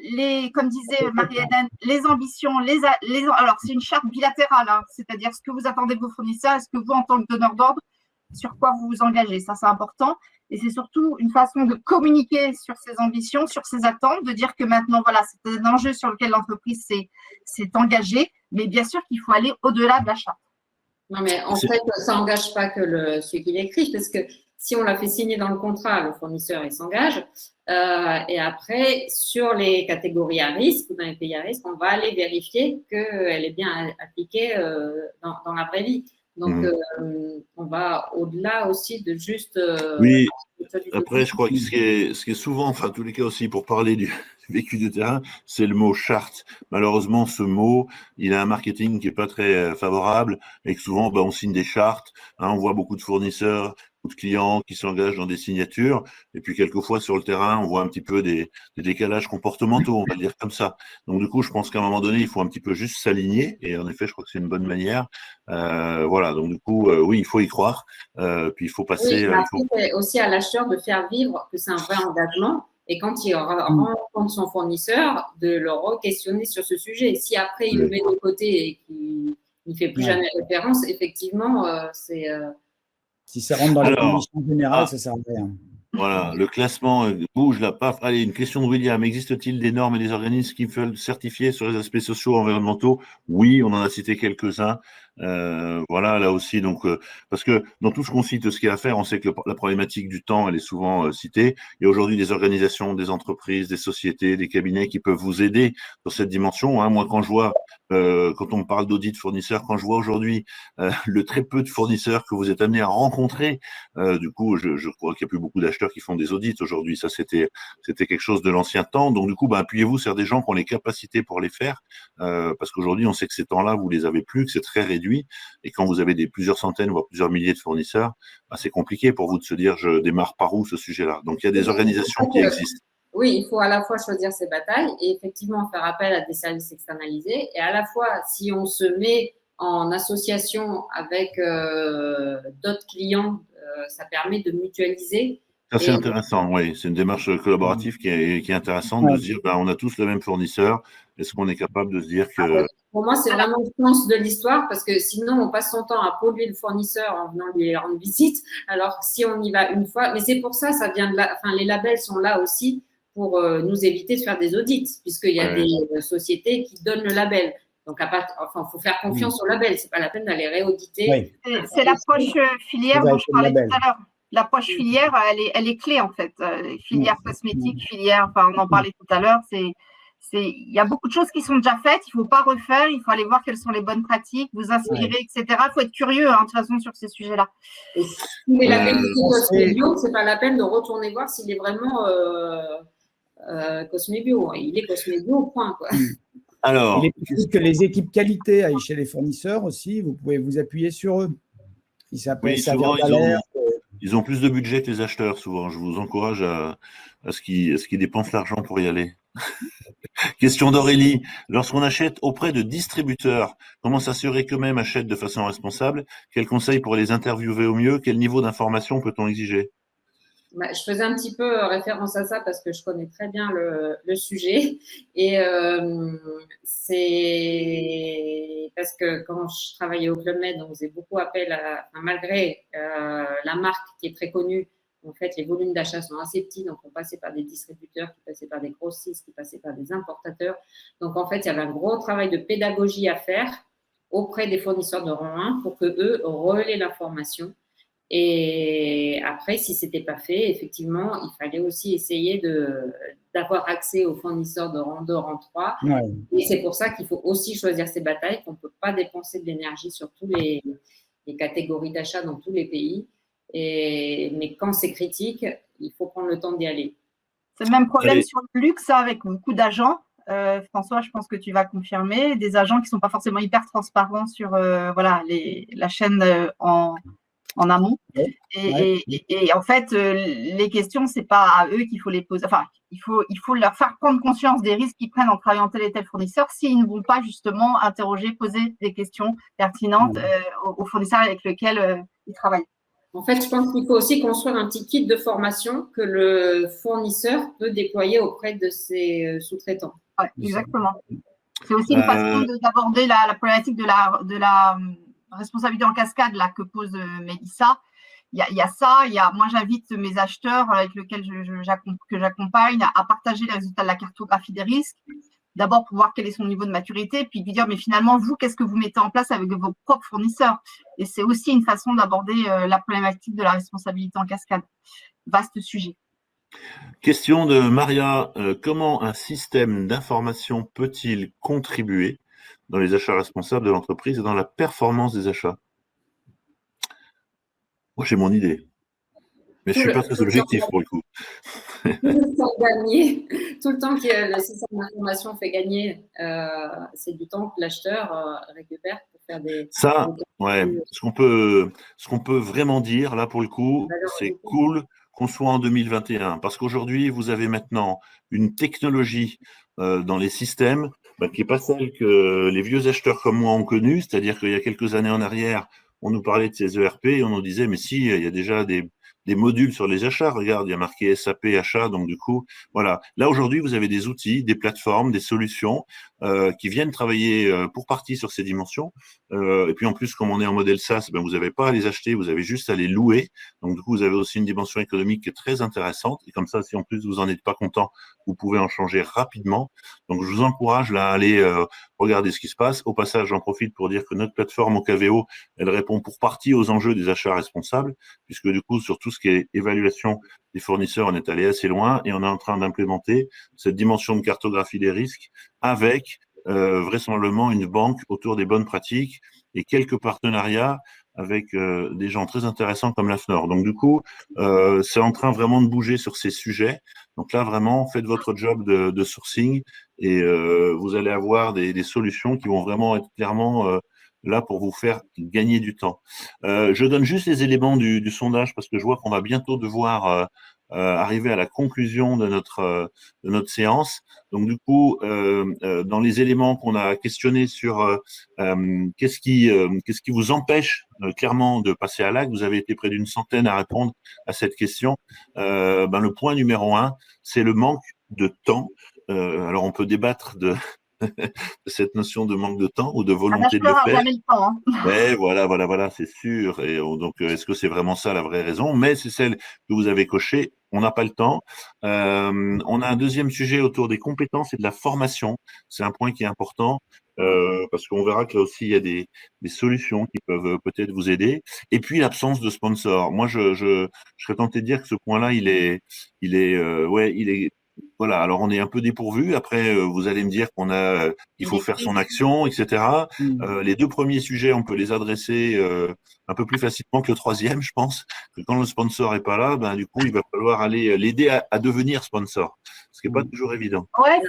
comme disait Marie-Hélène, les ambitions. Alors, c'est une charte bilatérale, hein, c'est-à-dire ce que vous attendez de vos fournisseurs, est-ce que vous, en tant que donneur d'ordre, sur quoi vous vous engagez. Ça, c'est important. Et c'est surtout une façon de communiquer sur ses ambitions, sur ses attentes, de dire que maintenant, voilà, c'est un enjeu sur lequel l'entreprise s'est engagée. Mais bien sûr qu'il faut aller au-delà de la charte. Non, mais en fait, ça n'engage pas que celui qui l'écrit, parce que si on l'a fait signer dans le contrat, le fournisseur, il s'engage. Et après, sur les catégories à risque ou dans les pays à risque, on va aller vérifier qu'elle est bien appliquée dans la vraie vie. Donc, on va au-delà aussi de juste… oui, après, je crois que ce qui est souvent, enfin, en tous les cas aussi, pour parler du vécu de terrain, c'est le mot charte. Malheureusement, ce mot, il a un marketing qui est pas très favorable et que souvent, on signe des chartes. Hein, on voit beaucoup de fournisseurs, beaucoup de clients qui s'engagent dans des signatures. Et puis, quelquefois, sur le terrain, on voit un petit peu des décalages comportementaux, on va le dire comme ça. Donc, du coup, je pense qu'à un moment donné, il faut un petit peu juste s'aligner. Et en effet, je crois que c'est une bonne manière. Voilà. Donc, du coup, oui, il faut y croire. Puis, il faut passer… Oui, c'est aussi à l'acheteur de faire vivre que c'est un vrai engagement. Et quand il rencontre son fournisseur, de le re-questionner sur ce sujet. Si après, il le met de côté et qu'il n'y fait plus jamais référence, effectivement, c'est… Si ça rentre dans les conditions générales, ça ne sert à rien. Voilà, le classement bouge là, paf. Allez, une question de William. Existe-t-il des normes et des organismes qui veulent certifier sur les aspects sociaux et environnementaux? Oui, on en a cité quelques-uns. Voilà, là aussi, donc, parce que dans tout ce qu'on cite, ce qu'il y a à faire, on sait que la problématique du temps, elle est souvent citée. Il y a aujourd'hui des organisations, des entreprises, des sociétés, des cabinets qui peuvent vous aider dans cette dimension. Hein. Moi, quand je vois, quand on me parle d'audit fournisseur, quand je vois aujourd'hui le très peu de fournisseurs que vous êtes amenés à rencontrer, du coup, je crois qu'il n'y a plus beaucoup d'acheteurs qui font des audits aujourd'hui. Ça, c'était quelque chose de l'ancien temps. Donc, du coup, appuyez-vous sur des gens qui ont les capacités pour les faire, parce qu'aujourd'hui, on sait que ces temps-là, vous les avez plus, que c'est très réduit. Et quand vous avez plusieurs centaines, voire plusieurs milliers de fournisseurs, c'est compliqué pour vous de se dire je démarre par où ce sujet-là. Donc, il y a des organisations qui existent. Oui, il faut à la fois choisir ses batailles et effectivement faire appel à des services externalisés. Et à la fois, si on se met en association avec d'autres clients, ça permet de mutualiser. Ça, c'est intéressant, oui. C'est une démarche collaborative qui est intéressante de se dire on a tous le même fournisseur. Est-ce qu'on est capable de se dire que… Pour moi, c'est vraiment le sens de l'histoire parce que sinon, on passe son temps à polluer le fournisseur en venant lui rendre visite. Alors, si on y va une fois, mais c'est pour ça, ça vient de là. Enfin, les labels sont là aussi pour nous éviter de faire des audits, puisqu'il y a des sociétés qui donnent le label. Donc, faut faire confiance au label. C'est pas la peine d'aller réauditer. Oui. C'est l'approche filière dont je parlais tout à l'heure. L'approche filière, elle est clé en fait. Filière cosmétique, filière, on en parlait tout à l'heure, il y a beaucoup de choses qui sont déjà faites, il ne faut pas refaire, il faut aller voir quelles sont les bonnes pratiques, vous inspirer, etc. Il faut être curieux, hein, de toute façon, sur ces sujets-là. Mais la peine de Cosme Bio, ce n'est pas la peine de retourner voir s'il est vraiment Cosme Bio. Il est Cosme Bio, point, quoi. Alors, il est possible que les équipes qualité aillent chez les fournisseurs aussi, vous pouvez vous appuyer sur eux. oui, souvent, ils ont plus de budget que les acheteurs, souvent. Je vous encourage à ce qu'ils dépensent l'argent pour y aller. Question d'Aurélie. Lorsqu'on achète auprès de distributeurs, comment s'assurer qu'eux-mêmes achètent de façon responsable? Quels conseils pour les interviewer au mieux? Quel niveau d'information peut-on exiger? Je faisais un petit peu référence à ça parce que je connais très bien le sujet. Et c'est parce que quand je travaillais au Club Med, on faisait beaucoup appel malgré la marque qui est très connue, en fait, les volumes d'achat sont assez petits, donc on passait par des distributeurs, qui passaient par des grossistes, qui passaient par des importateurs. Donc, en fait, il y avait un gros travail de pédagogie à faire auprès des fournisseurs de rang 1 pour qu'eux relaient l'information. Et après, si ce n'était pas fait, effectivement, il fallait aussi essayer d'avoir accès aux fournisseurs de rang 2, rang 3. Ouais. Et c'est pour ça qu'il faut aussi choisir ses batailles, qu'on ne peut pas dépenser de l'énergie sur toutes les catégories d'achat dans tous les pays. Mais quand c'est critique, il faut prendre le temps d'y aller. C'est le même problème sur le luxe avec beaucoup d'agents. François, je pense que tu vas confirmer, des agents qui ne sont pas forcément hyper transparents sur la chaîne en amont. Et en fait, les questions, ce n'est pas à eux qu'il faut les poser. Enfin, il faut leur faire prendre conscience des risques qu'ils prennent en travaillant tel et tel fournisseur s'ils ne vont pas justement interroger, poser des questions pertinentes aux fournisseurs avec lesquels ils travaillent. En fait, je pense qu'il faut aussi construire un petit kit de formation que le fournisseur peut déployer auprès de ses sous-traitants. Oui, exactement. C'est aussi une façon d'aborder la problématique de la responsabilité en cascade là, que pose Mélissa. Il y a ça. Moi, j'invite mes acheteurs avec lesquels que j'accompagne à partager les résultats de la cartographie des risques. D'abord, pour voir quel est son niveau de maturité, puis lui dire, mais finalement, vous, qu'est-ce que vous mettez en place avec vos propres fournisseurs? Et c'est aussi une façon d'aborder la problématique de la responsabilité en cascade. Vaste sujet. Question de Maria. Comment un système d'information peut-il contribuer dans les achats responsables de l'entreprise et dans la performance des achats? Moi, j'ai mon idée. Mais je ne suis pas très objectif pour le coup. Tout le temps que le système d'information fait gagner, c'est du temps que l'acheteur récupère pour faire des… Ça, ouais. Ce qu'on peut vraiment dire, là, pour le coup, c'est cool qu'on soit en 2021. Parce qu'aujourd'hui, vous avez maintenant une technologie dans les systèmes qui n'est pas celle que les vieux acheteurs comme moi ont connue. C'est-à-dire qu'il y a quelques années en arrière, on nous parlait de ces ERP et on nous disait, mais si, il y a déjà des modules sur les achats. Regarde, il y a marqué SAP achat. Donc, du coup, voilà. Là, aujourd'hui, vous avez des outils, des plateformes, des solutions qui viennent travailler pour partie sur ces dimensions. Et puis, en plus, comme on est en modèle SaaS, vous n'avez pas à les acheter, vous avez juste à les louer. Donc, du coup, vous avez aussi une dimension économique qui est très intéressante. Et comme ça, si en plus, vous n'en êtes pas content, vous pouvez en changer rapidement. Donc, je vous encourage là à aller regarder ce qui se passe. Au passage, j'en profite pour dire que notre plateforme au KVO, elle répond pour partie aux enjeux des achats responsables, puisque du coup, sur tout ce qui est évaluation des fournisseurs, on est allé assez loin et on est en train d'implémenter cette dimension de cartographie des risques avec vraisemblablement une banque autour des bonnes pratiques et quelques partenariats avec des gens très intéressants comme l'AFNOR. Donc, du coup, c'est en train vraiment de bouger sur ces sujets. Donc là, vraiment, faites votre job de sourcing et vous allez avoir des solutions qui vont vraiment être clairement là pour vous faire gagner du temps. Je donne juste les éléments du sondage parce que je vois qu'on va bientôt devoir arriver à la conclusion de notre séance. Donc du coup, dans les éléments qu'on a questionnés sur qu'est-ce qui vous empêche clairement de passer à l'acte, vous avez été près d'une centaine à répondre à cette question. Le point numéro 1, c'est le manque de temps. Alors on peut débattre de cette notion de manque de temps ou de volonté de le faire. Jamais le temps, hein. Ouais, voilà, c'est sûr. Et donc, est-ce que c'est vraiment ça la vraie raison? Mais c'est celle que vous avez cochée. On n'a pas le temps. On a un deuxième sujet autour des compétences et de la formation. C'est un point qui est important parce qu'on verra que là aussi il y a des solutions qui peuvent peut-être vous aider. Et puis l'absence de sponsor. Moi, je serais tenté de dire que ce point-là, il est voilà, alors on est un peu dépourvu. Après, vous allez me dire il faut faire son action, etc. Les 2 premiers sujets, on peut les adresser un peu plus facilement que le troisième, je pense. Que quand le sponsor est pas là, ben du coup, il va falloir aller l'aider à devenir sponsor, ce qui n'est pas toujours évident. Ouais,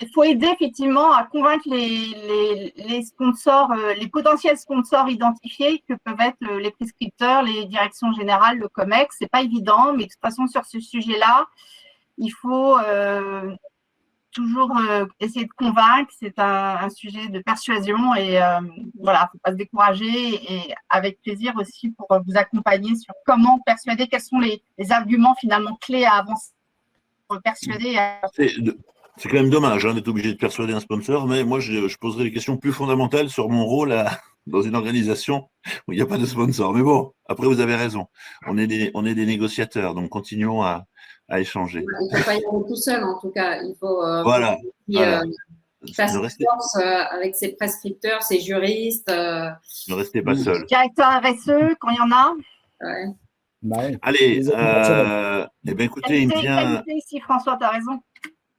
il faut aider effectivement à convaincre les sponsors, les potentiels sponsors identifiés que peuvent être les prescripteurs, les directions générales, le COMEX. C'est pas évident, mais de toute façon sur ce sujet-là, il faut toujours essayer de convaincre. C'est un sujet de persuasion et voilà, faut pas se décourager et avec plaisir aussi pour vous accompagner sur comment persuader, quels sont les arguments finalement clés à avancer pour persuader. C'est quand même dommage d'être obligé de persuader un sponsor, mais moi je poserai des questions plus fondamentales sur mon rôle dans une organisation où il n'y a pas de sponsor. Mais bon, après vous avez raison, on est des négociateurs, donc continuons à échanger. Il ne faut pas y aller tout seul, en tout cas. Il faut voilà. faire force avec ses prescripteurs, ses juristes. Ne restez pas seul. Directeur RSE, quand il y en a. Ouais. Ouais. Allez, eh bien, écoutez, il vient… ici, François, tu as raison.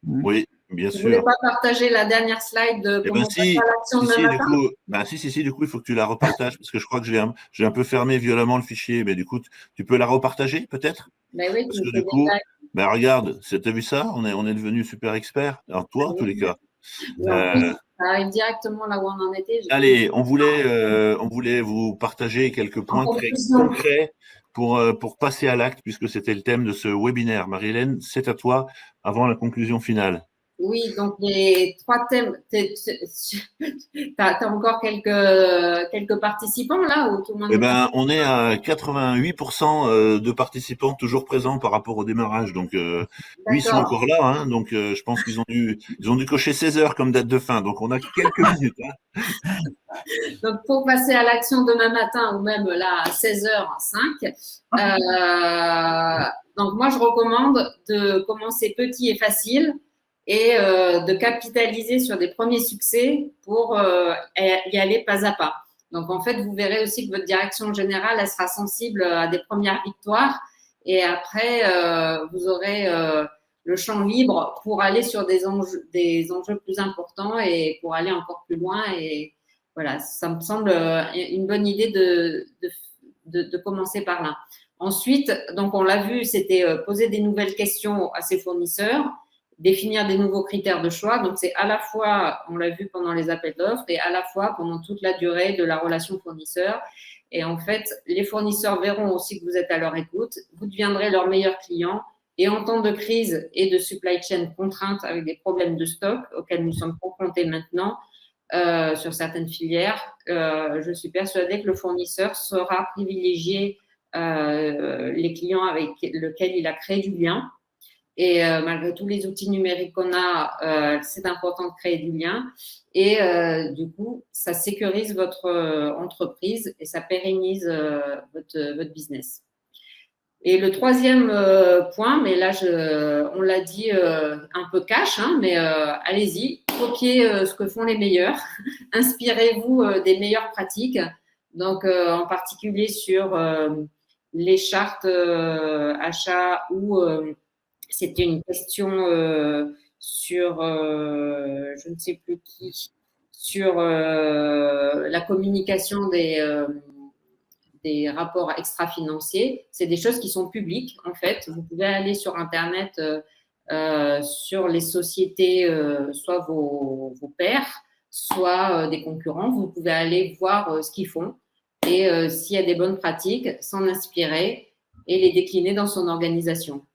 Oui, bien sûr. Vous ne voulez pas partager la dernière slide de comment passer à l'action demain matin? Du coup, il faut que tu la repartages parce que je crois que j'ai un peu fermé violemment le fichier. Mais du coup, tu peux la repartager peut-être? Ben oui, parce que du coup, regarde, tu as vu ça? On est devenu super expert. Alors toi, en tous les cas. Ça arrive directement là où on en était. Allez, on voulait vous partager quelques points très concrets pour passer à l'acte, puisque c'était le thème de ce webinaire. Marie-Hélène, c'est à toi avant la conclusion finale. Oui, donc les 3 thèmes. Tu as encore quelques participants là ou tout le monde? Eh ben, on est à 88% de participants toujours présents par rapport au démarrage. Donc, ils sont encore là. Hein, donc, je pense qu'ils ont dû cocher 16 heures comme date de fin. Donc, on a quelques minutes. Hein. Donc, pour passer à l'action demain matin ou même là à 16h05, donc moi, je recommande de commencer petit et facile et de capitaliser sur des premiers succès pour y aller pas à pas. Donc, en fait, vous verrez aussi que votre direction générale, elle sera sensible à des premières victoires et après, vous aurez le champ libre pour aller sur des enjeux plus importants et pour aller encore plus loin. Et voilà, ça me semble une bonne idée de commencer par là. Ensuite, donc on l'a vu, c'était poser des nouvelles questions à ses fournisseurs, définir des nouveaux critères de choix. Donc, c'est à la fois, on l'a vu pendant les appels d'offres, et à la fois pendant toute la durée de la relation fournisseur. Et en fait, les fournisseurs verront aussi que vous êtes à leur écoute, vous deviendrez leur meilleur client. Et en temps de crise et de supply chain contrainte avec des problèmes de stock auxquels nous sommes confrontés maintenant sur certaines filières, je suis persuadée que le fournisseur saura privilégier les clients avec lesquels il a créé du lien. Et malgré tous les outils numériques qu'on a, c'est important de créer du lien. Et du coup, ça sécurise votre entreprise et ça pérennise votre business. Et le troisième point, mais là, on l'a dit un peu cash, hein, mais allez-y, copiez ce que font les meilleurs. Inspirez-vous des meilleures pratiques. Donc, en particulier sur les chartes achats ou… c'était une question sur, je ne sais plus qui, sur la communication des rapports extra-financiers. C'est des choses qui sont publiques, en fait. Vous pouvez aller sur Internet, sur les sociétés, soit vos pairs, soit des concurrents. Vous pouvez aller voir ce qu'ils font et s'il y a des bonnes pratiques, s'en inspirer et les décliner dans son organisation.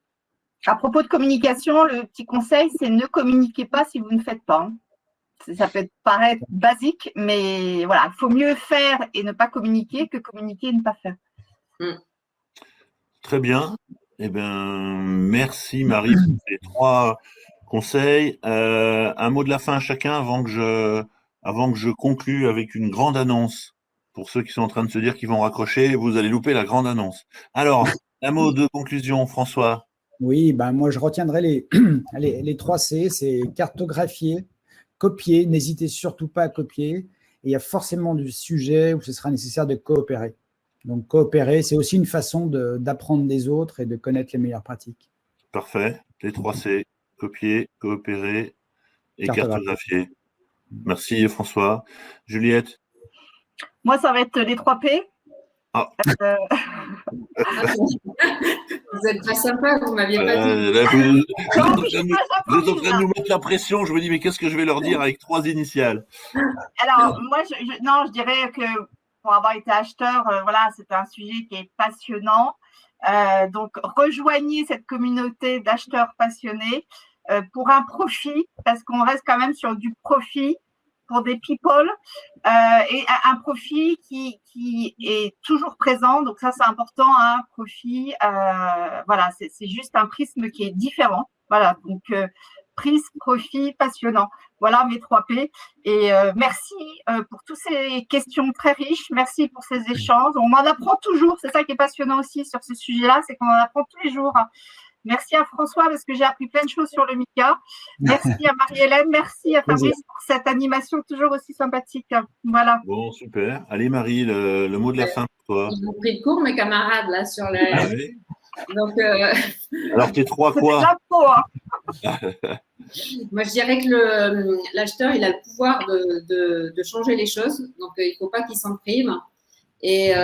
À propos de communication, le petit conseil, c'est ne communiquez pas si vous ne faites pas. Ça peut paraître basique, mais voilà, il faut mieux faire et ne pas communiquer que communiquer et ne pas faire. Très bien. Eh bien, merci Marie pour ces 3 conseils. Un mot de la fin à chacun avant que je conclue avec une grande annonce. Pour ceux qui sont en train de se dire qu'ils vont raccrocher, vous allez louper la grande annonce. Alors, un mot de conclusion, François. Oui, ben moi je retiendrai les 3 C, c'est cartographier, copier, n'hésitez surtout pas à copier, et il y a forcément du sujet où ce sera nécessaire de coopérer. Donc coopérer, c'est aussi une façon d'apprendre des autres et de connaître les meilleures pratiques. Parfait, les 3 C. copier, coopérer et Cartographier. cartographier. Merci François. Juliette? Moi, ça va être les 3 P. Ah. Vous êtes très sympa, vous m'aviez pas dit. Là, vous Non, êtes en mais je train suis de pas vous êtes en train de japonise. nous mettre la pression. Je me dis, mais qu'est-ce que je vais leur dire avec 3 initiales? Alors, moi, non, je dirais que pour avoir été acheteur, voilà, c'est un sujet qui est passionnant. Donc, rejoignez cette communauté d'acheteurs passionnés pour un profit, parce qu'on reste quand même sur du profit pour des people et un profit qui est toujours présent. Donc, ça, c'est important, un profit. Voilà, c'est juste un prisme qui est différent. Voilà, donc prisme, profit, passionnant. Voilà mes 3 P. Et merci pour toutes ces questions très riches. Merci pour ces échanges. On en apprend toujours. C'est ça qui est passionnant aussi sur ce sujet-là, c'est qu'on en apprend tous les jours. Merci à François parce que j'ai appris plein de choses sur le MICA. Merci à Marie-Hélène. Merci à Fabrice pour cette animation toujours aussi sympathique. Voilà. Bon, super. Allez Marie, le mot de la fin pour toi. Ils ont pris de cours, mes camarades, là, sur la. Ah oui. Donc, Alors tes 3 C'est quoi? déjà pro, hein. moi, je dirais que l'acheteur, il a le pouvoir de changer les choses. Donc, il ne faut pas qu'il s'en prive. Et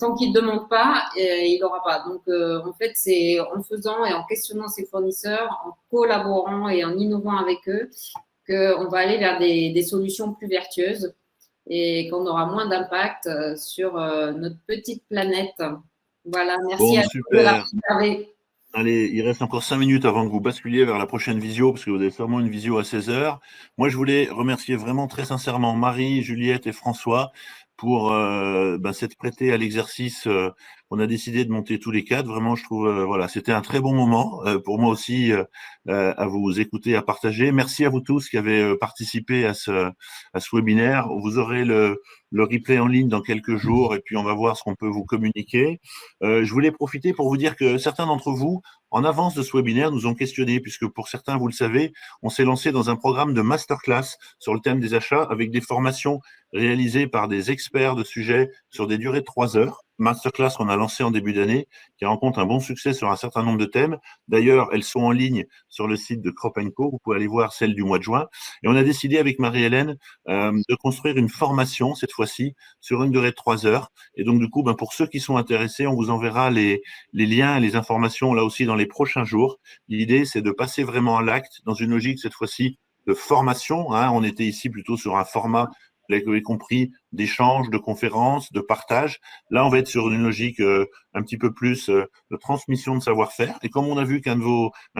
tant qu'il ne demande pas, il n'aura pas. Donc, en fait, c'est en faisant et en questionnant ses fournisseurs, en collaborant et en innovant avec eux, qu'on va aller vers des solutions plus vertueuses et qu'on aura moins d'impact sur notre petite planète. Voilà, merci Bon, à tous super. de la préserver. Allez, il reste encore 5 minutes avant que vous basculiez vers la prochaine visio, parce que vous avez sûrement une visio à 16h. Moi, je voulais remercier vraiment très sincèrement Marie, Juliette et François pour s'être prêtés à l'exercice qu'on a décidé de monter tous les 4. Vraiment, je trouve, voilà, c'était un très bon moment pour moi aussi à vous écouter, à partager. Merci à vous tous qui avez participé à ce webinaire. Vous aurez le replay en ligne dans quelques jours et puis on va voir ce qu'on peut vous communiquer. Je voulais profiter pour vous dire que certains d'entre vous, en avance de ce webinaire, nous ont questionné, puisque pour certains, vous le savez, on s'est lancé dans un programme de masterclass sur le thème des achats avec des formations réalisées par des experts de sujets sur des durées de 3 heures. Masterclass qu'on a lancé en début d'année, qui rencontre un bon succès sur un certain nombre de thèmes. D'ailleurs, elles sont en ligne sur le site de Crop & Co. Vous pouvez aller voir celle du mois de juin. Et on a décidé avec Marie-Hélène de construire une formation, cette fois-ci, sur une durée de 3 heures. Et donc, du coup, pour ceux qui sont intéressés, on vous enverra les liens et les informations là aussi dans les prochains jours. L'idée, c'est de passer vraiment à l'acte dans une logique, cette fois-ci, de formation. On était ici plutôt sur un format, vous l'avez compris, d'échange, de conférences, de partage. Là, on va être sur une logique un petit peu plus de transmission de savoir-faire. Et comme on a vu qu'un de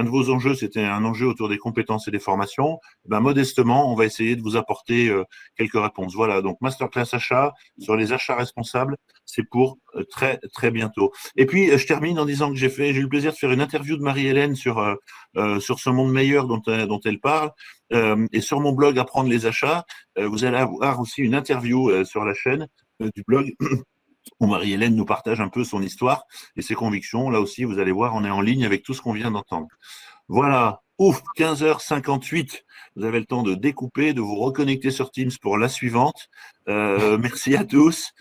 vos enjeux, c'était un enjeu autour des compétences et des formations, modestement, on va essayer de vous apporter quelques réponses. Voilà, donc Masterclass Achat sur les achats responsables, c'est pour très, très bientôt. Et puis, je termine en disant que j'ai eu le plaisir de faire une interview de Marie-Hélène sur ce monde meilleur dont elle parle. Et sur mon blog Apprendre les achats, vous allez avoir aussi une interview sur la chaîne du blog où Marie-Hélène nous partage un peu son histoire et ses convictions. Là aussi, vous allez voir, on est en ligne avec tout ce qu'on vient d'entendre. Voilà, 15h58. Vous avez le temps de découper, de vous reconnecter sur Teams pour la suivante. Merci à tous.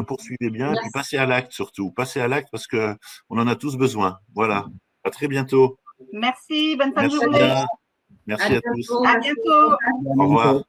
Poursuivez bien et puis passez à l'acte surtout. Passez à l'acte parce qu'on en a tous besoin. Voilà, à très bientôt. Merci, bonne fin de Merci journée. bien. Merci à tous. À bientôt. Au revoir.